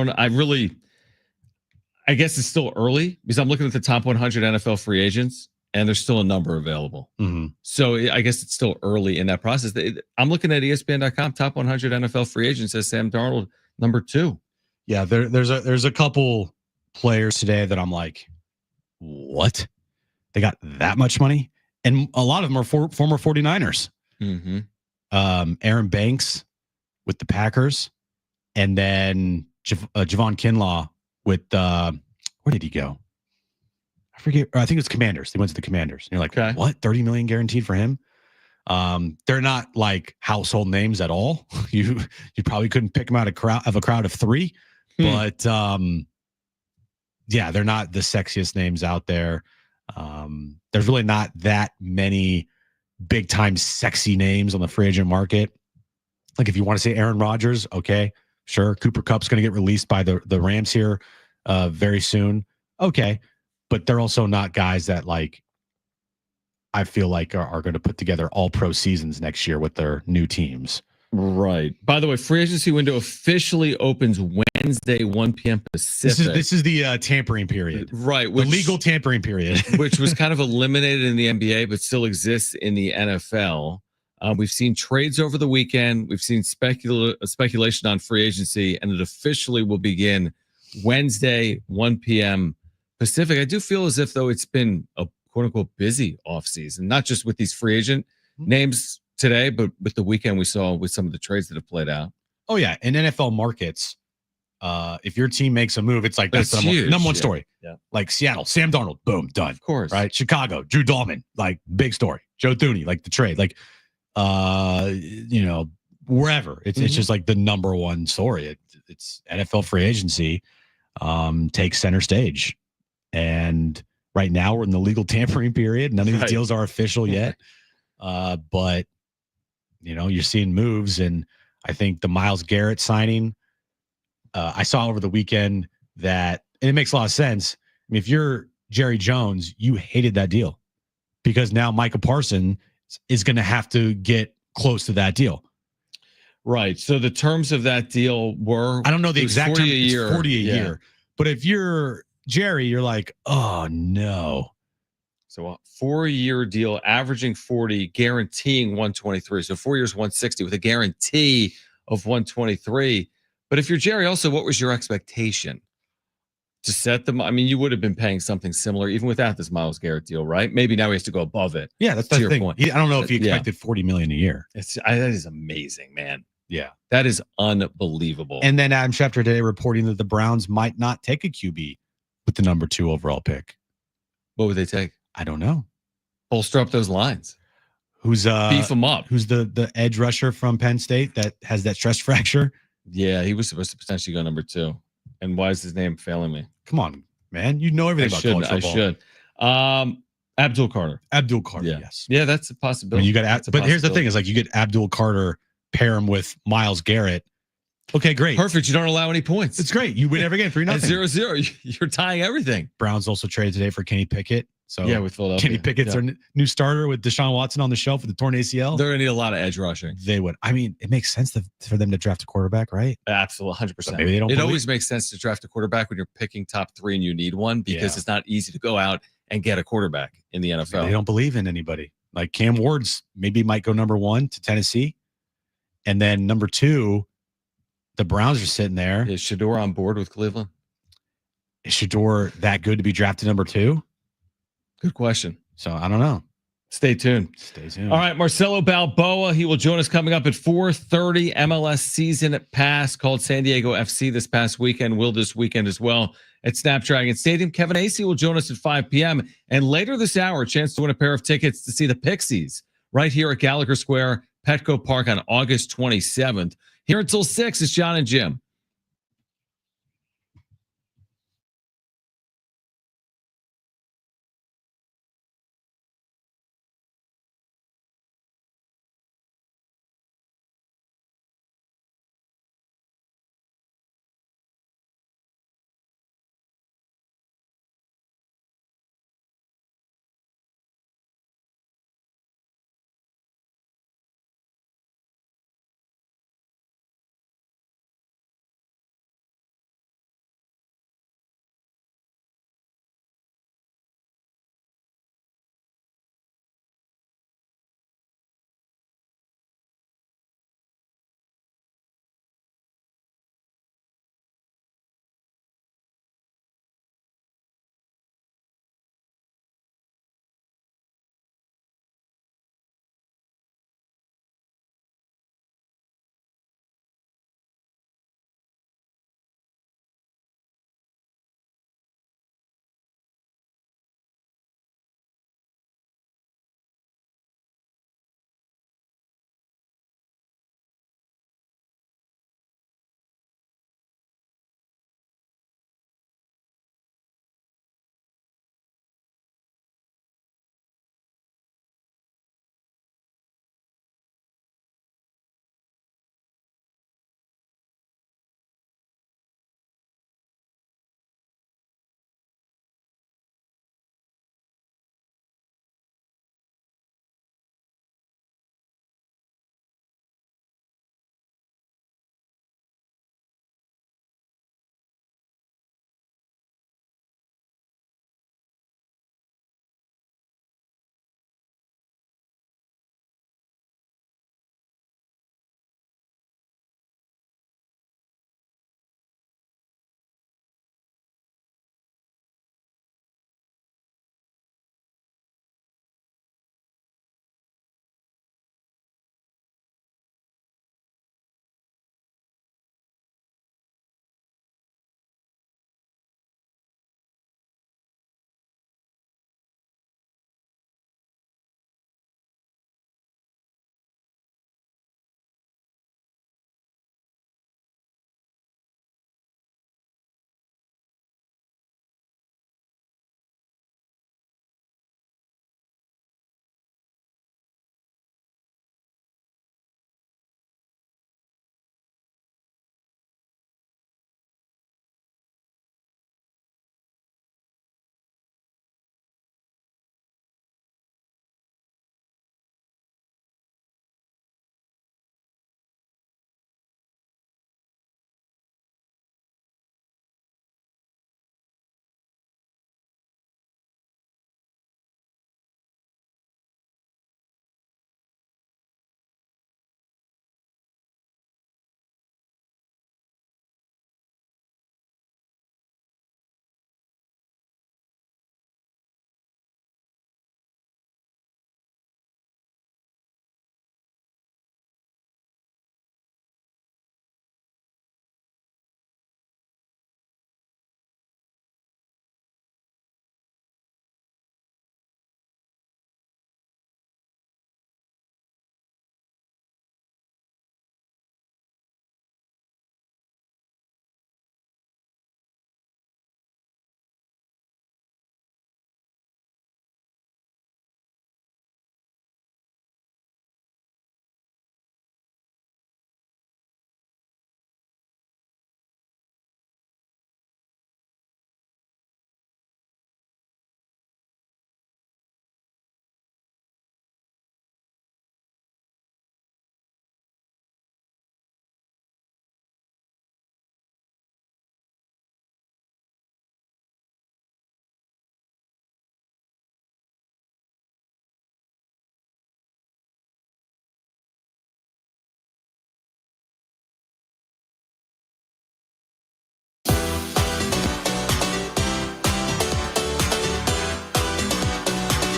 guess it's still early because I'm looking at the top 100 NFL free agents and there's still a number available. Mm-hmm. So I guess it's still early in that process. I'm looking at ESPN.com, top 100 NFL free agents as Sam Darnold, number 2. Yeah, there's a couple players today that I'm like, what? They got that much money? And a lot of them are former 49ers. Mm-hmm. Aaron Banks with the Packers, and then Javon Kinlaw with where did he go? I forget. I think it was Commanders. They went to the Commanders. And you're like, okay, what? 30 million guaranteed for him? They're not like household names at all. You probably couldn't pick them out of a crowd of 3, but yeah, they're not the sexiest names out there. There's really not that many big time sexy names on the free agent market. Like if you want to say Aaron Rodgers, okay, sure. Cooper Kupp's going to get released by the Rams here very soon. Okay. But they're also not guys that like I feel like are going to put together all pro seasons next year with their new teams. Right. By the way, free agency window officially opens Wednesday, 1 p.m. Pacific. This is the tampering period. Right. The legal tampering period. Which was kind of eliminated in the NBA, but still exists in the NFL. We've seen trades over the weekend. We've seen speculation on free agency, and it officially will begin Wednesday, 1 p.m. Pacific. I do feel as if, though, it's been a quote-unquote busy offseason, not just with these free agent names today, but with the weekend we saw with some of the trades that have played out. Oh, yeah. In NFL markets, if your team makes a move, it's like that's the number one story. Yeah. Like Seattle, Sam Darnold, boom, done. Of course. Right? Chicago, Drew Dalman, like big story. Joe Thuney, like the trade. Like, wherever. It's just like the number one story. It's NFL free agency takes center stage. And right now we're in the legal tampering period. None of these deals are official yet. But you're seeing moves, and I think the Myles Garrett signing, I saw over the weekend that, and it makes a lot of sense. I mean, if you're Jerry Jones, you hated that deal because now Micah Parsons is going to have to get close to that deal. Right. So the terms of that deal were, I don't know the exact term. It's 40 a year. But if you're Jerry, you're like, oh no. So a 4-year deal, averaging 40, guaranteeing 123. So 4 years, 160 with a guarantee of 123. But if you're Jerry, also, what was your expectation to set them? I mean, you would have been paying something similar even without this Myles Garrett deal, right? Maybe now he has to go above it. Yeah, that's the thing. I don't know if he expected $40 million a year. That is amazing, man. Yeah, that is unbelievable. And then Adam Schefter today reporting that the Browns might not take a QB with the number 2 overall pick. What would they take? I don't know. Bolster up those lines. Who's beef them up? Who's the edge rusher from Penn State that has that stress fracture? Yeah, he was supposed to potentially go number 2. And why is his name failing me? Come on, man. You know everything about college football. I should. Abdul Carter. Yes. Yeah, that's a possibility. I mean, you got but here's the thing: is like you get Abdul Carter, pair him with Myles Garrett. Okay, great. Perfect. You don't allow any points. It's great. You win every game 3-0. 0-0. You're tying everything. Browns also traded today for Kenny Pickett. So yeah, with Philadelphia. Kenny Pickett's their new starter with Deshaun Watson on the shelf with the torn ACL. They're going to need a lot of edge rushing. They would. I mean, it makes sense for them to draft a quarterback, right? Absolutely, 100%. But maybe they don't. It always makes sense to draft a quarterback when you're picking top 3 and you need one because it's not easy to go out and get a quarterback in the NFL. They don't believe in anybody. Like Cam Ward's maybe might go number 1 to Tennessee. And then number 2, the Browns are sitting there. Is Shador on board with Cleveland? Is Shador that good to be drafted number 2? Good question. So I don't know. Stay tuned. All right, Marcelo Balboa. He will join us coming up at 4:30. MLS season pass called San Diego FC this past weekend. Will this weekend as well at Snapdragon Stadium. Kevin Acee will join us at 5 p.m. And later this hour, a chance to win a pair of tickets to see the Pixies right here at Gallagher Square Petco Park on August 27th. Here until 6 is Jon and Jim.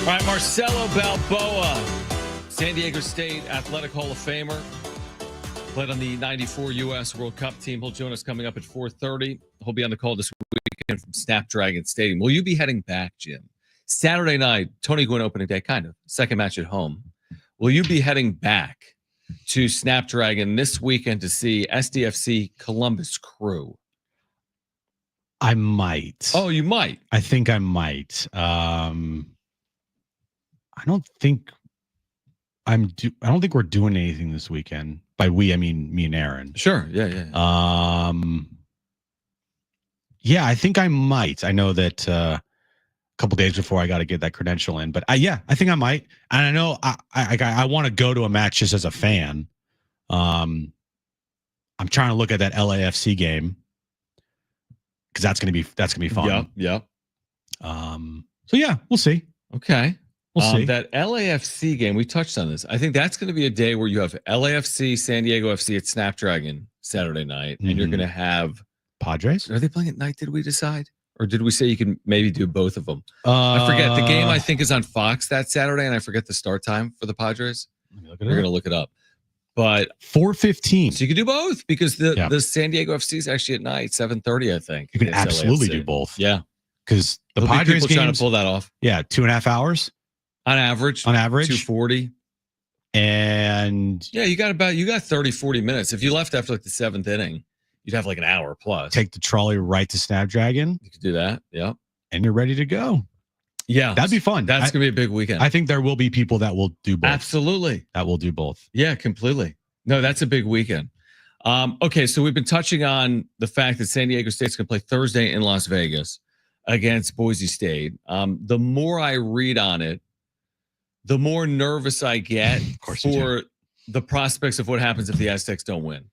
All right, Marcelo Balboa, San Diego State Athletic Hall of Famer, played on the 94 U.S. World Cup team. He'll join us coming up at 4:30. He'll be on the call this weekend from Snapdragon Stadium. Will you be heading back, Jim? Saturday night, Tony Gwynn opening day, kind of. Second match at home. Will you be heading back to Snapdragon this weekend to see SDFC Columbus Crew? I might. Oh, you might. I think I might. I don't think I don't think we're doing anything this weekend. By we, I mean me and Aaron. Sure. Yeah. Yeah, I think I might. I know that a couple days before I got to get that credential in, but I think I might. And I know I want to go to a match just as a fan. I'm trying to look at that LAFC game because that's gonna be fun. Yep. So yeah, we'll see. Okay. We'll see. That LAFC game, we touched on this. I think that's going to be a day where you have LAFC, San Diego FC at Snapdragon Saturday night, and you're going to have Padres. Are they playing at night? Did we decide, or did we say you can maybe do both of them? I forget. The game I think is on Fox that Saturday, and I forget the start time for the Padres. We're going to look it up. But 4:15. So you can do both because the San Diego FC is actually at night, 7:30, I think. You can absolutely do both. Yeah, because the There'll Padres be trying games to pull that off. Yeah, 2.5 hours on average. 240. And yeah, you got 30, 40 minutes. If you left after like the 7th inning, you'd have like an hour plus. Take the trolley right to Snapdragon. You could do that. Yeah. And you're ready to go. Yeah. That'd be fun. That's going to be a big weekend. I think there will be people that will do both. Absolutely. That will do both. Yeah, completely. No, that's a big weekend. Okay, so we've been touching on the fact that San Diego State's going to play Thursday in Las Vegas against Boise State. The more I read on it, the more nervous I get for the prospects of what happens if the Aztecs don't win.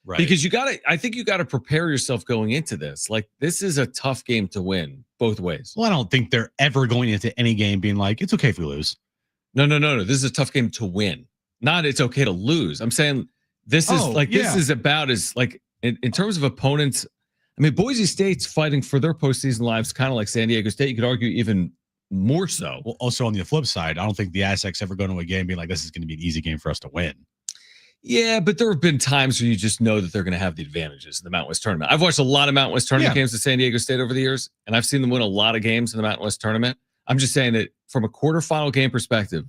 Right. Because I think you got to prepare yourself going into this. Like, this is a tough game to win both ways. Well, I don't think they're ever going into any game being like, it's okay if we lose. No. This is a tough game to win. Not it's okay to lose. I'm saying this is this is about as like in terms of opponents. I mean, Boise State's fighting for their postseason lives, kind of like San Diego State. You could argue even more so. Well, also on the flip side, I don't think the Aztecs ever go to a game being like, this is going to be an easy game for us to win. Yeah, but there have been times where you just know that they're going to have the advantages in the Mountain West tournament. I've watched a lot of Mountain West tournament games with San Diego State over the years, and I've seen them win a lot of games in the Mountain West tournament. I'm just saying that from a quarterfinal game perspective,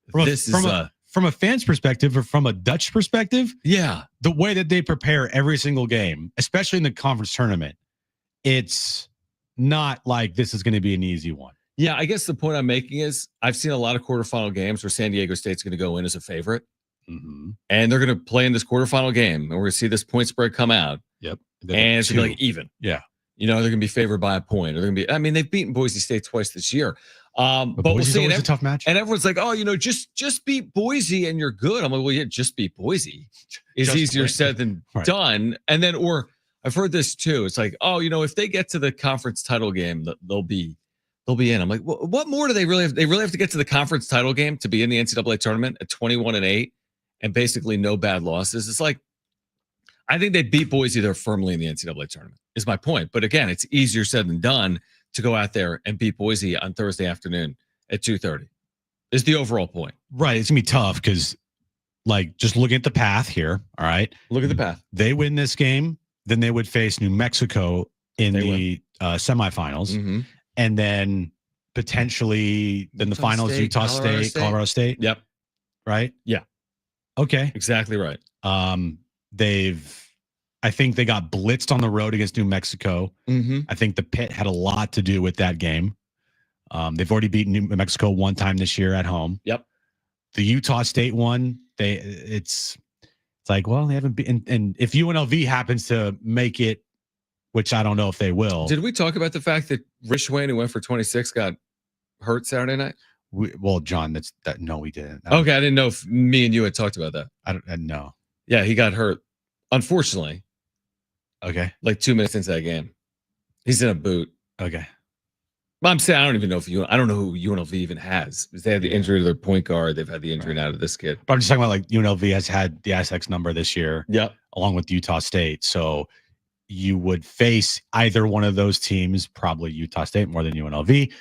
from a fan's perspective or from a Dutch perspective, the way that they prepare every single game, especially in the conference tournament, it's not like this is going to be an easy one. Yeah, I guess the point I'm making is I've seen a lot of quarterfinal games where San Diego State's going to go in as a favorite. Mm-hmm. And they're going to play in this quarterfinal game, and we're going to see this point spread come out. Yep. And it's going to be like even. Yeah. You know, they're going to be favored by a point. Or they're going to be, I mean, they've beaten Boise State twice this year. But we'll see. It's a tough match. And everyone's like, oh, you know, just beat Boise and you're good. I'm like, well, yeah, just beat Boise is easier said than done. And then, or I've heard this too. It's like, oh, you know, if they get to the conference title game, they'll be in. I'm like, well, what more do they really have? They really have to get to the conference title game to be in the NCAA tournament at 21-8 and basically no bad losses. It's like, I think they beat Boise. They're firmly in the NCAA tournament is my point. But again, it's easier said than done to go out there and beat Boise on Thursday afternoon at 2:30 is the overall point. Right. It's going to be tough because, like, just looking at the path here, all right? Look at the path. They win this game, then they would face New Mexico in the semifinals. Mm-hmm. And then potentially in the finals, Utah State, Colorado State. Yep. Right? Yeah. Okay. Exactly right. I think they got blitzed on the road against New Mexico. Mm-hmm. I think the pit had a lot to do with that game. They've already beaten New Mexico one time this year at home. Yep. The Utah State one, it's like, well, they haven't been. And if UNLV happens to make it, which I don't know if they will. Did we talk about the fact that Rich Wayne, who went for 26, got hurt Saturday night? Well, John, no, we didn't. Okay, I didn't know if me and you had talked about that. I know. Yeah, he got hurt. Unfortunately. Okay. Like 2 minutes into that game. He's in a boot. Okay. Well, I'm saying I don't even know I don't know who UNLV even has. They had the injury to their point guard. They've had the injury now to this kid. But I'm just talking about like UNLV has had the Aztecs number this year. Yep. Along with Utah State. So you would face either one of those teams, probably Utah State more than UNLV.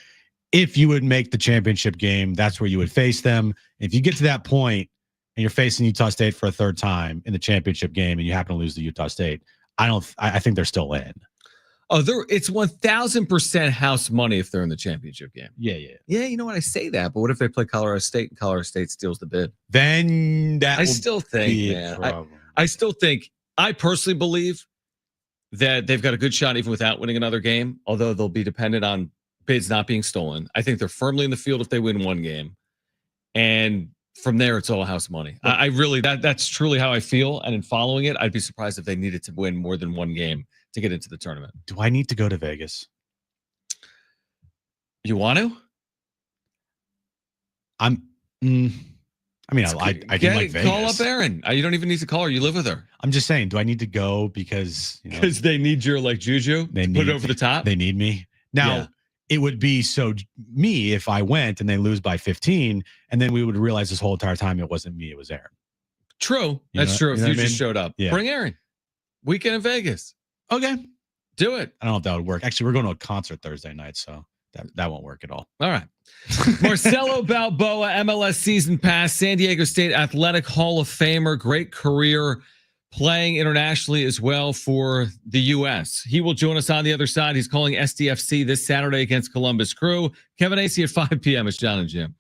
If you would make the championship game, that's where you would face them. If you get to that point and you're facing Utah State for a third time in the championship game and you happen to lose to Utah State, I think they're still in. Oh, it's 1,000% house money if they're in the championship game. Yeah. Yeah, you know what? I say that, but what if they play Colorado State and Colorado State steals the bid? Then I still think, man. I still think, I personally believe that they've got a good shot even without winning another game, although they'll be dependent on bids not being stolen. I think they're firmly in the field if they win one game. And from there, it's all house money. I really, that's truly how I feel. And in following it, I'd be surprised if they needed to win more than one game to get into the tournament. Do I need to go to Vegas? You want to? I do like Vegas. Call up Erin. You don't even need to call her. You live with her. I'm just saying, do I need to go because they need your juju? Put it over the top. They need me. Now, it would be me if I went and they lose by 15, and then we would realize this whole entire time it wasn't me, it was Erin. True. That's true. If you just showed up. Yeah. Bring Erin. Weekend in Vegas. Okay. Do it. I don't know if that would work. Actually, we're going to a concert Thursday night, so that won't work at all. All right. Marcelo Balboa, MLS season pass, San Diego State Athletic Hall of Famer, great career playing internationally as well for the U.S. He will join us on the other side. He's calling SDFC this Saturday against Columbus Crew. Kevin Acee at 5 p.m. It's Jon and Jim.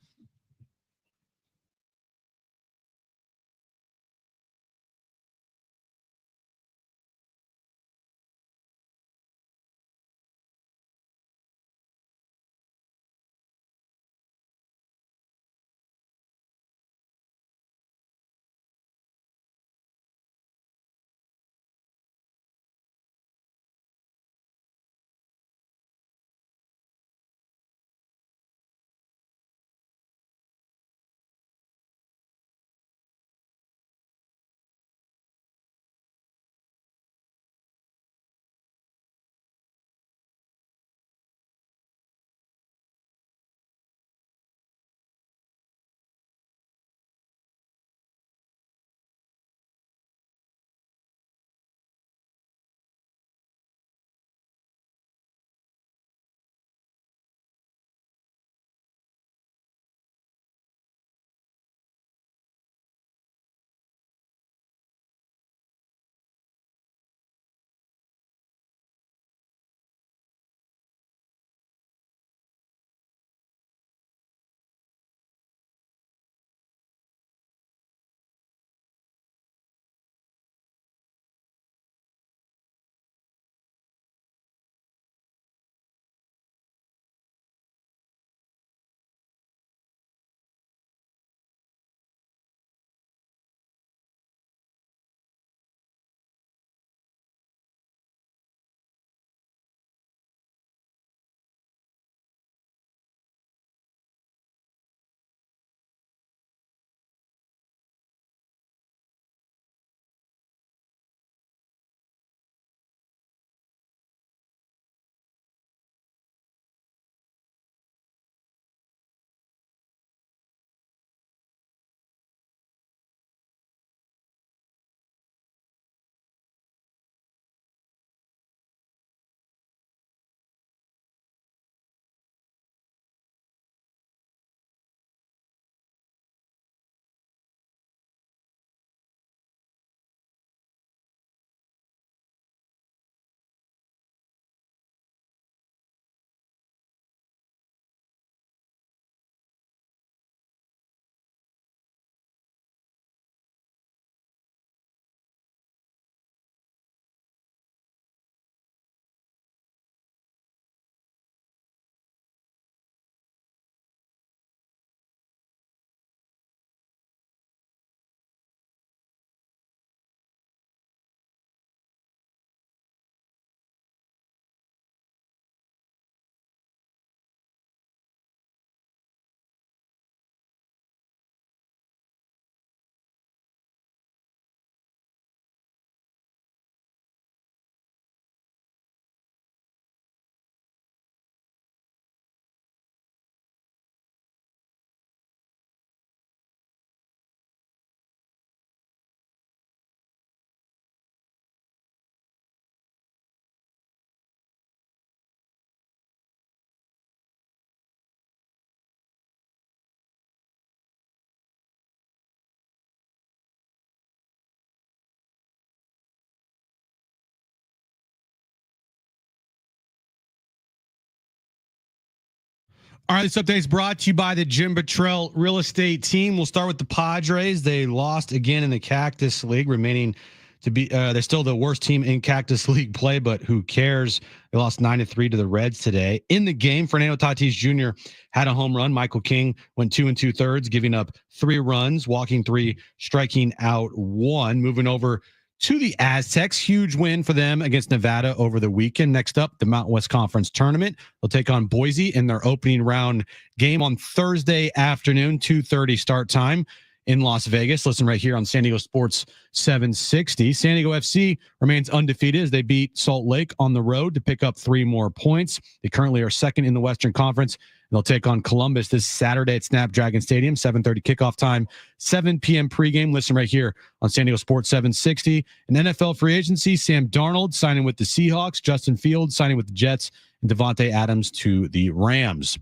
All right, this update is brought to you by the Jim Buttrell Real Estate Team. We'll start with the Padres. They lost again in the Cactus League, remaining to be they're still the worst team in Cactus League play, but who cares? They lost 9-3 to the Reds today. In the game, Fernando Tatis Jr. had a home run. Michael King went 2 2/3, giving up 3 runs, walking 3, striking out 1. Moving over to the Aztecs, huge win for them against Nevada over the weekend. Next up, the Mountain West Conference Tournament. They'll take on Boise in their opening round game on Thursday afternoon, 2:30 start time in Las Vegas. Listen right here on San Diego Sports 760. San Diego FC remains undefeated as they beat Salt Lake on the road to pick up 3 more points. They currently are second in the Western Conference. They'll take on Columbus this Saturday at Snapdragon Stadium, 7:30 kickoff time, 7 p.m. pregame. Listen right here on San Diego Sports 760. In NFL free agency, Sam Darnold signing with the Seahawks, Justin Fields signing with the Jets, and Devontae Adams to the Rams.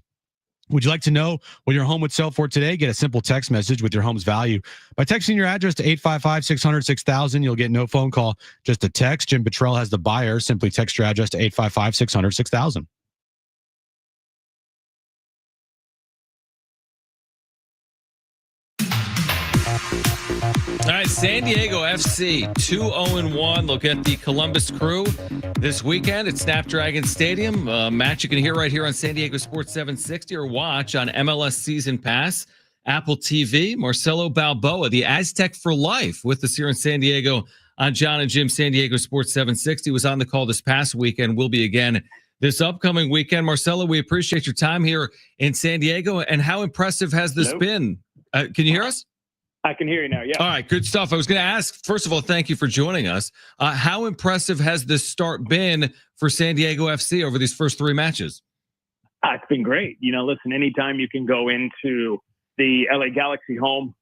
Would you like to know what your home would sell for today? Get a simple text message with your home's value by texting your address to 855-600-6000. You'll get no phone call, just a text. Jim Buttrell has the buyer. Simply text your address to 855-600-6000. All right, San Diego FC 2-0-1. They'll get the Columbus Crew this weekend at Snapdragon Stadium. Match you can hear right here on San Diego Sports 760 or watch on MLS Season Pass, Apple TV. Marcelo Balboa, the Aztec for life, with us here in San Diego on Jon and Jim San Diego Sports 760. Was on the call this past weekend. Will be again this upcoming weekend. Marcelo, we appreciate your time here in San Diego. And how impressive has this been? Can you hear us? I can hear you now, yeah. All right, good stuff. I was going to ask, first of all, thank you for joining us. How impressive has this start been for San Diego FC over these first 3 matches? It's been great. Listen, anytime you can go into the LA Galaxy home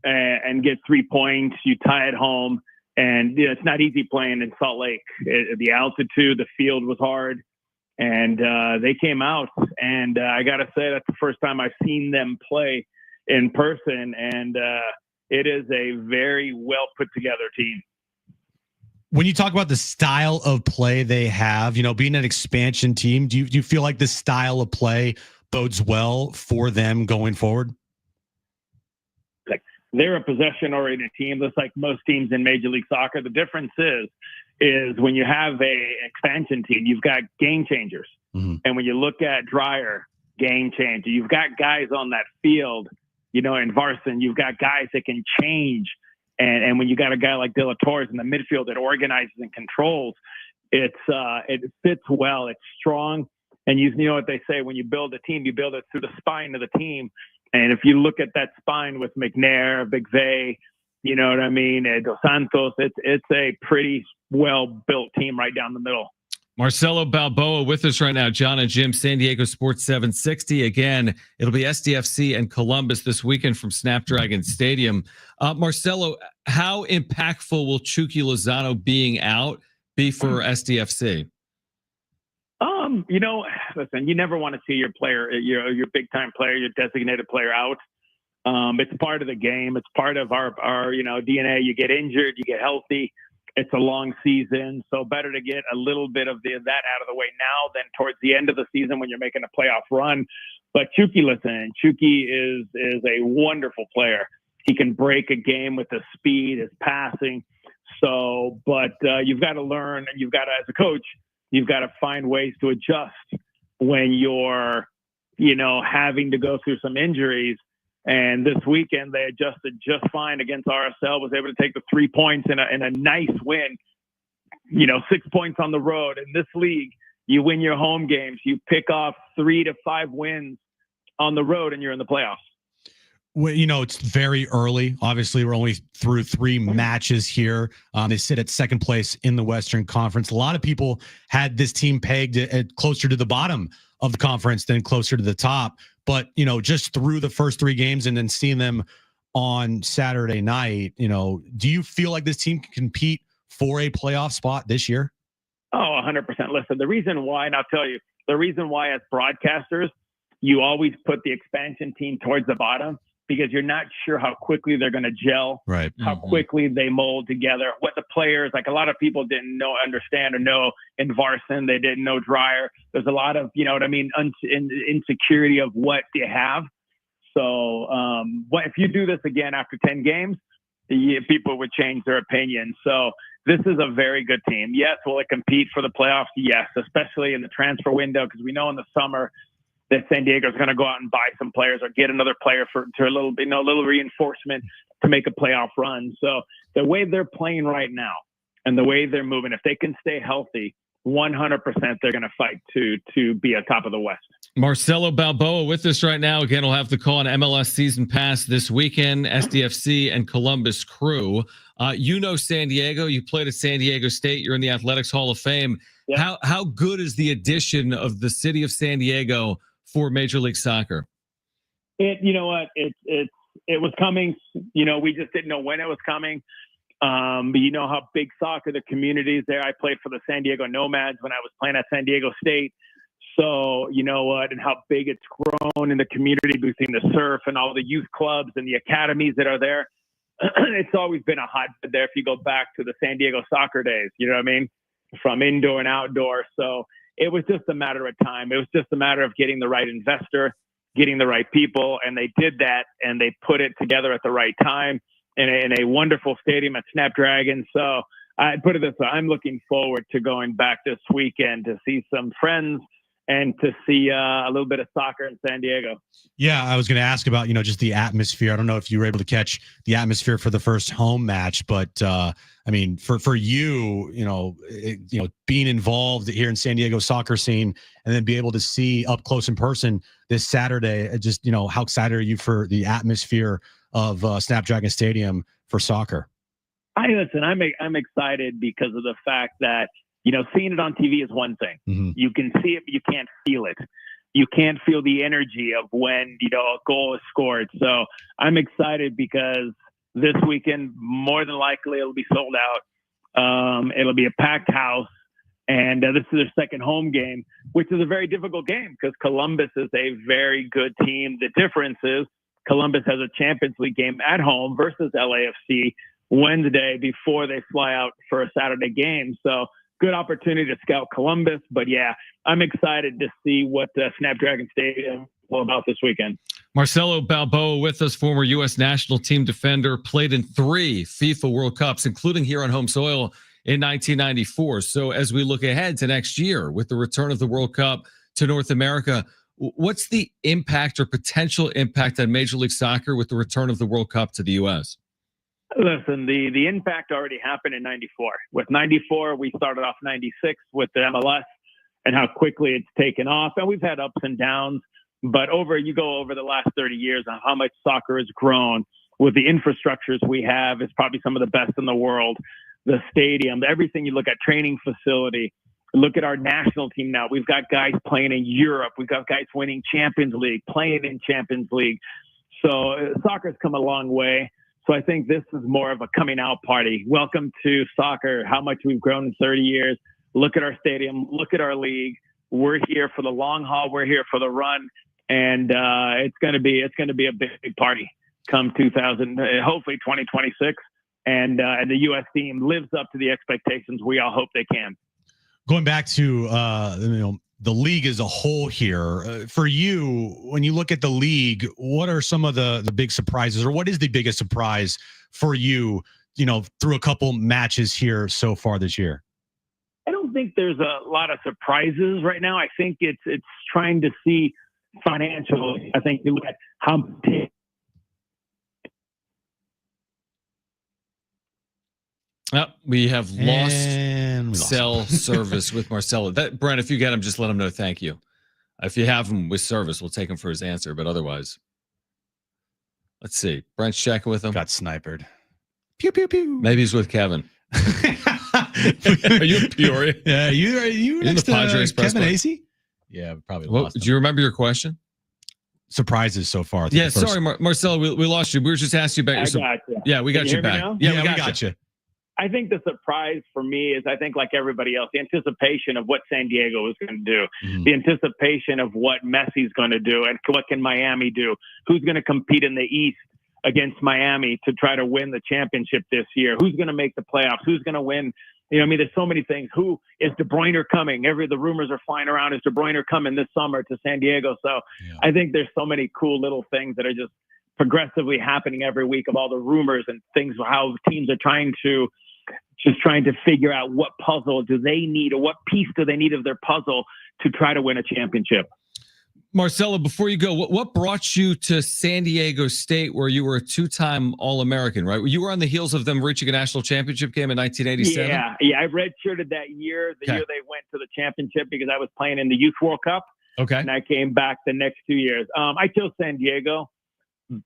and get 3 points, you tie at home, and it's not easy playing in Salt Lake. The altitude, the field was hard, and they came out, and I got to say that's the first time I've seen them play in person, and it is a very well put together team. When you talk about the style of play they have, being an expansion team, do you feel like this style of play bodes well for them going forward? Like, they're a possession-oriented team, just like most teams in Major League Soccer. The difference is when you have a expansion team, you've got game changers. Mm-hmm. And when you look at Dreyer, game changer, you've got guys on that field. In Varsity, you've got guys that can change. And when you got a guy like De La Torres in the midfield that organizes and controls, it fits well. It's strong. And you know what they say, when you build a team, you build it through the spine of the team. And if you look at that spine with McNair, Big Vey, you know what I mean, Dos Santos, it's a pretty well-built team right down the middle. Marcelo Balboa with us right now. Jon and Jim, San Diego Sports 760. Again, it'll be SDFC and Columbus this weekend from Snapdragon Stadium. Marcelo, how impactful will Chucky Lozano being out be for SDFC? Listen, you never want to see your player, your big time player, your designated player out. It's part of the game. It's part of our DNA. You get injured, you get healthy. It's a long season, so better to get a little bit of that out of the way now than towards the end of the season when you're making a playoff run. But Chucky is a wonderful player. He can break a game with his speed, his passing. So, but you've got to learn, and you've got to, as a coach, you've got to find ways to adjust when you're, having to go through some injuries. And this weekend, they adjusted just fine against RSL, was able to take the 3 points in a nice win, 6 points on the road. In this league, you win your home games. You pick off 3 to 5 wins on the road, and you're in the playoffs. Well, it's very early. Obviously, we're only through 3 matches here. They sit at second place in the Western Conference. A lot of people had this team pegged at closer to the bottom of the conference than closer to the top. But, just through the first 3 games and then seeing them on Saturday night, do you feel like this team can compete for a playoff spot this year? Oh, 100%. Listen, the reason why, and I'll tell you, the reason why as broadcasters, you always put the expansion team towards the bottom because you're not sure how quickly they're going to gel, right? How quickly they mold together. What the players, like a lot of people didn't understand or know in Varson, they didn't know Dryer. There's a lot of, insecurity of what they have. So if you do this again after 10 games, people would change their opinion. So this is a very good team. Yes, will it compete for the playoffs? Yes, especially in the transfer window, because we know in the summer that San Diego is going to go out and buy some players or get another player for a little reinforcement to make a playoff run. So the way they're playing right now and the way they're moving, if they can stay healthy, 100% they're going to fight to be on top of the West. Marcelo Balboa with us right now. Again, we'll have the call on MLS Season Pass this weekend, SDFC and Columbus Crew. San Diego. You played at San Diego State. You're in the Athletics Hall of Fame. Yeah. How good is the addition of the city of San Diego for Major League Soccer? It was coming. We just didn't know when it was coming. But you know how big soccer the community is there. I played for the San Diego Nomads when I was playing at San Diego State. So and how big it's grown in the community between the surf and all the youth clubs and the academies that are there. It's always been a hotbed there. If you go back to the San Diego soccer days, you know what I mean? From indoor and outdoor. So it was just a matter of time. It was just a matter of getting the right investor, getting the right people. And they did that, and they put it together at the right time in a wonderful stadium at Snapdragon. So I put it this way, I'm looking forward to going back this weekend to see some friends and to see a little bit of soccer in San Diego. Yeah, I was going to ask about, just the atmosphere. I don't know if you were able to catch the atmosphere for the first home match, but for you, being involved here in San Diego soccer scene and then be able to see up close in person this Saturday, just, how excited are you for the atmosphere of Snapdragon Stadium for soccer? I'm excited because of the fact that, seeing it on TV is one thing. Mm-hmm. You can see it, but you can't feel it. You can't feel the energy of when, a goal is scored. So I'm excited because this weekend, more than likely, it'll be sold out. It'll be a packed house. And this is their second home game, which is a very difficult game because Columbus is a very good team. The difference is Columbus has a Champions League game at home versus LAFC Wednesday before they fly out for a Saturday game. So good opportunity to scout Columbus. But yeah, I'm excited to see what Snapdragon Stadium is all about this weekend. Marcelo Balboa with us, former U.S. national team defender, played in 3 FIFA World Cups, including here on home soil in 1994. So as we look ahead to next year with the return of the World Cup to North America, what's the impact or potential impact on Major League Soccer with the return of the World Cup to the U.S.? Listen, the impact already happened in 94. With 94, we started off 96 with the MLS and how quickly it's taken off. And we've had ups and downs, but you go over the last 30 years on how much soccer has grown with the infrastructures we have. It's probably some of the best in the world. The stadium, everything you look at, training facility, look at our national team now. We've got guys playing in Europe. We've got guys winning Champions League, playing in Champions League. So soccer's come a long way. So I think this is more of a coming out party. Welcome to soccer, how much we've grown in 30 years. Look at our stadium. Look at our league. We're here for the long haul. We're here for the run. And it's going to be a big party come hopefully 2026. And the U.S. team lives up to the expectations we all hope they can. Going back to the league as a whole here, for you, when you look at the league, what are some of the big surprises, or what is the biggest surprise for you, through a couple matches here so far this year? I don't think there's a lot of surprises right now. I think it's trying to see financially. I think you look at how we have lost cell service with Marcelo. Brent, if you get him, just let him know. Thank you. If you have him with service, we'll take him for his answer. But otherwise, let's see. Brent's checking with him. Got sniped. Pew pew pew. Maybe he's with Kevin. Are you in Peoria? Yeah, are you in the Padres press Kevin Acee? Yeah, probably. Do you remember your question? Surprises so far. Yeah, sorry, Marcelo, we lost you. We were just asking you about your. Got you. Yeah, we got you back. Yeah, we got you. I think the surprise for me is, I think like everybody else, the anticipation of what San Diego is going to do, the anticipation of what Messi's going to do, and what can Miami do? Who's going to compete in the East against Miami to try to win the championship this year? Who's going to make the playoffs? Who's going to win? You know, I mean, there's so many things. Who is De Bruyne coming? The rumors are flying around. Is De Bruyne coming this summer to San Diego? So I think there's so many cool little things that are just progressively happening every week, of all the rumors and things, how teams are trying to figure out what puzzle do they need, or what piece do they need of their puzzle to try to win a championship. Marcelo, before you go, what brought you to San Diego State, where you were a two-time All-American, right? You were on the heels of them reaching a national championship game in 1987? Yeah. I redshirted that year, the year they went to the championship, because I was playing in the Youth World Cup. Okay. And I came back the next 2 years. I chose San Diego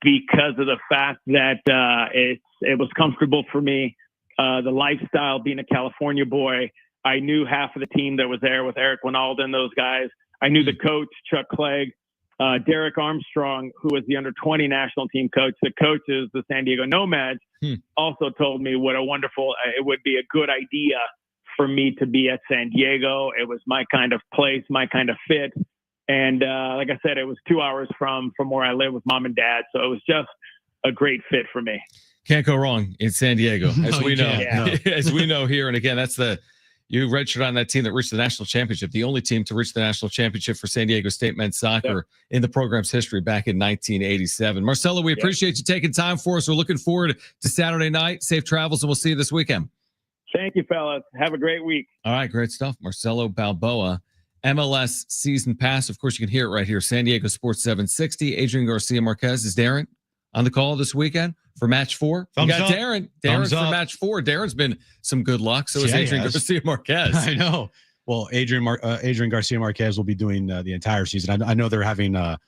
because of the fact that it was comfortable for me. The lifestyle, being a California boy, I knew half of the team that was there with Eric Winalda and those guys. I knew the coach, Chuck Clegg, Derek Armstrong, who was the under-20 national team coach. The coaches, the San Diego Nomads, also told me what a wonderful, it would be a good idea for me to be at San Diego. It was my kind of place, my kind of fit. And like I said, it was 2 hours from where I live with mom and dad. So it was just a great fit for me. Can't go wrong in San Diego, as we know. Yeah. As we know here. And again, you redshirt on that team that reached the national championship, the only team to reach the national championship for San Diego State men's soccer in the program's history back in 1987. Marcelo, we appreciate you taking time for us. We're looking forward to Saturday night. Safe travels, and we'll see you this weekend. Thank you, fellas. Have a great week. All right, great stuff. Marcelo Balboa, MLS season pass. Of course, you can hear it right here. San Diego Sports 760. Adrian Garcia Marquez. Is Darren on the call this weekend for match 4? Thumbs we got up. Darren. Thumbs Darren's for up. match 4. Darren's been some good luck. So is Adrian Garcia Marquez. I know. Well, Adrian Garcia Marquez will be doing the entire season. I know they're having Sal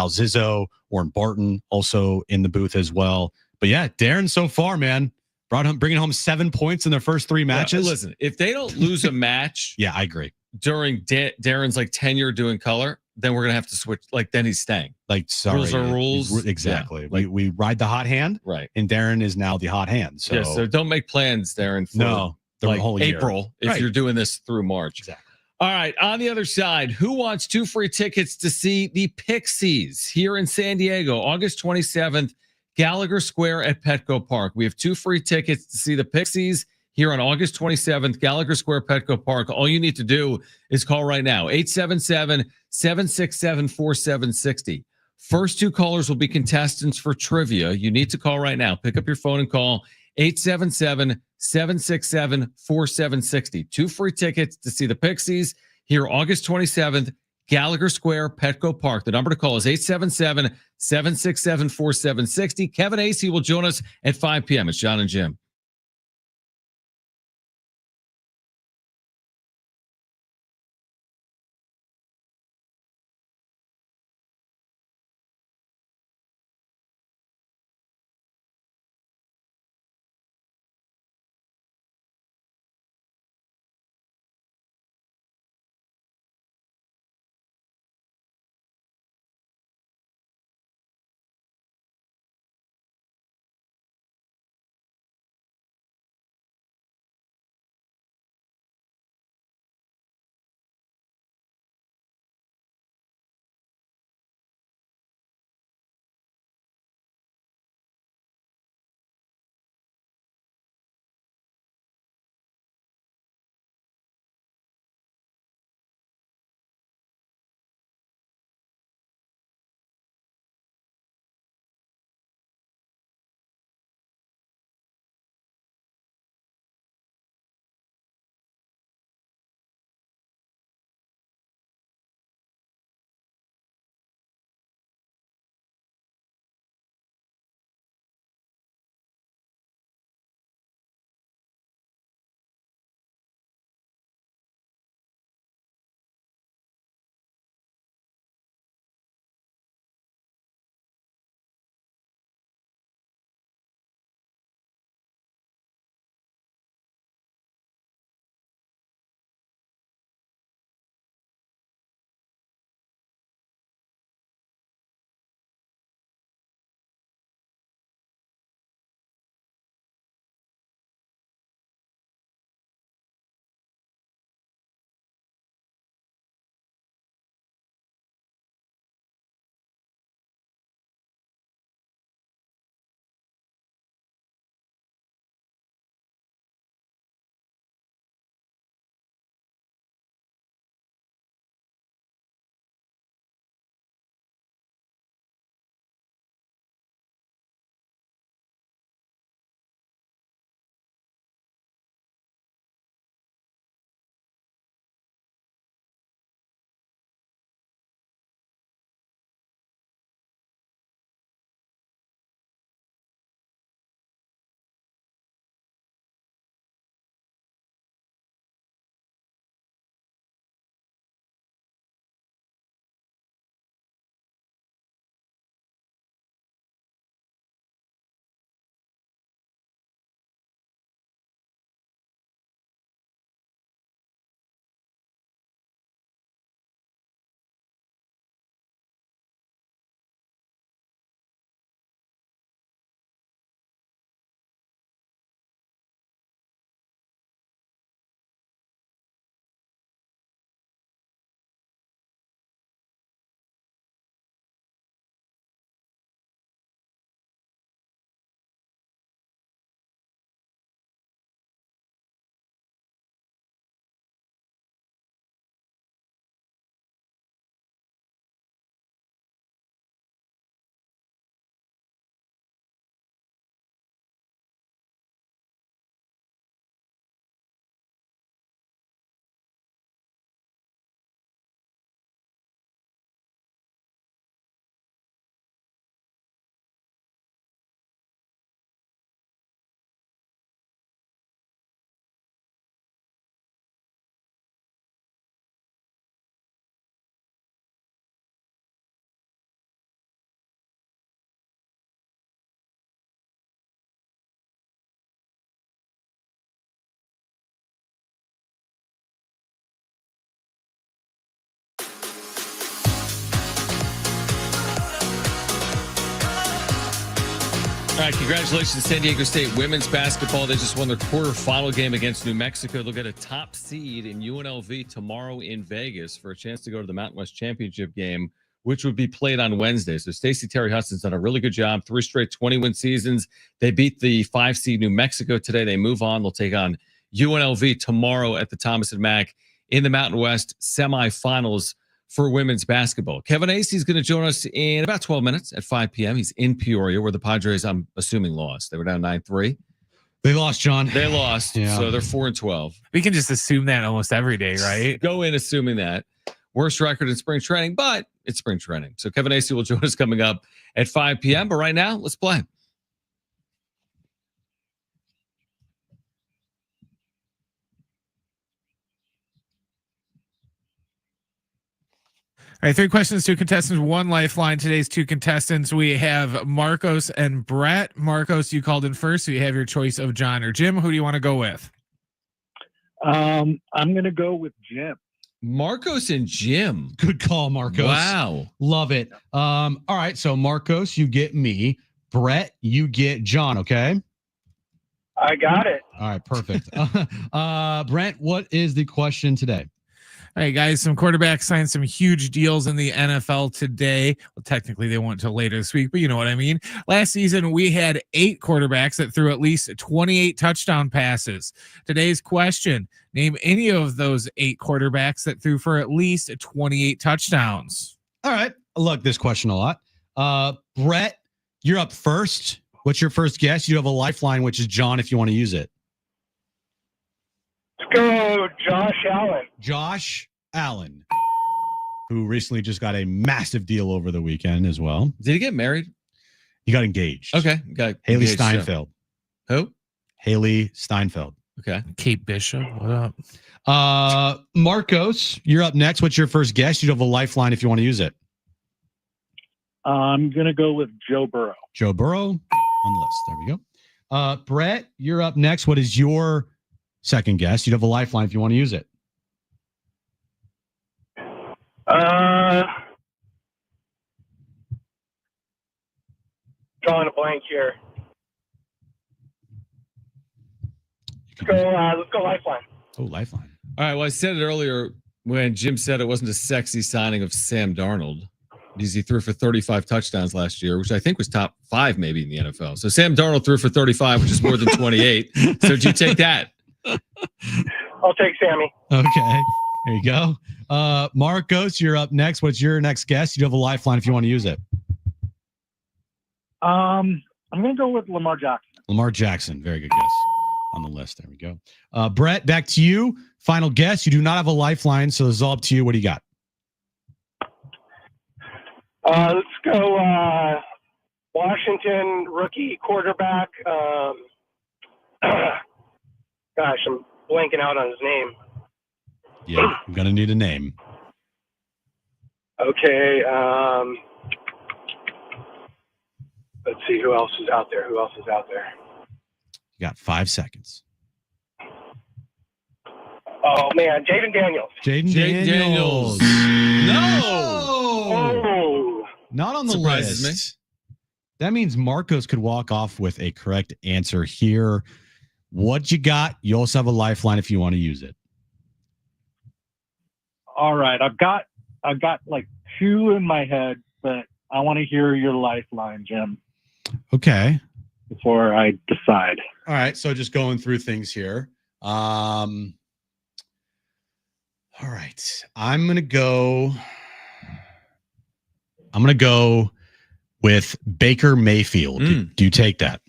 Zizzo, Warren Barton also in the booth as well. But yeah, Darren so far, man, bringing home 7 points in their first 3 matches. Listen, if they don't lose a match, yeah, I agree. During Darren's tenure doing color, then we're gonna have to switch. Then he's staying. Sorry, rules are rules. Exactly. Yeah. We ride the hot hand, right? And Darren is now the hot hand. So don't make plans, Darren. For the whole year. April, if you're doing this through March. Exactly. All right. On the other side, who wants 2 free tickets to see the Pixies here in San Diego, August 27th, Gallagher Square at Petco Park? We have 2 free tickets to see the Pixies here on August 27th, Gallagher Square, Petco Park. All you need to do is call right now, 877-767-4760. First 2 callers will be contestants for trivia. You need to call right now. Pick up your phone and call 877-767-4760. 2 free tickets to see the Pixies here August 27th, Gallagher Square, Petco Park. The number to call is 877-767-4760. Kevin Acee will join us at 5 p.m. It's Jon and Jim. All right, congratulations to San Diego State women's basketball. They just won their quarterfinal game against New Mexico. They'll get a top seed in UNLV tomorrow in Vegas for a chance to go to the Mountain West Championship game, which would be played on Wednesday. So Stacey Terry Hudson's done a really good job. 3 straight 20-win seasons. They beat the 5 seed New Mexico today. They move on. They'll take on UNLV tomorrow at the Thomas and Mack in the Mountain West semifinals for women's basketball. Kevin Acee is going to join us in about 12 minutes at 5 p.m. He's in Peoria, where the Padres, I'm assuming, lost. They were down 9-3. They lost, John. They lost, so they're 4-12. We can just assume that almost every day, right? Go in assuming that. Worst record in spring training, but it's spring training. So Kevin Acee will join us coming up at 5 p.m. But right now, let's play. All right, 3 questions, 2 contestants, 1 lifeline. Today's 2 contestants, we have Marcos and Brett. Marcos, you called in first, so you have your choice of John or Jim. Who do you want to go with? I'm going to go with Jim. Marcos and Jim. Good call, Marcos. Wow. Love it. All right, so Marcos, you get me. Brett, you get John, okay? I got it. All right, perfect. Brent, what is the question today? All right, guys, some quarterbacks signed some huge deals in the NFL today. Well, technically, they went until later this week, but you know what I mean. Last season, we had 8 quarterbacks that threw at least 28 touchdown passes. Today's question, name any of those 8 quarterbacks that threw for at least 28 touchdowns. All right, I like this question a lot. Brett, you're up first. What's your first guess? You have a lifeline, which is John, if you want to use it. Let's go Josh Allen. Josh Allen, who recently just got a massive deal over the weekend as well. Did he get married? He got engaged. Okay. Got Haley engaged, Steinfeld. Who? Haley Steinfeld. Okay. Kate Bishop. What up? Marcos, you're up next. What's your first guess? You have a lifeline if you want to use it. I'm going to go with Joe Burrow. Joe Burrow on the list. There we go. Brett, you're up next. What is your second guess? You'd have a lifeline if you want to use it. Drawing a blank here. Let's go lifeline. Oh, lifeline. All right. Well, I said it earlier when Jim said it wasn't a sexy signing of Sam Darnold, because he threw for 35 touchdowns last year, which I think was top 5 maybe in the NFL. So Sam Darnold threw for 35, which is more than 28. So did you take that? I'll take Sammy. Okay. There you go. Marcos, you're up next. What's your next guess? You have a lifeline if you want to use it. I'm going to go with Lamar Jackson. Lamar Jackson. Very good guess on the list. There we go. Brett, back to you. Final guess. You do not have a lifeline, so it's all up to you. What do you got? Let's go Washington rookie quarterback. Gosh, I'm blanking out on his name. Yeah, I'm going to need a name. Okay. Let's see who else is out there. You got 5 seconds. Oh, man. Jaden Daniels. Jaden Daniels. No. Oh. Not on the Surprises list. That means Marcos could walk off with a correct answer here. What you got? You also have a lifeline if you want to use it. All right. I've got like 2 in my head, but I want to hear your lifeline, Jim. Okay. Before I decide. All right. So just going through things here. All right. I'm going to go with Baker Mayfield. Do you take that?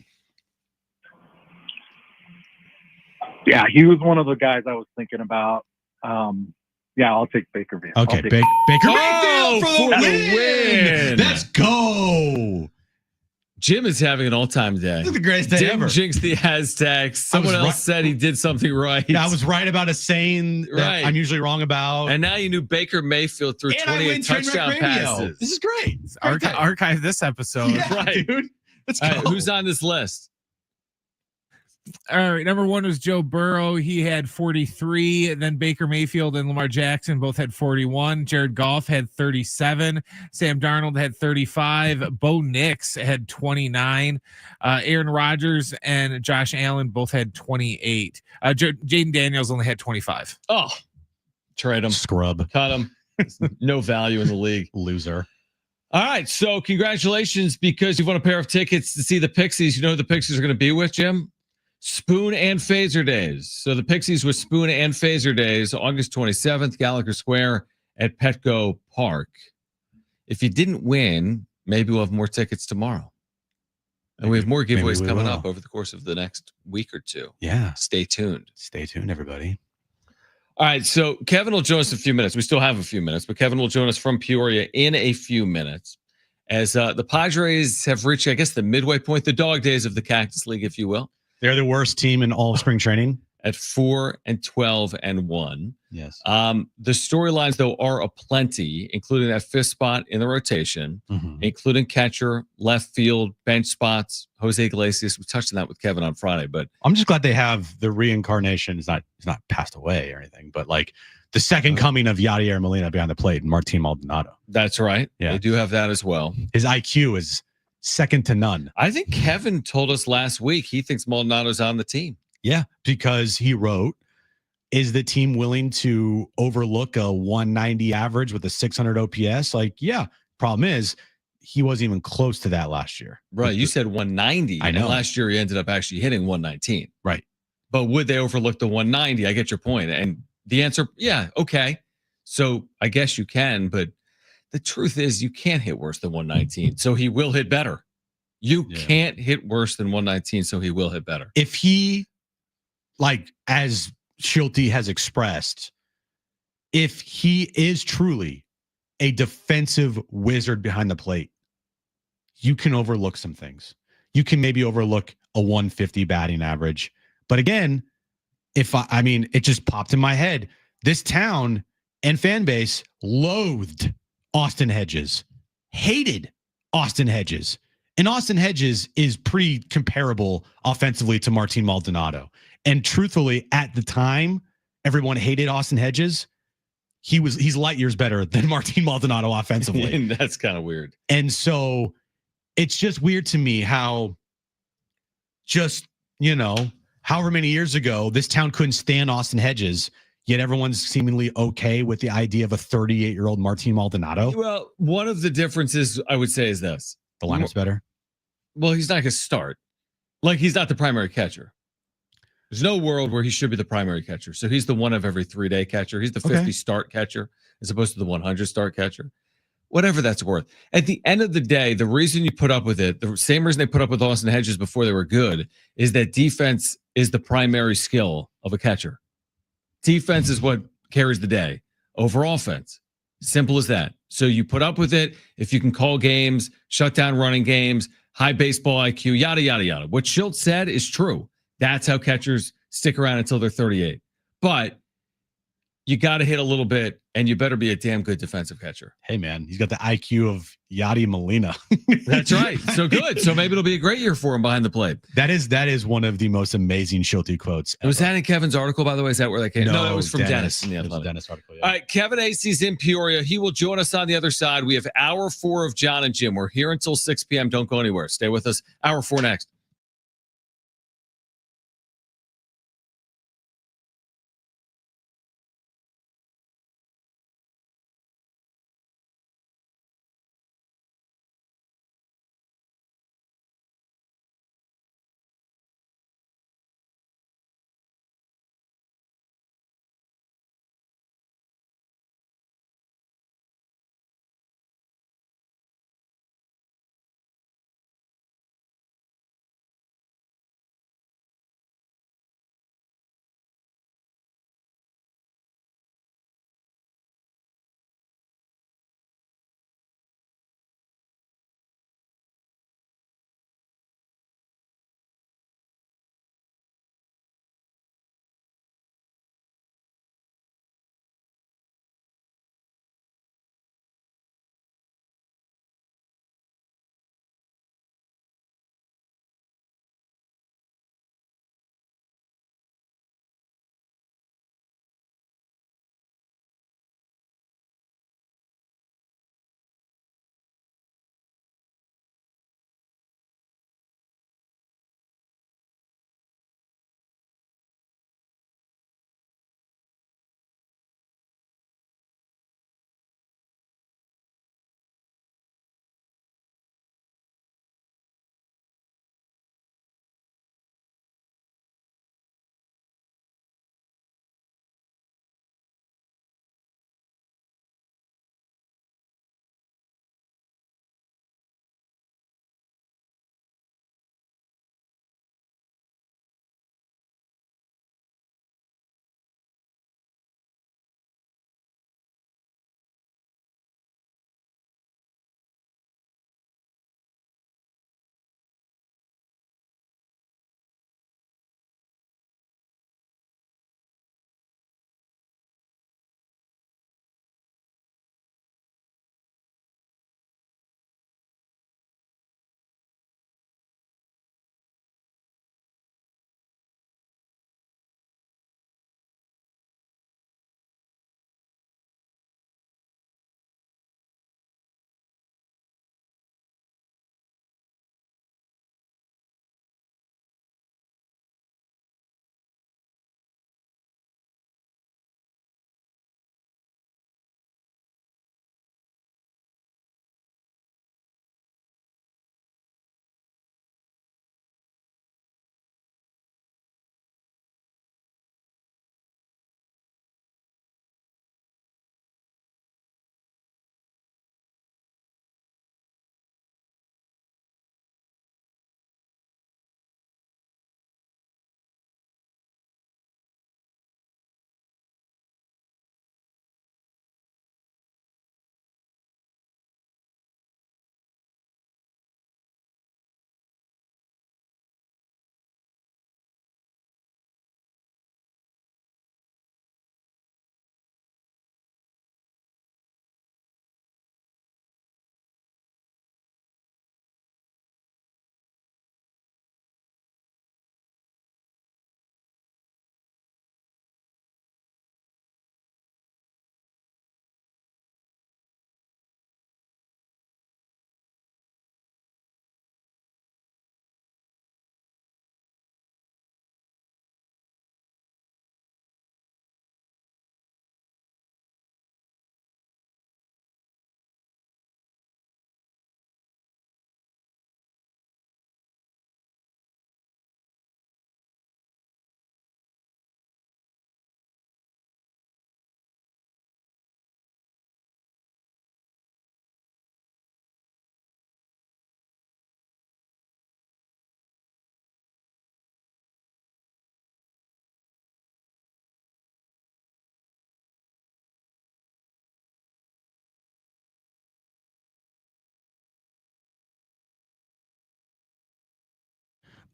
Yeah, he was one of the guys I was thinking about. Yeah, I'll take Baker Mayfield. Okay, Baker Mayfield for the win. Let's go. Jim is having an all-time day. This is the greatest day ever. Jinx the Aztecs. Someone else said he did something right. Yeah, I was right about a saying that I'm usually wrong about. And now you knew Baker Mayfield threw 28 touchdown passes. This is great. Archive this episode. Yeah, right, dude. Let's go. Right, who's on this list? All right, number 1 was Joe Burrow. He had 43. And then Baker Mayfield and Lamar Jackson both had 41. Jared Goff had 37. Sam Darnold had 35. Bo Nix had 29. Aaron Rodgers and Josh Allen both had 28. Jaden Daniels only had 25. Oh, trade him. Scrub. Cut him. No value in the league. Loser. All right, so congratulations because you've won a pair of tickets to see the Pixies. You know who the Pixies are going to be with, Jim? Spoon and Phaser Days. So the Pixies with Spoon and Phaser Days, August 27th, Gallagher Square at Petco Park. If you didn't win, maybe we'll have more tickets tomorrow. And we have more giveaways coming up over the course of the next week or two. Yeah. Stay tuned. Stay tuned, everybody. All right, so Kevin will join us in a few minutes. We still have a few minutes, but Kevin will join us from Peoria in a few minutes as the Padres have reached, I guess, the midway point, the dog days of the Cactus League, if you will. They're the worst team in all of spring training. At 4-12-1. Yes. The storylines, though, are aplenty, including that fifth spot in the rotation, including catcher, left field, bench spots, Jose Iglesias. We touched on that with Kevin on Friday, but I'm just glad they have the reincarnation. It's not passed away or anything, but like the second coming of Yadier Molina behind the plate and Martin Maldonado. That's right. Yeah. They do have that as well. His IQ is second to none. I think Kevin told us last week he thinks Maldonado's on the team. Yeah, because he wrote, is the team willing to overlook a 190 average with a 600 OPS? Like, yeah. Problem is, he wasn't even close to that last year. Right. You said 190. I know. And last year he ended up actually hitting 119. Right. But would they overlook the 190? I get your point. And the answer, yeah, okay. So I guess you can, but the truth is you can't hit worse than 119. So he will hit better. You can't hit worse than 119, so he will hit better. If he, like as Schulte has expressed, if he is truly a defensive wizard behind the plate, you can overlook some things. You can maybe overlook a 150 batting average. But again, if I mean, it just popped in my head. This town and fan base loathed Austin Hedges, hated Austin Hedges. And Austin Hedges is pretty comparable offensively to Martin Maldonado. And truthfully, at the time, everyone hated Austin Hedges. He's light years better than Martin Maldonado offensively. And that's kind of weird. And so it's just weird to me how just, however many years ago, this town couldn't stand Austin Hedges, yet everyone's seemingly okay with the idea of a 38-year-old Martin Maldonado. Well, one of the differences I would say is this. The lineup's better. Well, he's not going to start. Like, he's not the primary catcher. There's no world where he should be the primary catcher. So he's the one of every 3-day catcher. He's the 50 start catcher as opposed to the 100 start catcher. Whatever that's worth. At the end of the day, the reason you put up with it, the same reason they put up with Austin Hedges before they were good, is that defense is the primary skill of a catcher. Defense is what carries the day over offense. Simple as that. So you put up with it if you can call games, shut down running games, high baseball IQ, yada, yada, yada. What Schultz said is true. That's how catchers stick around until they're 38. But you got to hit a little bit, and you better be a damn good defensive catcher. Hey, man, he's got the IQ of Yadi Molina. That's right. So good. So maybe it'll be a great year for him behind the plate. That is one of the most amazing Schulte quotes ever. Was that in Kevin's article, by the way? Is that where that came? No, that was from Dennis. In the Dennis article. Yeah. All right, Kevin Acee's in Peoria. He will join us on the other side. We have hour 4 of Jon and Jim. We're here until 6 p.m. Don't go anywhere. Stay with us. Hour 4 next.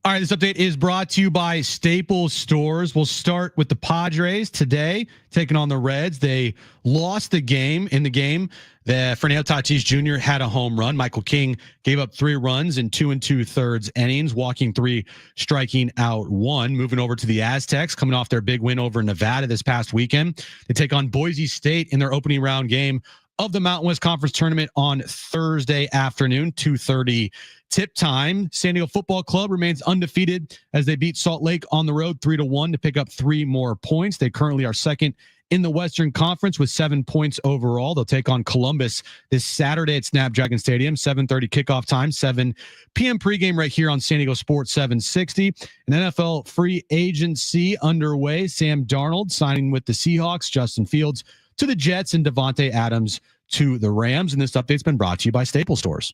All right, this update is brought to you by Staples Stores. We'll start with the Padres today, taking on the Reds. They lost the game. In the game, Fernando Tatis Jr. had a home run. Michael King gave up 3 runs in 2 2/3 innings, walking 3, striking out 1. Moving over to the Aztecs, coming off their big win over Nevada this past weekend. They take on Boise State in their opening round game of the Mountain West Conference Tournament on Thursday afternoon, 2:30 tip time. San Diego Football Club remains undefeated as they beat Salt Lake on the road 3-1 to pick up 3 more points. They currently are second in the Western Conference with 7 points overall. They'll take on Columbus this Saturday at Snapdragon Stadium, 7:30 kickoff time, 7 p.m. pregame right here on San Diego Sports 760. An NFL free agency underway. Sam Darnold signing with the Seahawks, Justin Fields to the Jets, and Devontae Adams to the Rams. And this update's been brought to you by Staples Stores.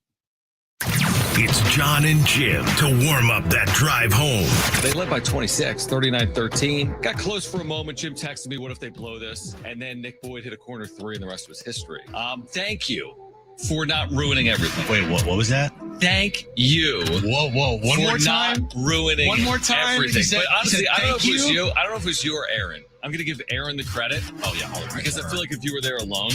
It's Jon and Jim to warm up that drive home. They led by 26, 39-13. Got close for a moment. Jim texted me, what if they blow this? And then Nick Boyd hit a corner 3 and the rest was history. Thank you for not ruining everything. Wait, what was that? Thank you. Whoa. One more time? Not ruining One more time? everything. Said, but honestly, I don't know if it was you. you. I don't know if it was you or Aaron. I'm going to give Aaron the credit. Oh, yeah. Because I feel like if you were there alone,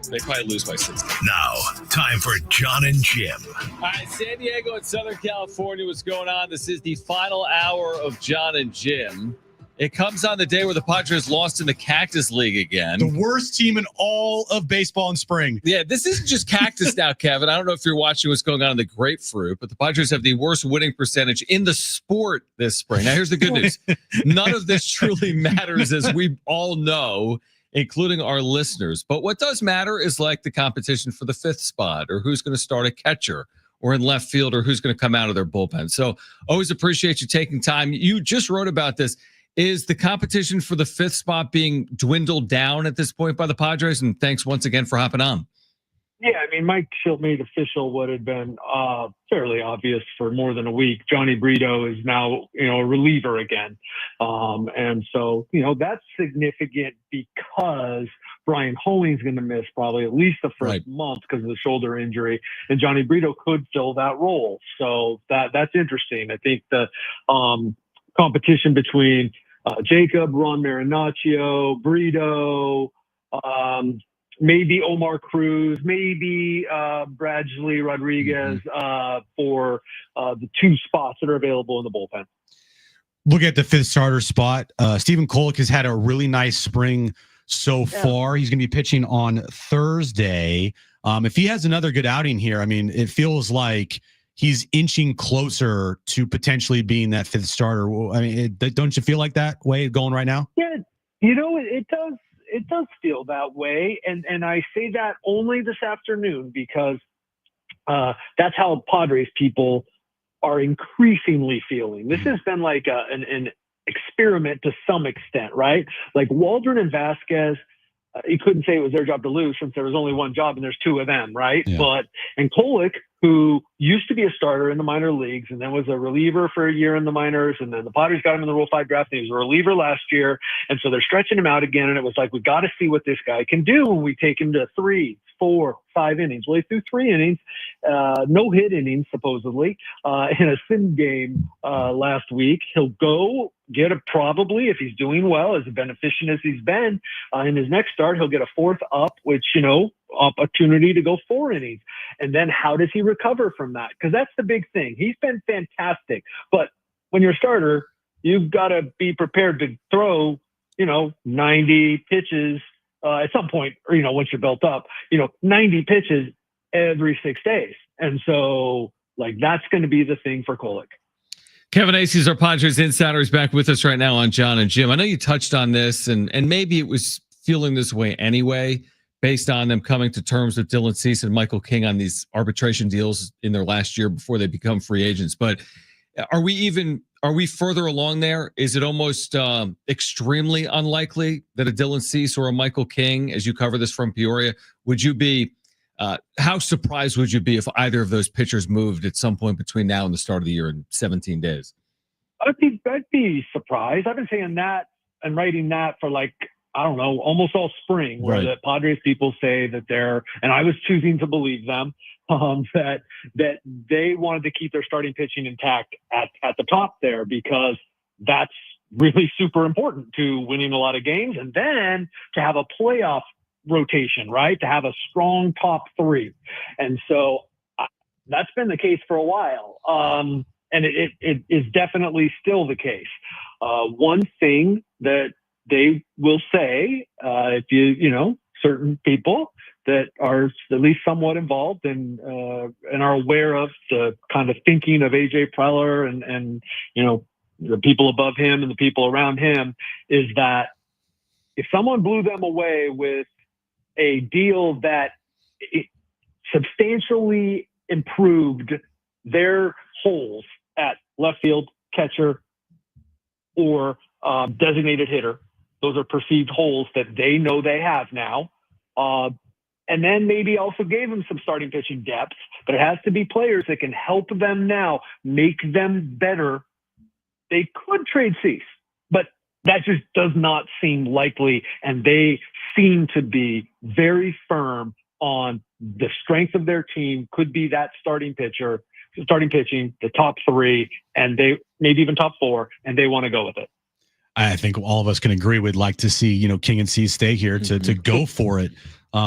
they'd probably lose by 60. Now, time for Jon and Jim. All right, San Diego and Southern California, what's going on? This is the final hour of Jon and Jim. It comes on the day where the Padres lost in the Cactus League again. The worst team in all of baseball in spring. Yeah, this isn't just Cactus now, Kevin. I don't know if you're watching what's going on in the Grapefruit, but the Padres have the worst winning percentage in the sport this spring. Now, here's the good news. None of this truly matters, as we all know, including our listeners. But what does matter is like the competition for the 5th spot, or who's going to start a catcher, or in left field, or who's going to come out of their bullpen. So always appreciate you taking time. You just wrote about this. Is the competition for the 5th spot being dwindled down at this point by the Padres? And thanks once again for hopping on. Yeah, I mean, Mike Schilt made official what had been fairly obvious for more than a week. Johnny Brito is now, a reliever again. And so, that's significant because Brian Holing's going to miss probably at least the first month because of the shoulder injury, and Johnny Brito could fill that role. So that's interesting. I think the competition between Jacob, Ron Marinaccio, Brito, maybe Omar Cruz, maybe Bradley Rodriguez for the 2 spots that are available in the bullpen. Look at the 5th starter spot. Stephen Kolek has had a really nice spring so far. He's going to be pitching on Thursday. If he has another good outing here, I mean, it feels like he's inching closer to potentially being that 5th starter. I mean, don't you feel like that way going right now? Yeah, it does. It does feel that way, and I say that only this afternoon because that's how Padres people are increasingly feeling. This has been like an experiment to some extent, right? Like Waldron and Vasquez. You couldn't say it was their job to lose since there was only one job and there's 2 of them, right? Yeah. And Kolek, who used to be a starter in the minor leagues and then was a reliever for a year in the minors, and then the Padres got him in the Rule 5 draft, and he was a reliever last year. And so they're stretching him out again, and it was like, we got to see what this guy can do when we take him to 3, 4, 5 innings. Well, he threw 3 innings, no hit innings, supposedly, in a sim game last week. He'll go get probably, if he's doing well, as beneficent as he's been, in his next start, he'll get a 4th up, which, opportunity to go 4 innings. And then how does he recover from that? Because that's the big thing. He's been fantastic. But when you're a starter, you've got to be prepared to throw, 90 pitches at some point, or, once you're built up, 90 pitches every 6 days. And so, that's going to be the thing for Kolek. Kevin Acee is our Padres insider. He's back with us right now on Jon and Jim. I know you touched on this, and maybe it was feeling this way anyway, based on them coming to terms with Dylan Cease and Michael King on these arbitration deals in their last year before they become free agents. But are we further along there? Is it almost extremely unlikely that a Dylan Cease or a Michael King, as you cover this from Peoria, would you be how surprised would you be if either of those pitchers moved at some point between now and the start of the year in 17 days? I'd be surprised. I've been saying that and writing that for I don't know, almost all spring, where the Padres people say that and I was choosing to believe them, that they wanted to keep their starting pitching intact at the top there, because that's really super important to winning a lot of games, and then to have a playoff rotation, right? To have a strong top three. And so that's been the case for a while. And it is definitely still the case. One thing that they will say, if certain people that are at least somewhat involved and are aware of the kind of thinking of AJ Preller and the people above him and the people around him, is that if someone blew them away with a deal that substantially improved their holes at left field, catcher, or designated hitter, those are perceived holes that they know they have now, and then maybe also gave them some starting pitching depth, but it has to be players that can help them now, make them better. They could trade Cease, but that just does not seem likely, and they seem to be very firm on the strength of their team could be that starting pitching, the top three, and they maybe even top four, and they want to go with it. I think all of us can agree we'd like to see, King and C stay here to go for it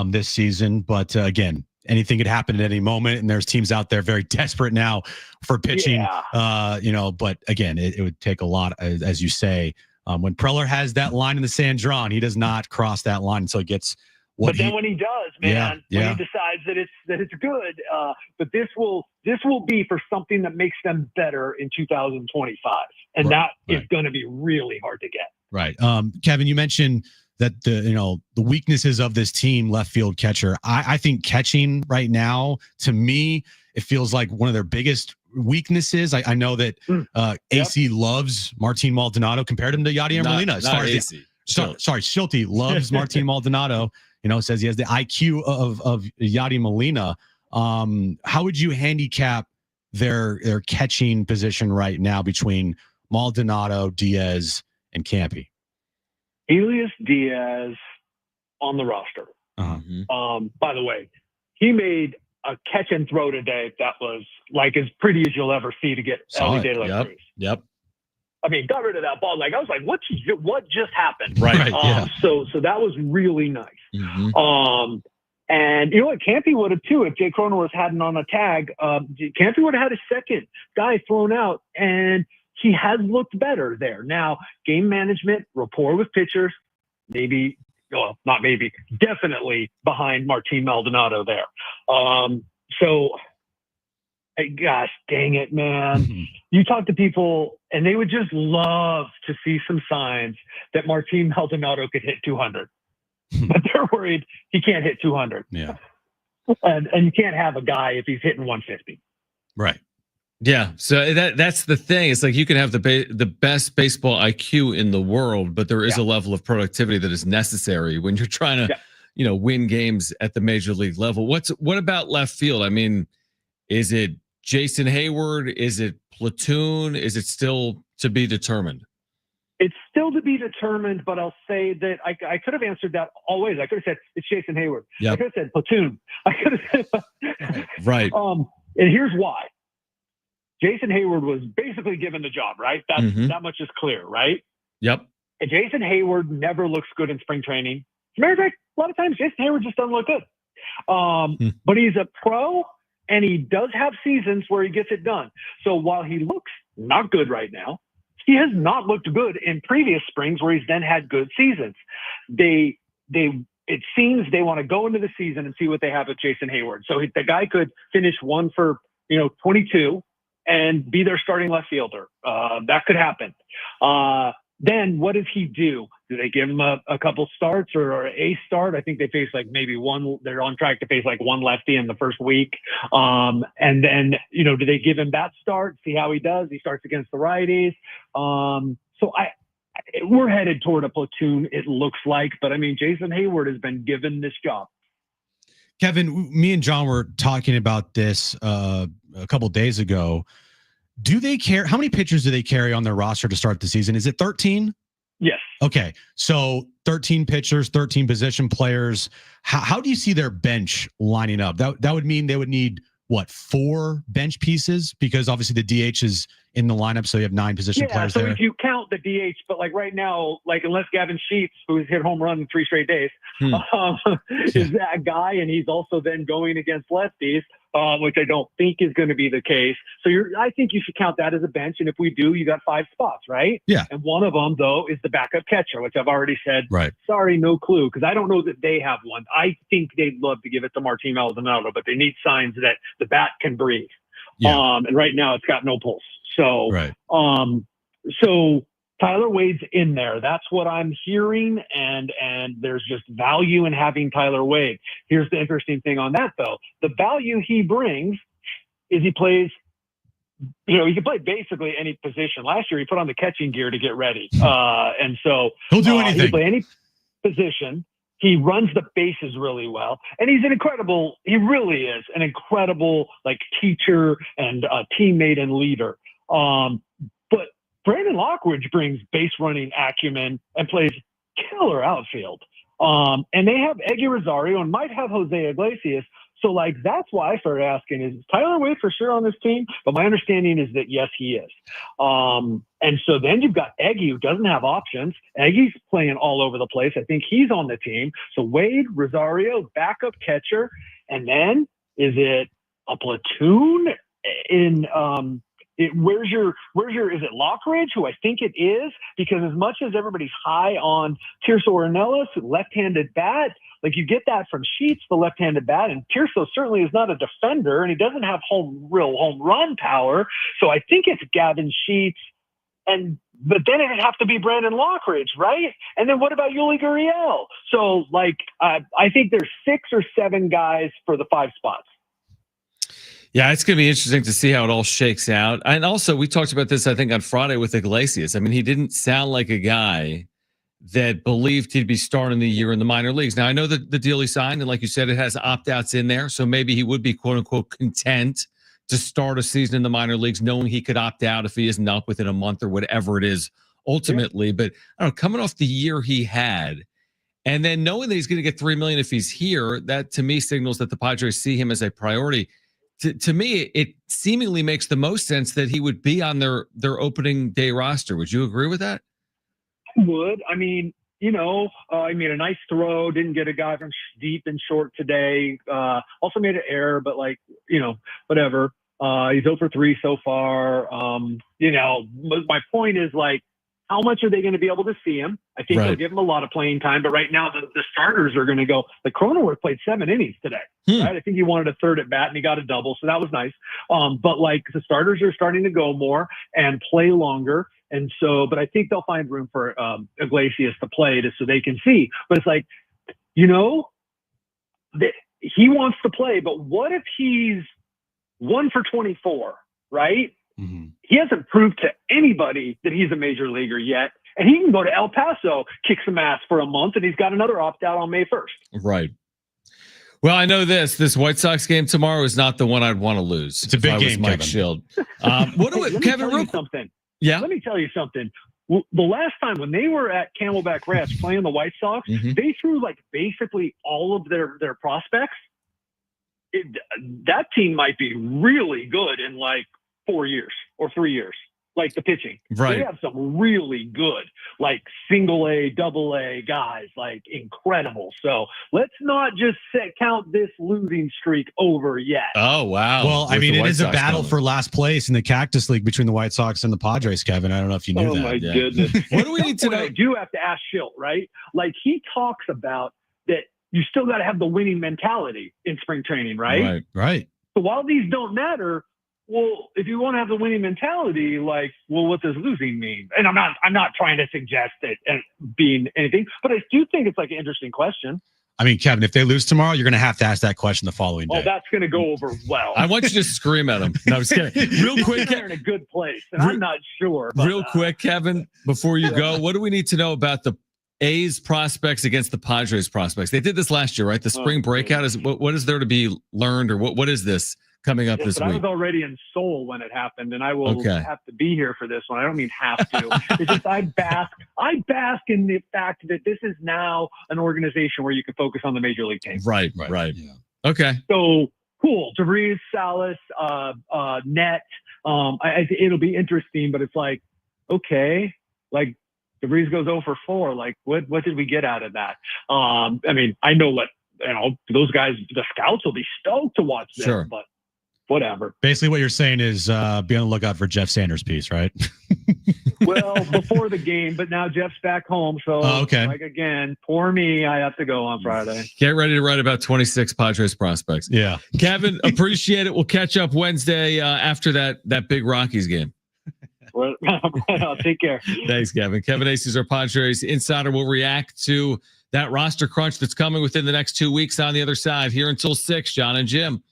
this season. But again, anything could happen at any moment, and there's teams out there very desperate now for pitching. But again, it would take a lot, as you say. When Preller has that line in the sand drawn, he does not cross that line until it gets. But then when he does, man, when he decides that it's good, but this will be for something that makes them better in 2025, and that is going to be really hard to get. Right, Kevin, you mentioned that the weaknesses of this team, left field catcher. I think catching right now, to me, it feels like one of their biggest weaknesses. I know that Acee loves Martin Maldonado, compared him to Yadier Molina. Sorry, Schulte loves Martin Maldonado. Says he has the IQ of Yadier Molina. How would you handicap their catching position right now between Maldonado, Diaz, and Campy? Elias Diaz on the roster. By the way, he made a catch and throw today that was like as pretty as you'll ever see to get Ellie De La Cruz. Yep. I mean, got rid of that ball. Like, I was like, what just happened? Right. So that was really nice. And you know what? Campy would have too, if Jay Cronenworth hadn't on a tag. Campy would have had a second guy thrown out, and he has looked better there. Now, game management, rapport with pitchers, definitely behind Martin Maldonado there. Gosh, dang it, man. You talk to people, and they would just love to see some signs that Martin Maldonado could hit 200. But they're worried he can't hit 200. Yeah. And you can't have a guy if he's hitting 150. Right. Yeah. So that's the thing. It's like you can have the best baseball IQ in the world, but there is a level of productivity that is necessary when you're trying to, win games at the major league level. What about left field? I mean, is it Jason Hayward? Is it platoon? Is it still to be determined? It's still to be determined, but I'll say that I could have answered that always. I could have said it's Jason Hayward. Yep. I could have said platoon. I could have said right. And here's why. Jason Hayward was basically given the job, right? That much is clear, right? Yep. And Jason Hayward never looks good in spring training. As a matter of fact, a lot of times Jason Hayward just doesn't look good. But he's a pro, and he does have seasons where he gets it done. So while he looks not good right now, he has not looked good in previous springs where he's then had good seasons. It seems they want to go into the season and see what they have with Jason Hayward. So the guy could finish 1 for 22 and be their starting left fielder. That could happen. Then what does he do? Do they give him a couple starts or a start? I think they face like maybe one. They're on track to face like one lefty in the first week. And then, do they give him that start? See how he does. He starts against the righties. So we're headed toward a platoon, it looks like. But I mean, Jason Hayward has been given this job. Kevin, me and John were talking about this a couple days ago. Do they care? How many pitchers do they carry on their roster to start the season? Is it 13? Yes. Okay, so 13 pitchers, 13 position players. How do you see their bench lining up? That would mean they would need what, 4 bench pieces, because obviously the DH is in the lineup, so you have 9 position players so there. if you count the DH, but like right now, like unless Gavin Sheets, who's hit home run in 3 straight days, is that guy, and he's also then going against lefties, which I don't think is going to be the case. So I think you should count that as a bench, and if we do, you got 5 spots, right? Yeah. And one of them though is the backup catcher, which I've already said. Right. Sorry, no clue, because I don't know that they have one. I think they'd love to give it to Martín Maldonado, but they need signs that the bat can breathe. Yeah. And right now it's got no pulse. So, right. So Tyler Wade's in there. That's what I'm hearing. And there's just value in having Tyler Wade. Here's the interesting thing on that though. The value he brings is he plays, he can play basically any position. Last year he put on the catching gear to get ready. And so he'll do anything. He can play any position. He runs the bases really well, and he really is an incredible like teacher and teammate and leader. But Brandon Lockridge brings base running acumen and plays killer outfield. And they have Eggy Rosario and might have Jose Iglesias. So like, that's why I started asking, is Tyler Wade for sure on this team? But my understanding is that yes, he is. And so then you've got Eggy, who doesn't have options. Eggy's playing all over the place. I think he's on the team. So Wade, Rosario, backup catcher. And then is it a platoon in, where's your is it Lockridge, who I think it is, because as much as everybody's high on Tirso Ornelas, left-handed bat, like you get that from Sheets, the left-handed bat, and Tirso certainly is not a defender, and he doesn't have real home run power. So I think it's Gavin Sheets, but then it'd have to be Brandon Lockridge, right? And then what about Yuli Gurriel? So like I think there's 6 or 7 guys for the 5 spots. Yeah, it's going to be interesting to see how it all shakes out. And also, we talked about this, I think, on Friday with Iglesias. I mean, he didn't sound like a guy that believed he'd be starting the year in the minor leagues. Now, I know that the deal he signed, and like you said, it has opt-outs in there, so maybe he would be, quote-unquote, content to start a season in the minor leagues, knowing he could opt out if he isn't up within a month or whatever it is ultimately. Yeah. But, I don't know, coming off the year he had, and then knowing that he's going to get $3 million if he's here, that, to me, signals that the Padres see him as a priority. To me, it seemingly makes the most sense that he would be on their opening day roster. Would you agree with that? I would. I mean, he made a nice throw, didn't get a guy from deep and short today. Also made an error, but whatever. He's 0 for 3 so far. My point is like, how much are they going to be able to see him? I think they'll give him a lot of playing time, but right now the starters are going to go. Like Cronenworth played 7 innings today, right? I think he wanted a third at bat and he got a double, so that was nice. But like the starters are starting to go more and play longer, and so. But I think they'll find room for Iglesias to play so they can see. But it's like, that he wants to play, but what if he's 1 for 24, right? Mm-hmm. He hasn't proved to anybody that he's a major leaguer yet. And he can go to El Paso, kick some ass for a month, and he's got another opt-out on May 1st. Right. Well, I know this White Sox game tomorrow is not the one I'd want to lose. It's a big game, Mike Kevin. Schild. Kevin, real something. Yeah. Let me tell you something. The last time when they were at Camelback Ranch playing the White Sox, they threw like basically all of their prospects. That team might be really good in like 4 years or 3 years, like the pitching. Right. They have some really good, like single A, double A guys, like incredible. So let's not just count this losing streak over yet. Oh, wow. Well, I mean, it is a battle for last place in the Cactus League between the White Sox and the Padres, Kevin. I don't know if you knew that. Oh, my goodness. What do we need to know? I do have to ask Schilt, right? Like he talks about that you still got to have the winning mentality in spring training, right? Right. So while these don't matter, well, if you want to have the winning mentality, like, well, what does losing mean? And I'm not trying to suggest it and being anything, but I do think it's like an interesting question. I mean, Kevin, if they lose tomorrow, you're going to have to ask that question the following day. Oh, that's going to go over well. I want you to scream at him. No, I'm just kidding. Real quick, they're in a good place, and I'm not sure. But, real quick, Kevin, before you go, what do we need to know about the A's prospects against the Padres prospects? They did this last year, right? The spring breakout is what is there to be learned, or what is this coming up Yes, this but I week. was already in Seoul when it happened, and I will Okay. have to be here for this one. I don't mean have to. It's just I bask in the fact that this is now an organization where you can focus on the major league team. Right. Yeah. Okay. So cool. DeVries, Salas, Net. It'll be interesting, but it's like, okay, like DeVries goes 0 for 4. Like, what did we get out of that? I mean, I know what, those guys, the scouts will be stoked to watch this, Sure. but whatever. Basically, what you're saying is be on the lookout for Jeff Sanders' piece, right? Well, before the game, but now Jeff's back home. So, okay. like, again, poor me. I have to go on Friday. Get ready to write about 26 Padres prospects. Yeah. Kevin, appreciate it. We'll catch up Wednesday after that big Rockies game. Well, take care. Thanks, Kevin. Kevin Acee is our Padres insider. Will react to that roster crunch that's coming within the next 2 weeks on the other side. Here until 6, Jon and Jim.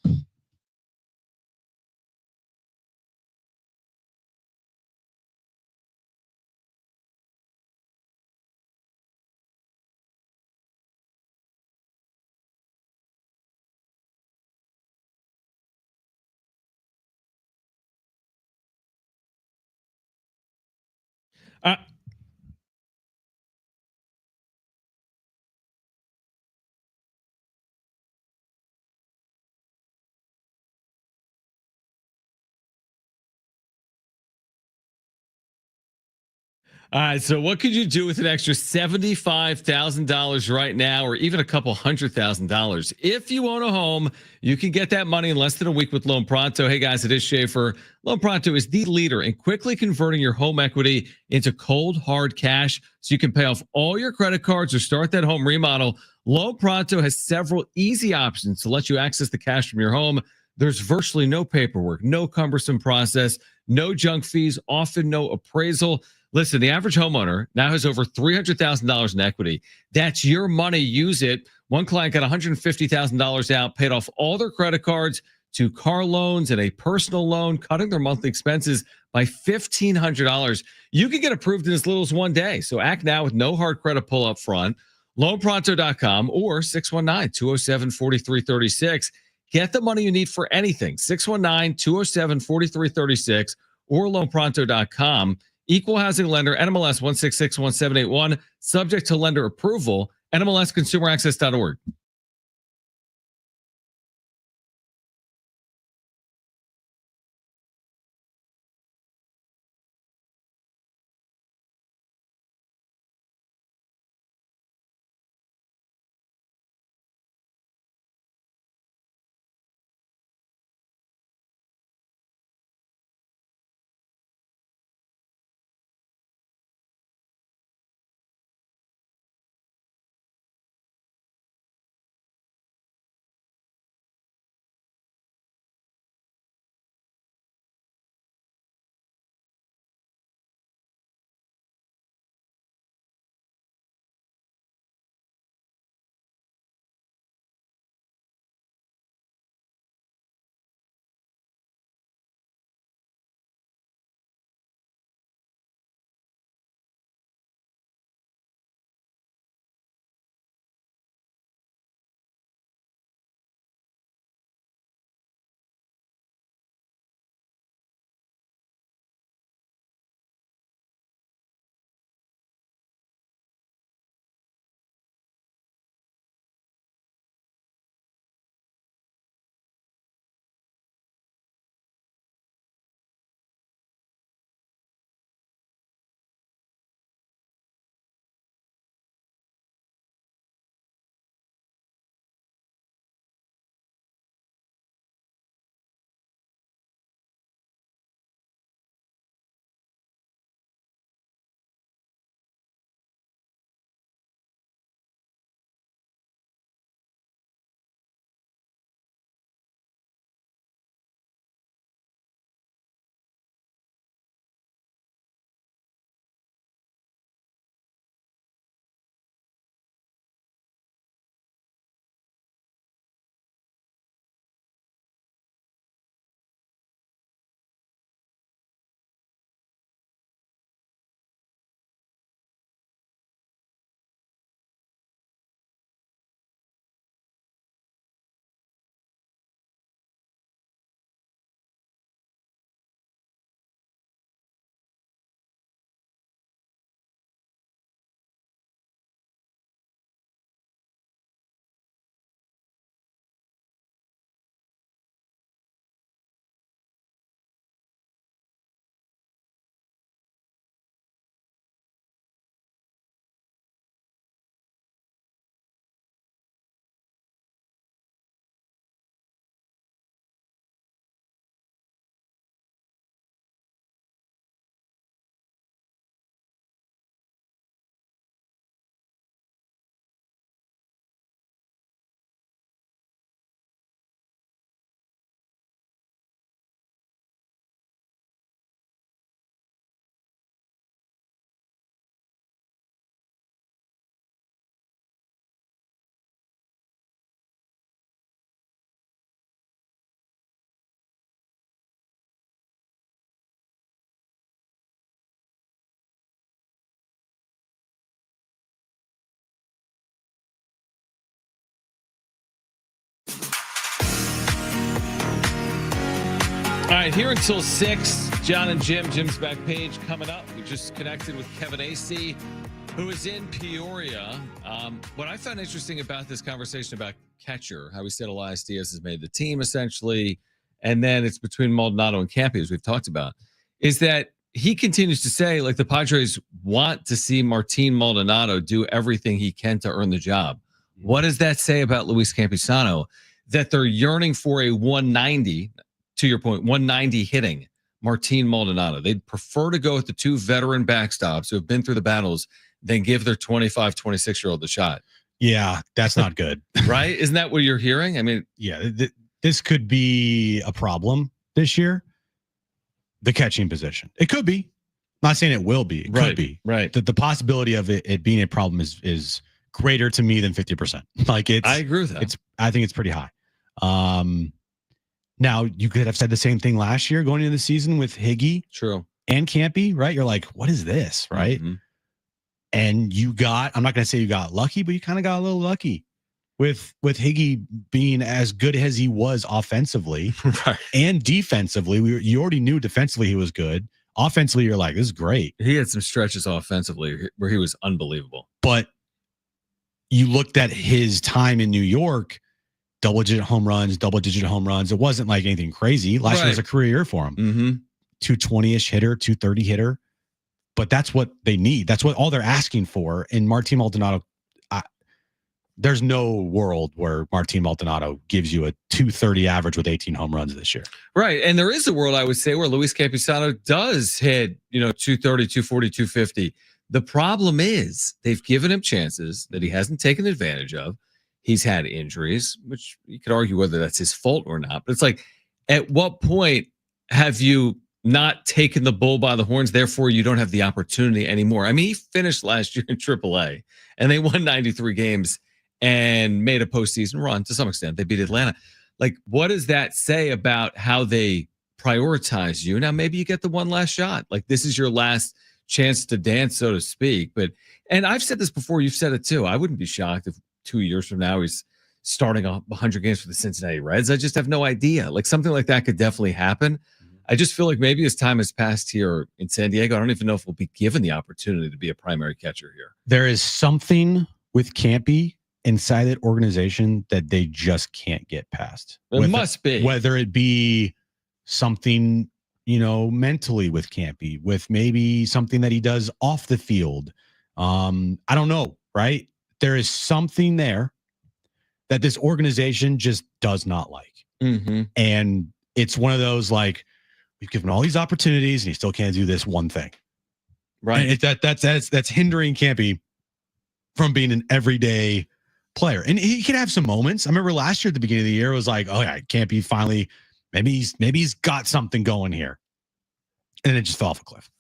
All right. So what could you do with an extra $75,000 right now, or even a couple $100,000? If you own a home, you can get that money in less than a week with Loan Pronto. Hey guys, it is Schaefer. Loan Pronto is the leader in quickly converting your home equity into cold, hard cash so you can pay off all your credit cards or start that home remodel. Loan Pronto has several easy options to let you access the cash from your home. There's virtually no paperwork, no cumbersome process, no junk fees, often no appraisal. Listen, the average homeowner now has over $300,000 in equity. That's your money. Use it. One client got $150,000 out, paid off all their credit cards, 2 car loans, and a personal loan, cutting their monthly expenses by $1,500. You can get approved in as little as 1 day. So act now with no hard credit pull up front. LoanPronto.com or 619-207-4336. Get the money you need for anything. 619-207-4336 or LoanPronto.com. Equal housing lender, NMLS 1661781, subject to lender approval, NMLSconsumeraccess.org. All right, here until 6, Jon and Jim. Jim's back page coming up. We just connected with Kevin Acee, who is in Peoria. What I found interesting about this conversation about catcher, how we said Elias Diaz has made the team essentially, and then it's between Maldonado and Campy, as we've talked about, is that he continues to say, like, the Padres want to see Martin Maldonado do everything he can to earn the job. What does that say about Luis Campusano? That they're yearning for a 190, to your point, 190 hitting Martin Maldonado. They'd prefer to go with the two veteran backstops who have been through the battles than give their 25, 26-year-old the shot. Yeah, that's not good. Right? Isn't that what you're hearing? I mean, yeah, this could be a problem this year. The catching position. It could be. I'm not saying it will be. It could be. Right. The possibility of it being a problem is greater to me than 50%. Like I agree with that. I think it's pretty high. Now you could have said the same thing last year going into the season with Higgy. True. And Campy, right? You're like, what is this? Right. Mm-hmm. And I'm not going to say you got lucky, but you kind of got a little lucky with Higgy being as good as he was offensively right. and defensively. You already knew defensively he was good. Offensively, you're like, this is great. He had some stretches offensively where he was unbelievable. But you looked at his time in New York, double-digit home runs. It wasn't like anything crazy. Last year was a career year for him. Mm-hmm. 220-ish hitter, 230 hitter. But that's what they need. That's what all they're asking for. And Martin Maldonado, there's no world where Martin Maldonado gives you a 230 average with 18 home runs this year. Right. And there is a world, I would say, where Luis Campusano does hit, 230, 240, 250. The problem is they've given him chances that he hasn't taken advantage of. He's had injuries, which you could argue whether that's his fault or not. But it's like, at what point have you not taken the bull by the horns? Therefore, you don't have the opportunity anymore. I mean, he finished last year in AAA, and they won 93 games and made a postseason run to some extent. They beat Atlanta. Like, what does that say about how they prioritize you? Now, maybe you get the one last shot. Like, this is your last chance to dance, so to speak. And I've said this before. You've said it too. I wouldn't be shocked if 2 years from now he's starting 100 games for the Cincinnati Reds. I just have no idea. Like, something like that could definitely happen. I just feel like maybe as time has passed here in San Diego, I don't even know if we'll be given the opportunity to be a primary catcher here. There is something with Campy inside that organization that they just can't get past. It must be. Whether it be something, mentally with Campy, with maybe something that he does off the field. I don't know, right? There is something there that this organization just does not like. Mm-hmm. And it's one of those, like, we've given all these opportunities and he still can't do this one thing. Right. That's hindering Campy from being an everyday player. And he can have some moments. I remember last year at the beginning of the year, it was like, oh yeah, Campy finally, maybe he's got something going here. And it just fell off a cliff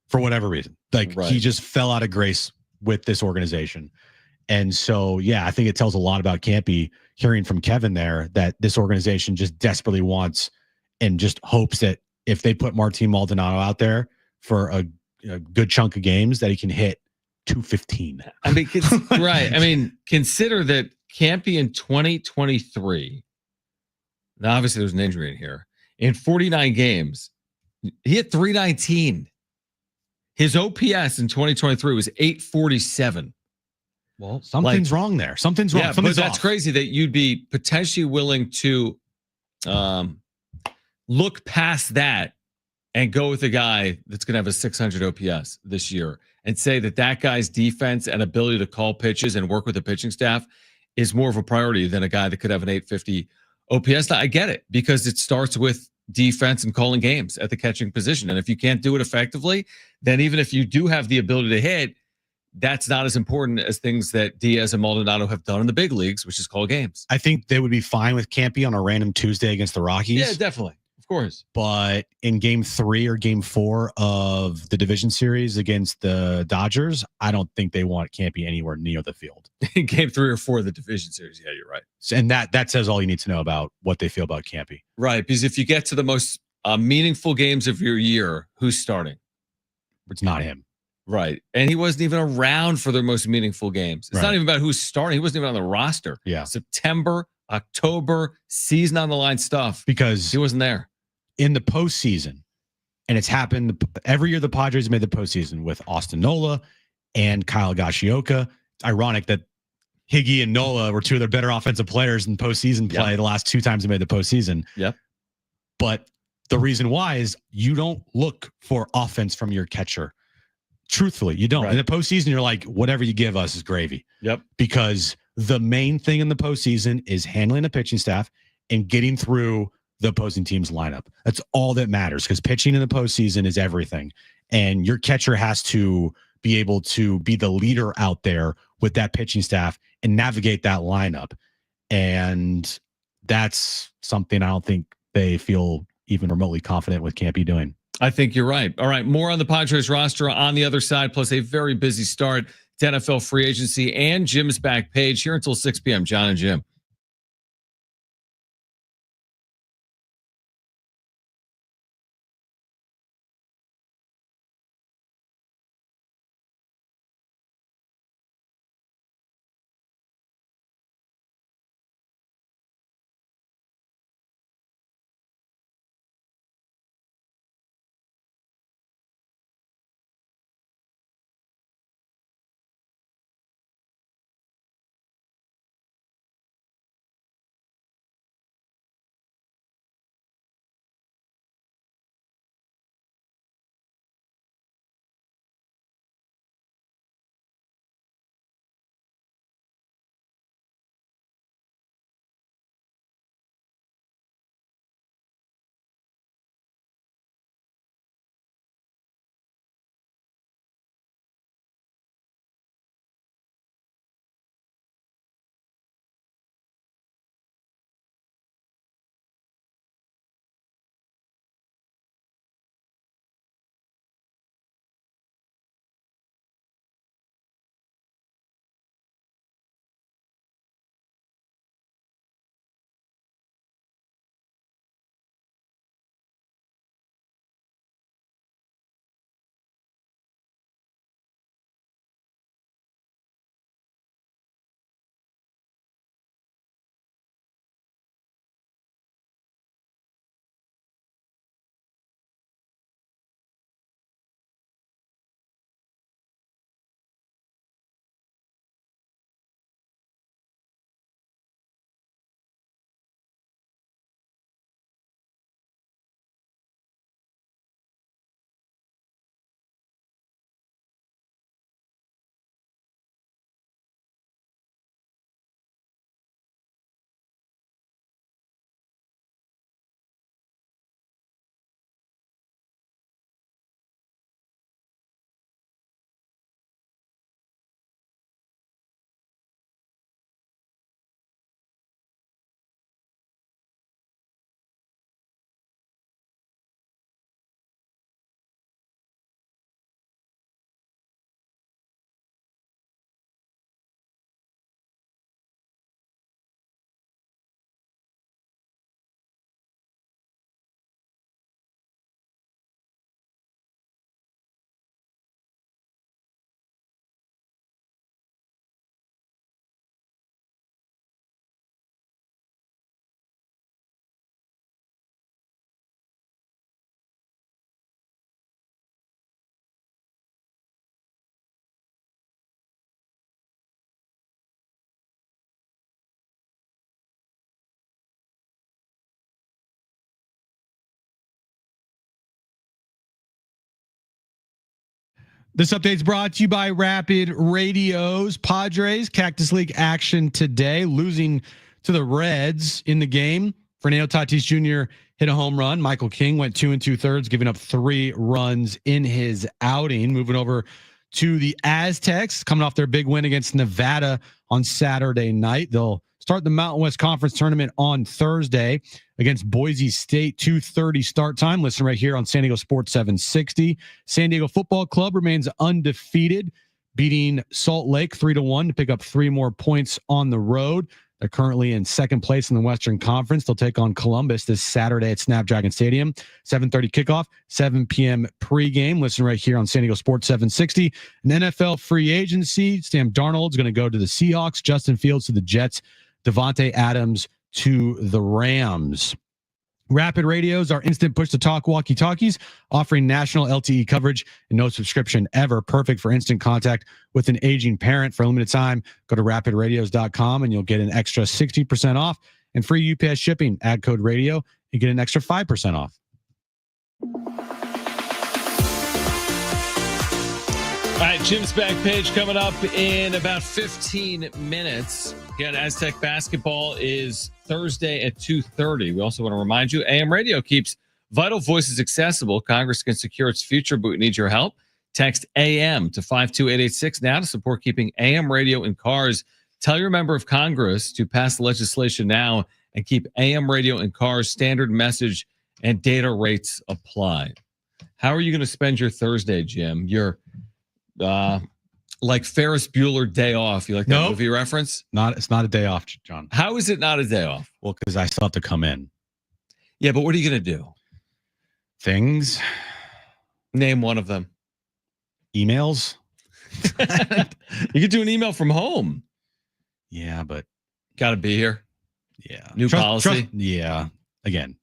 for whatever reason. Like, he just fell out of grace with this organization. And so, yeah, I think it tells a lot about Campy, hearing from Kevin there, that this organization just desperately wants and just hopes that if they put Martin Maldonado out there for a good chunk of games, that he can hit 215. I mean, right. I mean, consider that Campy in 2023, now obviously there's an injury in here, in 49 games, he hit 319. His OPS in 2023 was 847. Well, something's wrong there. Something's wrong. Yeah, something's but that's off. crazy that you'd be potentially willing to look past that and go with a guy that's going to have a 600 OPS this year and say that guy's defense and ability to call pitches and work with the pitching staff is more of a priority than a guy that could have an 850 OPS. Now, I get it, because it starts with defense and calling games at the catching position. And if you can't do it effectively, then even if you do have the ability to hit, that's not as important as things that Diaz and Maldonado have done in the big leagues, which is call games. I think they would be fine with Campy on a random Tuesday against the Rockies. Yeah, definitely. Of course. But in game 3 or game 4 of the division series against the Dodgers, I don't think they want Campy anywhere near the field. In game 3 or 4 of the division series. Yeah, you're right. And that says all you need to know about what they feel about Campy. Right. Because if you get to the most meaningful games of your year, who's starting? It's not him. Right. And he wasn't even around for their most meaningful games. It's not even about who's starting. He wasn't even on the roster. Yeah. September, October, season on the line stuff. Because he wasn't there. in the postseason, and it's happened every year the Padres made the postseason with Austin Nola and Kyle Gashioka. It's ironic that Higgy and Nola were two of their better offensive players in postseason play the last 2 times they made the postseason. Yep. But the reason why is you don't look for offense from your catcher. Truthfully, you don't. Right. In the postseason, you're like, whatever you give us is gravy. Yep. Because the main thing in the postseason is handling the pitching staff and getting through the opposing team's lineup. That's all that matters, because pitching in the postseason is everything. And your catcher has to be able to be the leader out there with that pitching staff and navigate that lineup. And that's something I don't think they feel even remotely confident with Campy doing. I think you're right. All right, more on the Padres roster on the other side, plus a very busy start to NFL free agency and Jim's back page here until 6 p.m. Jon and Jim. This update is brought to you by Rapid Radios. Padres Cactus League action today, losing to the Reds in the game. Fernando Tatis Jr. hit a home run. Michael King went 2 2/3, giving up 3 runs in his outing. Moving over to the Aztecs, coming off their big win against Nevada on Saturday night. They'll start the Mountain West Conference tournament on Thursday against Boise State, 2:30 start time. Listen right here on San Diego Sports 760. San Diego Football Club remains undefeated, beating Salt Lake 3-1 to pick up 3 more points on the road. They're currently in second place in the Western Conference. They'll take on Columbus this Saturday at Snapdragon Stadium. 7:30 kickoff, 7 p.m. pregame. Listen right here on San Diego Sports 760. An NFL free agency. Sam Darnold's going to go to the Seahawks. Justin Fields to the Jets. Devontae Adams to the Rams. Rapid Radios are instant push-to-talk walkie-talkies, offering national LTE coverage and no subscription ever. Perfect for instant contact with an aging parent. For a limited time, go to rapidradios.com and you'll get an extra 60% off and free UPS shipping. Add code radio and get an extra 5% off. All right, Jim's Back Page coming up in about 15 minutes. Again, Aztec basketball is Thursday at 2:30. We also want to remind you, AM Radio keeps vital voices accessible. Congress can secure its future, but we need your help. Text AM to 52886 now to support keeping AM radio in cars. Tell your member of Congress to pass legislation now and keep AM radio in cars. Standard message and data rates apply. How are you going to spend your Thursday, Jim? Your like Ferris Bueller Day Off. You like that movie reference? It's not a day off, John. How is it not a day off? Well, because I still have to come in. Yeah, but what are you going to do? Things. Name one of them. Emails. You could do an email from home. Yeah, but got to be here. Yeah. New policy. Yeah. Again.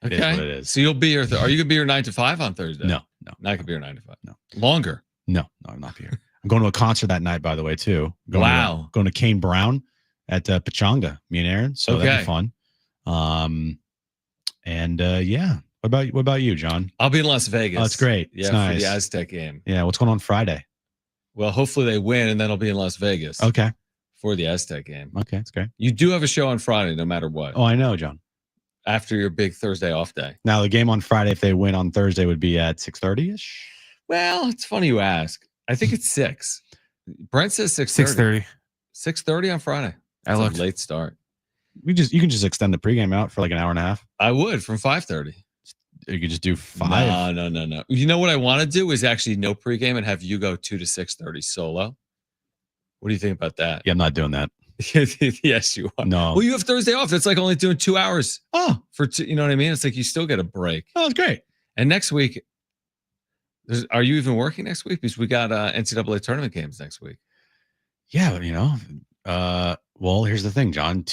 Okay. It is what it is. So you'll be here. Are you going to be here 9 to 5 on Thursday? No. Not going to be here 9 to 5. No. Longer. No, I'm not here. I'm going to a concert that night, by the way, too. Going to Kane Brown at Pachanga, me and Aaron. So that'd be fun. Yeah. What about you, John? I'll be in Las Vegas. Oh, that's great. Yeah, it's nice. For the Aztec game. Yeah. What's going on Friday? Well, hopefully they win, and then I'll be in Las Vegas. Okay. For the Aztec game. Okay, that's great. You do have a show on Friday, no matter what. Oh, I know, John. After your big Thursday off day. Now, the game on Friday, if they win on Thursday, would be at 6:30-ish? Well, it's funny you ask. I think it's 6. Brent says 6:30. 6:30 on Friday. I looked. A late start. You can just extend the pregame out for like an hour and a half. I would from 5:30. You could just do 5. No. You know what I want to do is actually no pregame and have you go 2 to 6:30 solo. What do you think about that? Yeah, I'm not doing that. Yes, you are. No. Well, you have Thursday off. That's like only doing 2 hours. You know what I mean? It's like you still get a break. Oh, it's great. And next week, are you even working next week? Because we got NCAA tournament games next week. Yeah, well, here's the thing, John.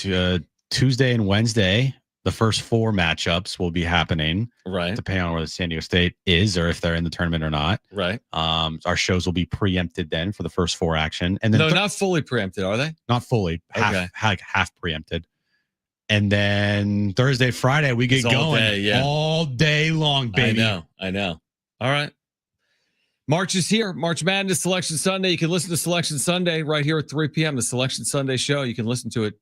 Tuesday and Wednesday, the first 4 matchups will be happening. Right. Depending on where the San Diego State is or if they're in the tournament or not. Right. Our shows will be preempted then for the first 4 action. And then not fully preempted, are they? Not fully. Half preempted. And then Thursday, Friday, we get going all day long, baby. I know. All right. March is here. March Madness Selection Sunday. You can listen to Selection Sunday right here at 3 p.m. The Selection Sunday show. You can listen to it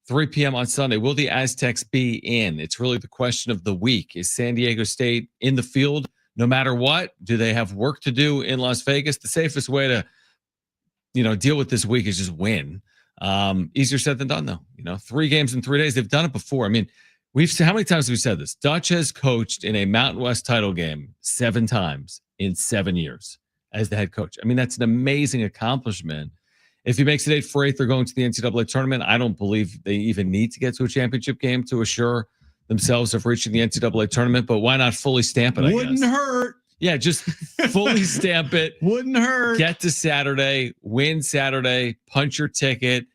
3 p.m. on Sunday. Will the Aztecs be in? It's really the question of the week. Is San Diego State in the field no matter what? Do they have work to do in Las Vegas? The safest way to, deal with this week is just win. Easier said than done, though. 3 games in 3 days. They've done it before. I mean, how many times have we said this? Dutch has coached in a Mountain West title game 7 times in 7 years as the head coach. I mean, that's an amazing accomplishment. If he makes it 8 for 8, they're going to the NCAA tournament. I don't believe they even need to get to a championship game to assure themselves of reaching the NCAA tournament, but why not fully stamp it? Wouldn't hurt. Yeah, just fully stamp it. Wouldn't hurt. Get to Saturday, win Saturday, punch your ticket.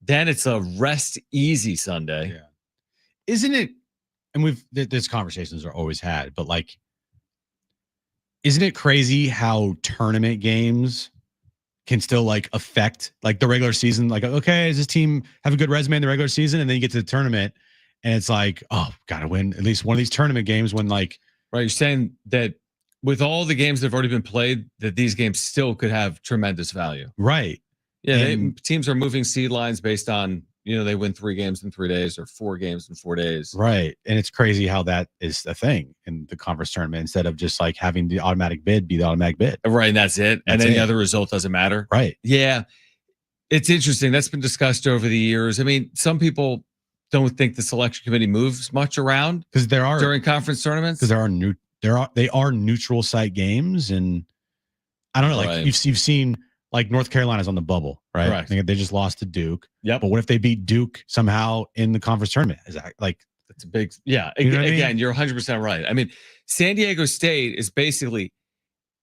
Then it's a rest easy Sunday. Yeah. Isn't it? And these conversations are always had, but isn't it crazy how tournament games can still affect the regular season? Okay, does this team have a good resume in the regular season? And then you get to the tournament and it's gotta win at least one of these tournament games when right. You're saying that with all the games that have already been played, that these games still could have tremendous value. Right. Yeah. Teams are moving seed lines based on, they win 3 games in 3 days or 4 games in 4 days. Right. And it's crazy how that is a thing in the conference tournament instead of just having the automatic bid be the automatic bid. Right. And that's it. And any other result doesn't matter. Right. Yeah. It's interesting. That's been discussed over the years. I mean, some people don't think the selection committee moves much around because during conference tournaments. Because they are neutral site games. And I don't know, you've seen North Carolina's on the bubble, right? I think they just lost to Duke. Yeah. But what if they beat Duke somehow in the conference tournament? Is that that's a big, yeah. Again, you're 100% right. I mean, San Diego State is basically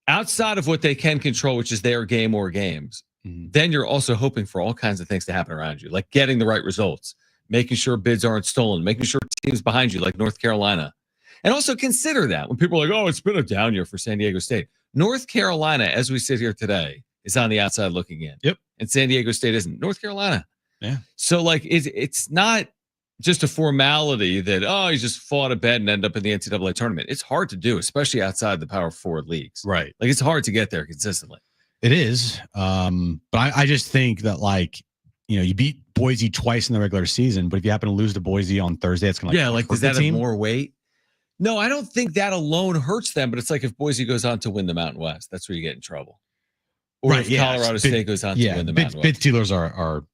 outside of what they can control, which is their game or games. Mm-hmm. Then you're also hoping for all kinds of things to happen around you, like getting the right results, making sure bids aren't stolen, making sure teams behind you like North Carolina. And also consider that when people are like, oh, it's been a down year for San Diego State. North Carolina, as we sit here today, is on the outside looking in. Yep. And San Diego State isn't. North Carolina. Yeah. So, like, it's not just a formality that, oh, you just fought a bet and end up in the NCAA tournament. It's hard to do, especially outside the Power Forward leagues. Right. Like, it's hard to get there consistently. It is. But I just think that, like, you beat Boise twice in the regular season, but if you happen to lose to Boise on Thursday, it's going to does that have more weight? No, I don't think that alone hurts them, but it's like if Boise goes on to win the Mountain West, that's where you get in trouble. Or if Colorado State goes on to win the Mountain West. Bid stealers are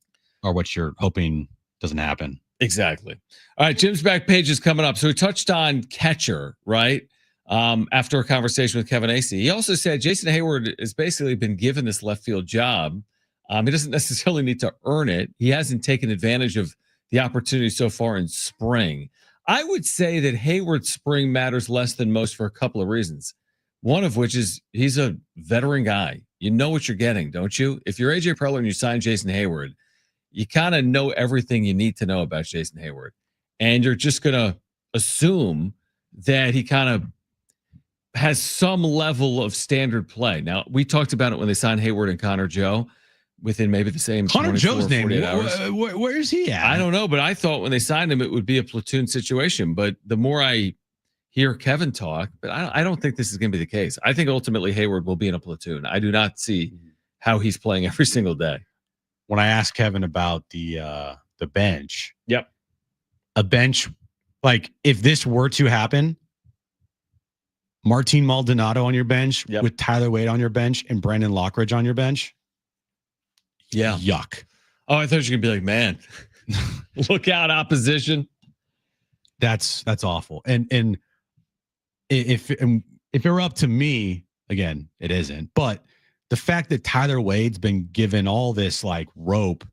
what you're hoping doesn't happen. Exactly. All right, Jim's back page is coming up. So we touched on catcher, right? After a conversation with Kevin Acee. He also said Jason Hayward has basically been given this left field job. He doesn't necessarily need to earn it. He hasn't taken advantage of the opportunity so far in spring. I would say that Hayward's spring matters less than most for a couple of reasons. One of which is he's a veteran guy. You know what you're getting, don't you? If you're AJ Preller and you sign Jason Hayward, you kind of know everything you need to know about Jason Hayward. And you're just going to assume that he kind of has some level of standard play. Now, we talked about it when they signed Hayward and Connor Joe within maybe the same Connor Joe's name. Hours. Where's he at? I don't know, but I thought when they signed him, it would be a platoon situation. But the more I hear Kevin talk, but I don't think this is going to be the case. I think ultimately Hayward will be in a platoon. I do not see how he's playing every single day. When I asked Kevin about the bench, yep, a bench, like if this were to happen, Martin Maldonado on your bench with Tyler Wade on your bench and Brandon Lockridge on your bench. Yeah. Yuck. Oh, I thought you were going to be like, man, look out, opposition. That's awful. And if it were up to me, again, it isn't. But the fact that Tyler Wade's been given all this like rope,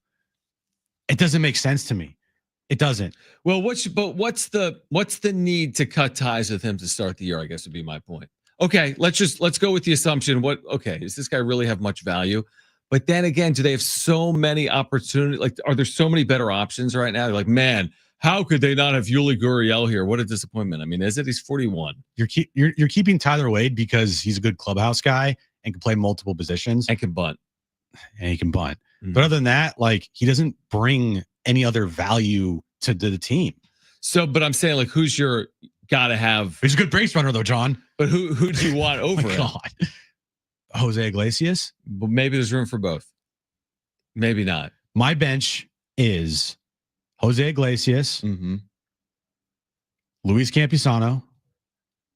it doesn't make sense to me. It doesn't. Well, what's the need to cut ties with him to start the year? I guess would be my point. Okay, let's go with the assumption. Does this guy really have much value? But then again, do they have so many opportunities? Like, are there so many better options right now? They're like, man, how could they not have Yuli Gurriel here? What a disappointment. I mean, is it? He's 41. You're keeping Tyler Wade because he's a good clubhouse guy and can play multiple positions. And can bunt. And he can bunt. Mm-hmm. But other than that, like, he doesn't bring any other value to the team. So, but I'm saying, like, who's your gotta have? He's a good base runner, though, John. But who do you want over him? God. Jose Iglesias? Well, maybe there's room for both. Maybe not. My bench is Jose Iglesias, Luis Campusano.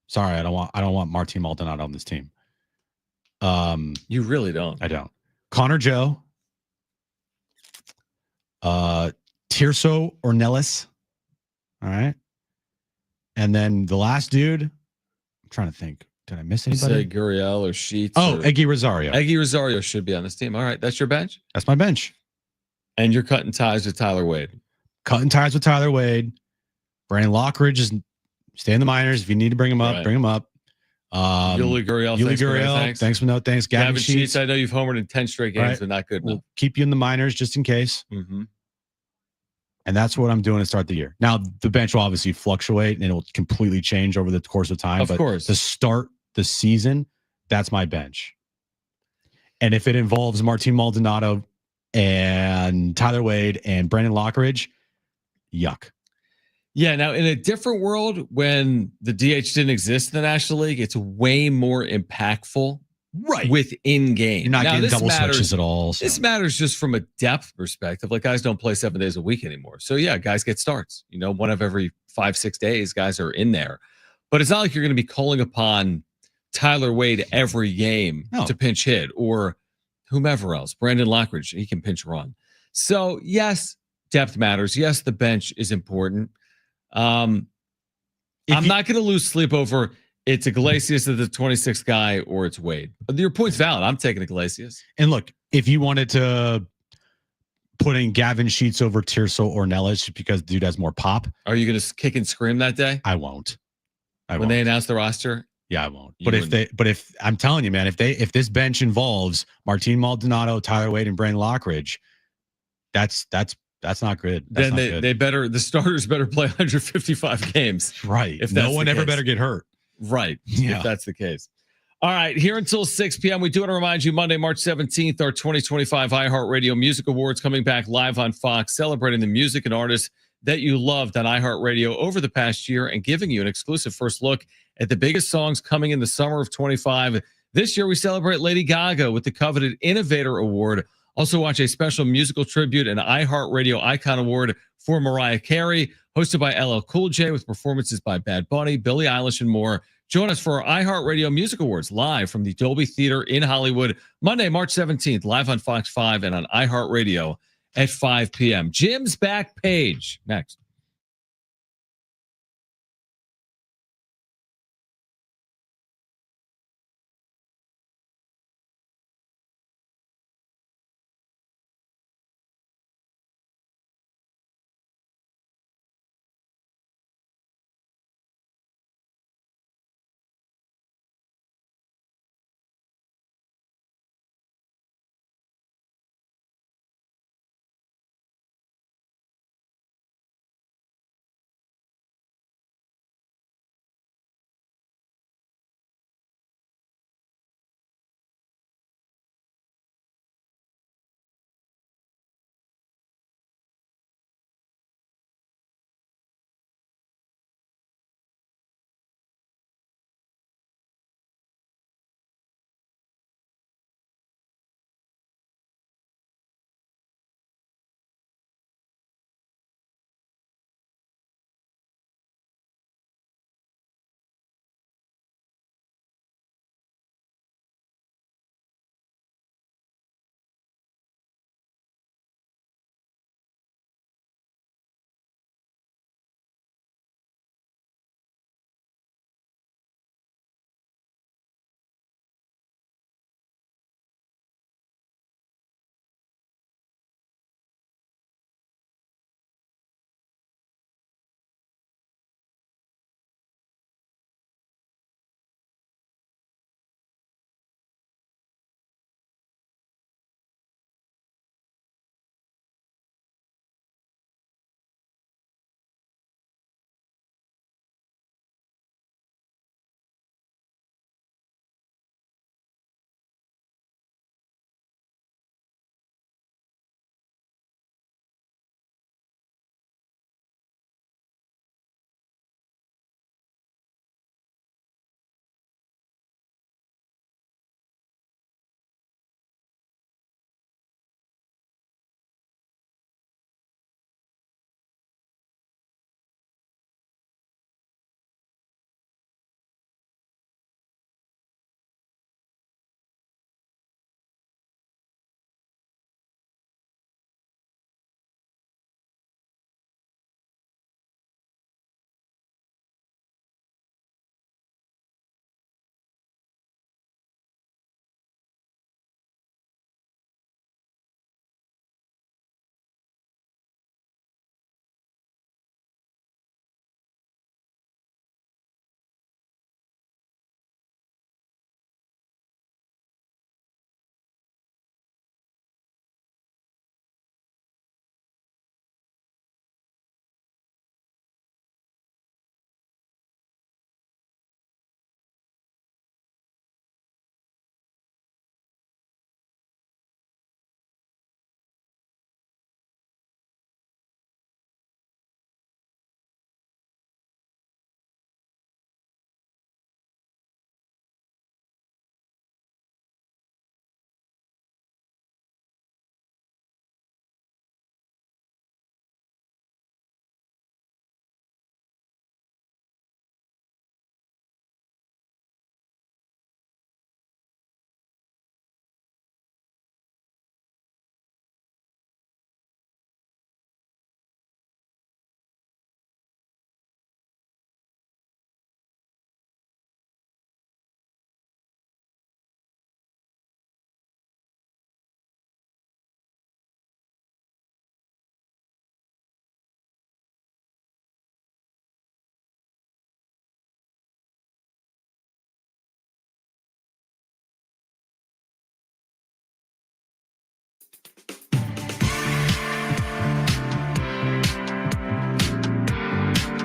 Sorry, I don't want Martin Maldonado on this team. You really don't. I don't. Connor Joe, Tirso Ornelas. All right. And then the last dude, I'm trying to think. Did I miss anybody? Say Gurriel or Sheets. Oh, Eggy Rosario. Eggy Rosario should be on this team. All right. That's your bench? That's my bench. And you're cutting ties with Tyler Wade. Cutting ties with Tyler Wade. Brandon Lockridge is stay in the minors. If you need to bring him up, bring him up. Yuli Gurriel. Thanks for no thanks. Gavin Sheets. I know you've homered in 10 straight games, but not good enough. We'll keep you in the minors just in case. Mm-hmm. And that's what I'm doing to start the year. Now, the bench will obviously fluctuate and it will completely change over the course of time. Of course. To start the season, that's my bench. And if it involves Martin Maldonado and Tyler Wade and Brandon Lockridge, yuck. Yeah, now in a different world, when the DH didn't exist in the National League, it's way more impactful within game. You're not getting double switches at all. So. This matters just from a depth perspective. Like, guys don't play 7 days a week anymore. So yeah, guys get starts. You know, one of every 5-6 days, guys are in there. But it's not like you're going to be calling upon Tyler Wade every game to pinch hit or whomever else. Brandon Lockridge, he can pinch run. So yes, depth matters. Yes, the bench is important. I'm not going to lose sleep over it's Iglesias as the 26th guy or it's Wade. Your point's valid. I'm taking Iglesias. And look, if you wanted to put in Gavin Sheets over Tirso Ornelas because the dude has more pop. Are you going to kick and scream that day? I won't. When they announce the roster? Yeah, I won't. But if I'm telling you, man, if this bench involves Martin Maldonado, Tyler Wade, and Brandon Lockridge, that's That's not good. That's then the starters better play 155 games. Right. If no one ever better get hurt. Right. Yeah. If that's the case. All right. Here until 6 p.m. We do want to remind you Monday, March 17th, our 2025 iHeartRadio Music Awards coming back live on Fox, celebrating the music and artists that you loved on iHeartRadio over the past year and giving you an exclusive first look at the biggest songs coming in the summer of 25. This year, we celebrate Lady Gaga with the coveted Innovator Award. Also, watch a special musical tribute and iHeartRadio Icon Award for Mariah Carey, hosted by LL Cool J with performances by Bad Bunny, Billie Eilish, and more. Join us for our iHeartRadio Music Awards live from the Dolby Theater in Hollywood, Monday, March 17th, live on Fox 5 and on iHeartRadio at 5 p.m. Jim's Back Page next.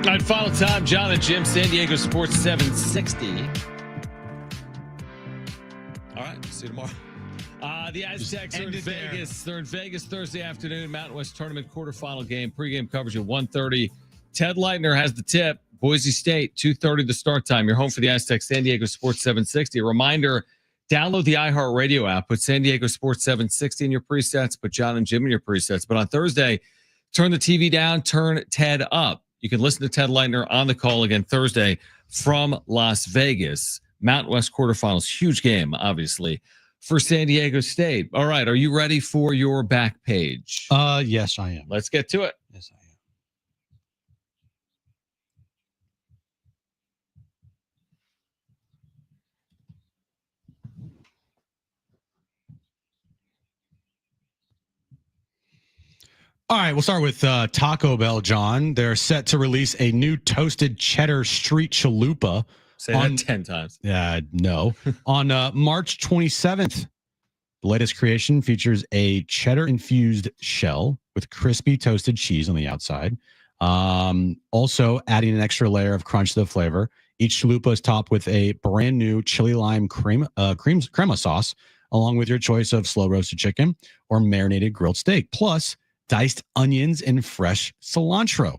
All right, final time, Jon and Jim, San Diego Sports 760. All right, see you tomorrow. The Aztecs are in Vegas. They're in Vegas Thursday afternoon, Mountain West Tournament quarterfinal game. Pregame coverage at 1:30. Ted Leitner has the tip. Boise State, 2:30 the start time. You're home for the Aztecs, San Diego Sports 760. A reminder, download the iHeartRadio app. Put San Diego Sports 760 in your presets. Put Jon and Jim in your presets. But on Thursday, turn the TV down, turn Ted up. You can listen to Ted Leitner on the call again Thursday from Las Vegas. Mountain West quarterfinals, huge game, obviously, for San Diego State. All right, are you ready for your back page? Yes, I am. Let's get to it. Yes, I am. All right, we'll start with Taco Bell, Jon. They're set to release a new toasted cheddar street chalupa. Say that 10 times. No. On March 27th. The latest creation features a cheddar-infused shell with crispy toasted cheese on the outside. Also adding an extra layer of crunch to the flavor. Each chalupa is topped with a brand new chili lime crema sauce, along with your choice of slow roasted chicken or marinated grilled steak, plus diced onions and fresh cilantro.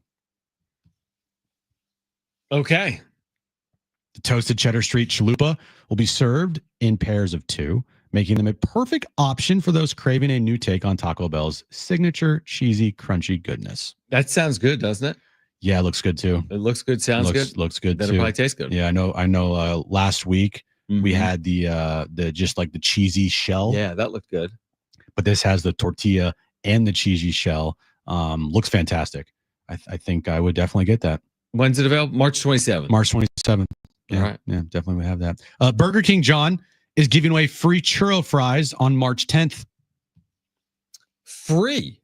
Okay. The toasted cheddar street chalupa will be served in pairs of 2, making them a perfect option for those craving a new take on Taco Bell's signature cheesy, crunchy goodness. That sounds good, doesn't it? Yeah, it looks good too. It looks good, sounds good. Looks good Then too. it probably tastes good. Yeah, I know last week we had the just like the cheesy shell. Yeah, that looked good. But this has the tortilla and the cheesy shell. Looks fantastic. I think I would definitely get that. When's it available? March 27th. March 27th. Yeah, All right. Yeah, definitely would have that. Burger King, Jon, is giving away free churro fries on March 10th. Free.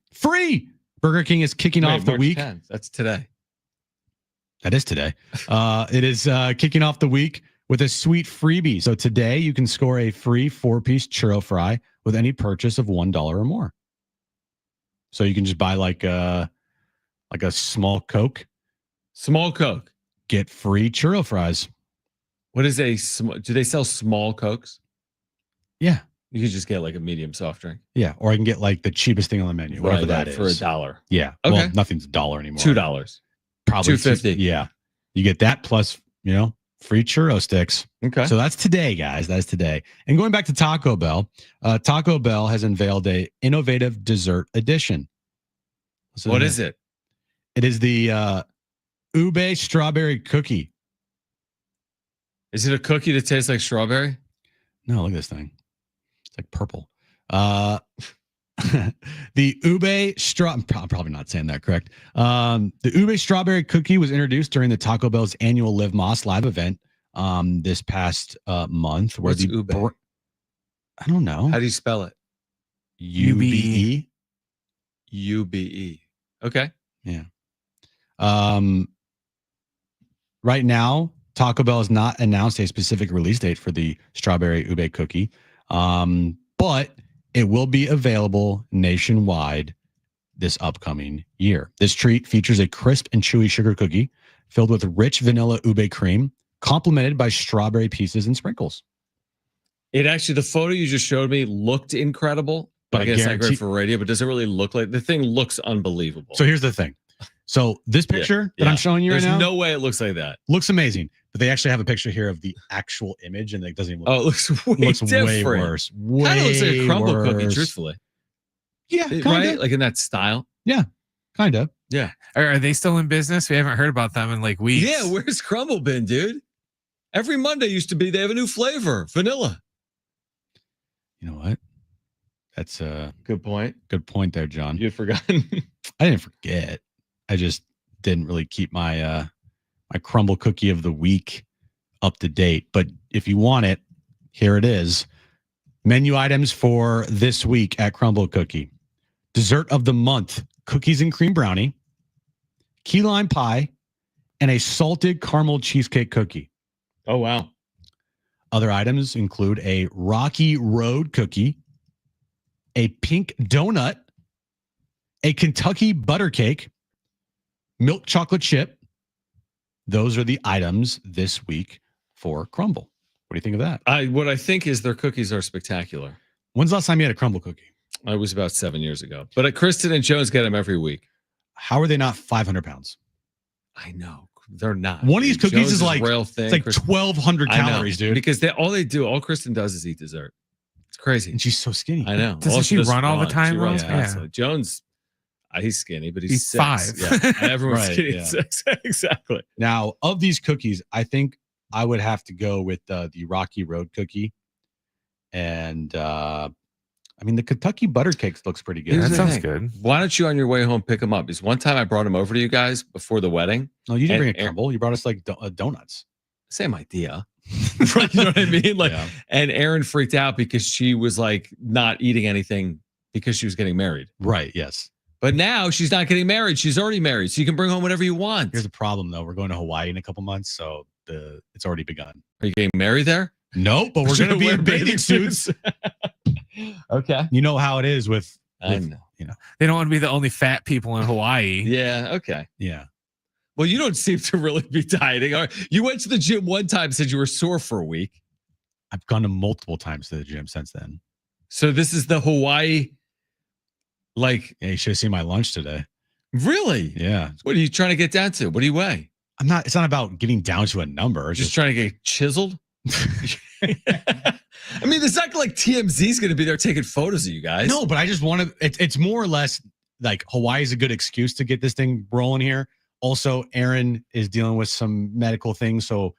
Burger King is kicking off the March week. 10th. That's today. That is today. It is kicking off the week with a sweet freebie. So today you can score a free 4-piece churro fry with any purchase of $1 or more. So you can just buy like a small Coke. Small Coke. Get free churro fries. What is do they sell small Cokes? Yeah. You could just get like a medium soft drink. Yeah. Or I can get like the cheapest thing on the menu, whatever that is. For $1. Yeah. Okay. Well, nothing's $1 anymore. $2. Probably $2.50. Yeah. You get that plus, free churro sticks. Okay. So that's today, guys. That's today. And going back to Taco Bell has unveiled a innovative dessert edition. What is it? It is the ube strawberry cookie. Is it a cookie that tastes like strawberry? No, look at this thing. It's like purple. The ube I'm probably not saying that correct. The ube strawberry cookie was introduced during the Taco Bell's annual Live Moss live event this past month. Where What's ube? I don't know. How do you spell it? UBE. UBE. Okay. Yeah. Right now, Taco Bell has not announced a specific release date for the strawberry ube cookie, but it will be available nationwide this upcoming year. This treat features a crisp and chewy sugar cookie filled with rich vanilla ube cream, complemented by strawberry pieces and sprinkles. It actually, the photo you just showed me looked incredible, but I guess not great for radio, but does it really look like the thing looks unbelievable? So here's the thing. So this picture that I'm showing you right now, there's no way it looks like that. Looks amazing, but they actually have a picture here of the actual image, and it doesn't even look. Oh, it looks way different. Way worse. Kind of looks like a crumble cookie, truthfully. Yeah, right, like in that style. Yeah, kind of. Yeah. Are they still in business? We haven't heard about them in like weeks. Yeah, where's Crumble been, dude? Every Monday used to be they have a new flavor, vanilla. You know what? That's a good point. Good point there, Jon. You'd forgotten. I didn't forget. I just didn't really keep my my crumble cookie of the week up to date. But if you want it, here it is. Menu items for this week at Crumble Cookie. Dessert of the month, cookies and cream brownie, key lime pie, and a salted caramel cheesecake cookie. Oh, wow. Other items include a Rocky Road cookie, a pink donut, a Kentucky butter cake, milk chocolate chip, those are the items this week for Crumble. What do you think of that? What I think is their cookies are spectacular. When's the last time you had a Crumble cookie? It was about 7 years ago. But Kristen and Jones get them every week. How are they not 500 pounds? I know. They're not. One of these cookies Jones is like, real thin. it's like 1,200 calories, dude. Because all Kristen does is eat dessert. It's crazy. And she's so skinny. I know. Doesn't she run all the time? She runs Yeah. constantly. Jones, he's skinny, but he's 5. Yeah. Everyone's Right, skinny yeah. at 6. Exactly. Now, of these cookies, I think I would have to go with the Rocky Road cookie. And the Kentucky butter cakes looks pretty good. That sounds good. Why don't you on your way home pick them up? Because one time I brought them over to you guys before the wedding. No, you didn't bring a Crumble. You brought us like donuts. Same idea. Right, you know what I mean? Like, Yeah. And Erin freaked out because she was like not eating anything because she was getting married. Right. Yes. But now she's not getting married. She's already married. So you can bring home whatever you want. Here's the problem, though. We're going to Hawaii in a couple months, so it's already begun. Are you getting married there? No, but we're going to be in bathing suits. Okay. You know how it is with I know. They don't want to be the only fat people in Hawaii. Yeah. Okay. Yeah. Well, you don't seem to really be dieting. You went to the gym one time, said you were sore for a week. I've gone to multiple times to the gym since then. So this is the Hawaii, like. Yeah, you should have seen my lunch today. Really? Yeah. What are you trying to get down to? What do you weigh? It's not about getting down to a number. Just trying to get chiseled? I mean, it's not like TMZ's going to be there taking photos of you guys. No, but I just want to. It's more or less like Hawaii is a good excuse to get this thing rolling here. Also, Erin is dealing with some medical things, so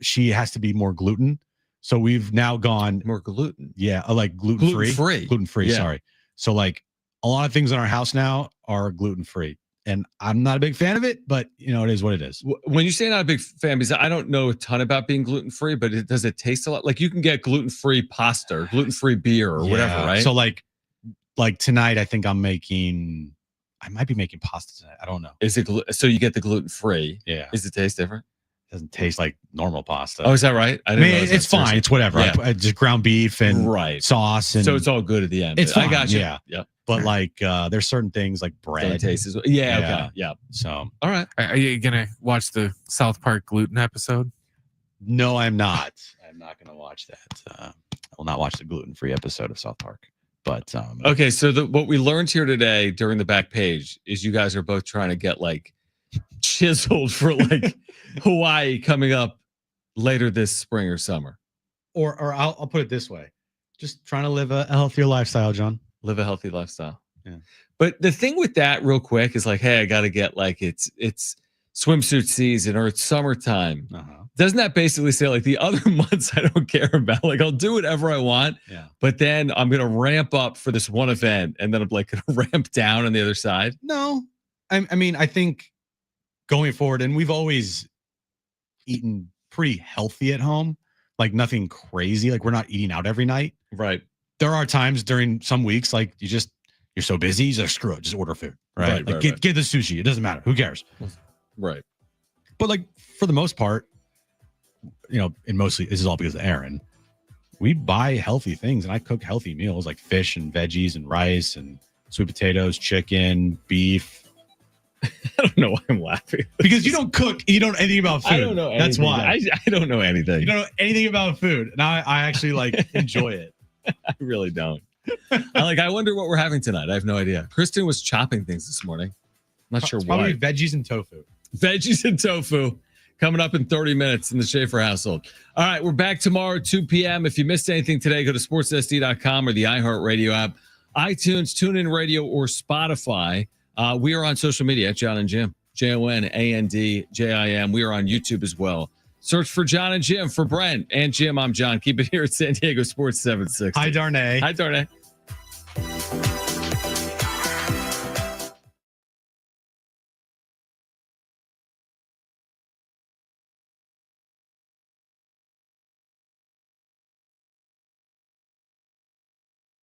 she has to be more gluten. So we've now gone more gluten. Yeah, like gluten free. Gluten free. Yeah. Sorry. So like a lot of things in our house now are gluten free, and I'm not a big fan of it, but it is what it is. When you say not a big fan, because I don't know a ton about being gluten free, but does it taste a lot? Like you can get gluten free pasta, or gluten free beer, or whatever, right? So like tonight, I think I might be making pasta tonight. I don't know. Is it so you get the gluten free? Yeah. Does it taste different? It doesn't taste like normal pasta. Oh, is that right? I mean, it's fine. It's whatever. Yeah. I just ground beef and sauce, and so it's all good at the end. It's fine. I got you. Yeah. Yep. But like, there's certain things like bread. It tastes as well. Yeah. Okay. Yeah. So, all right. Are you gonna watch the South Park gluten episode? No, I'm not. I'm not gonna watch that. I will not watch the gluten-free episode of South Park. But okay, so what we learned here today during the back page is you guys are both trying to get like chiseled for like Hawaii coming up later this spring or summer. Or I'll put it this way: just trying to live a healthier lifestyle, John. Live a healthy lifestyle. Yeah. But the thing with that, real quick, is like, hey, I got to get like it's swimsuit season or it's summertime. Doesn't that basically say like the other months I don't care about? Like I'll do whatever I want, but then I'm gonna ramp up for this one event, and then I'm like gonna ramp down on the other side. No, I mean I think going forward, and we've always eaten pretty healthy at home, like nothing crazy. Like we're not eating out every night. Right. There are times during some weeks like you're so busy, you just screw it, just order food. Right. Like get the sushi. It doesn't matter. Who cares? Right. But like for the most part, and mostly this is all because of Erin. We buy healthy things, and I cook healthy meals like fish and veggies and rice and sweet potatoes, chicken, beef. I don't know why I'm laughing. Because you don't cook, you don't know anything about food. I don't know anything. That's why. I don't know anything. You don't know anything about food. And I actually like enjoy it. I really don't. I wonder what we're having tonight. I have no idea. Kristen was chopping things this morning. I'm not sure why. Probably veggies and tofu. Veggies and tofu coming up in 30 minutes in the Schaefer household. All right, we're back tomorrow, 2 p.m. If you missed anything today, go to sportssd.com or the iHeartRadio app, iTunes, TuneIn Radio, or Spotify. We are on social media at Jon and Jim, JONANDJIM. We are on YouTube as well. Search for Jon and Jim. For Brent and Jim, I'm John. Keep it here at San Diego Sports 760. Hi, Darnay. Hi, Darnay.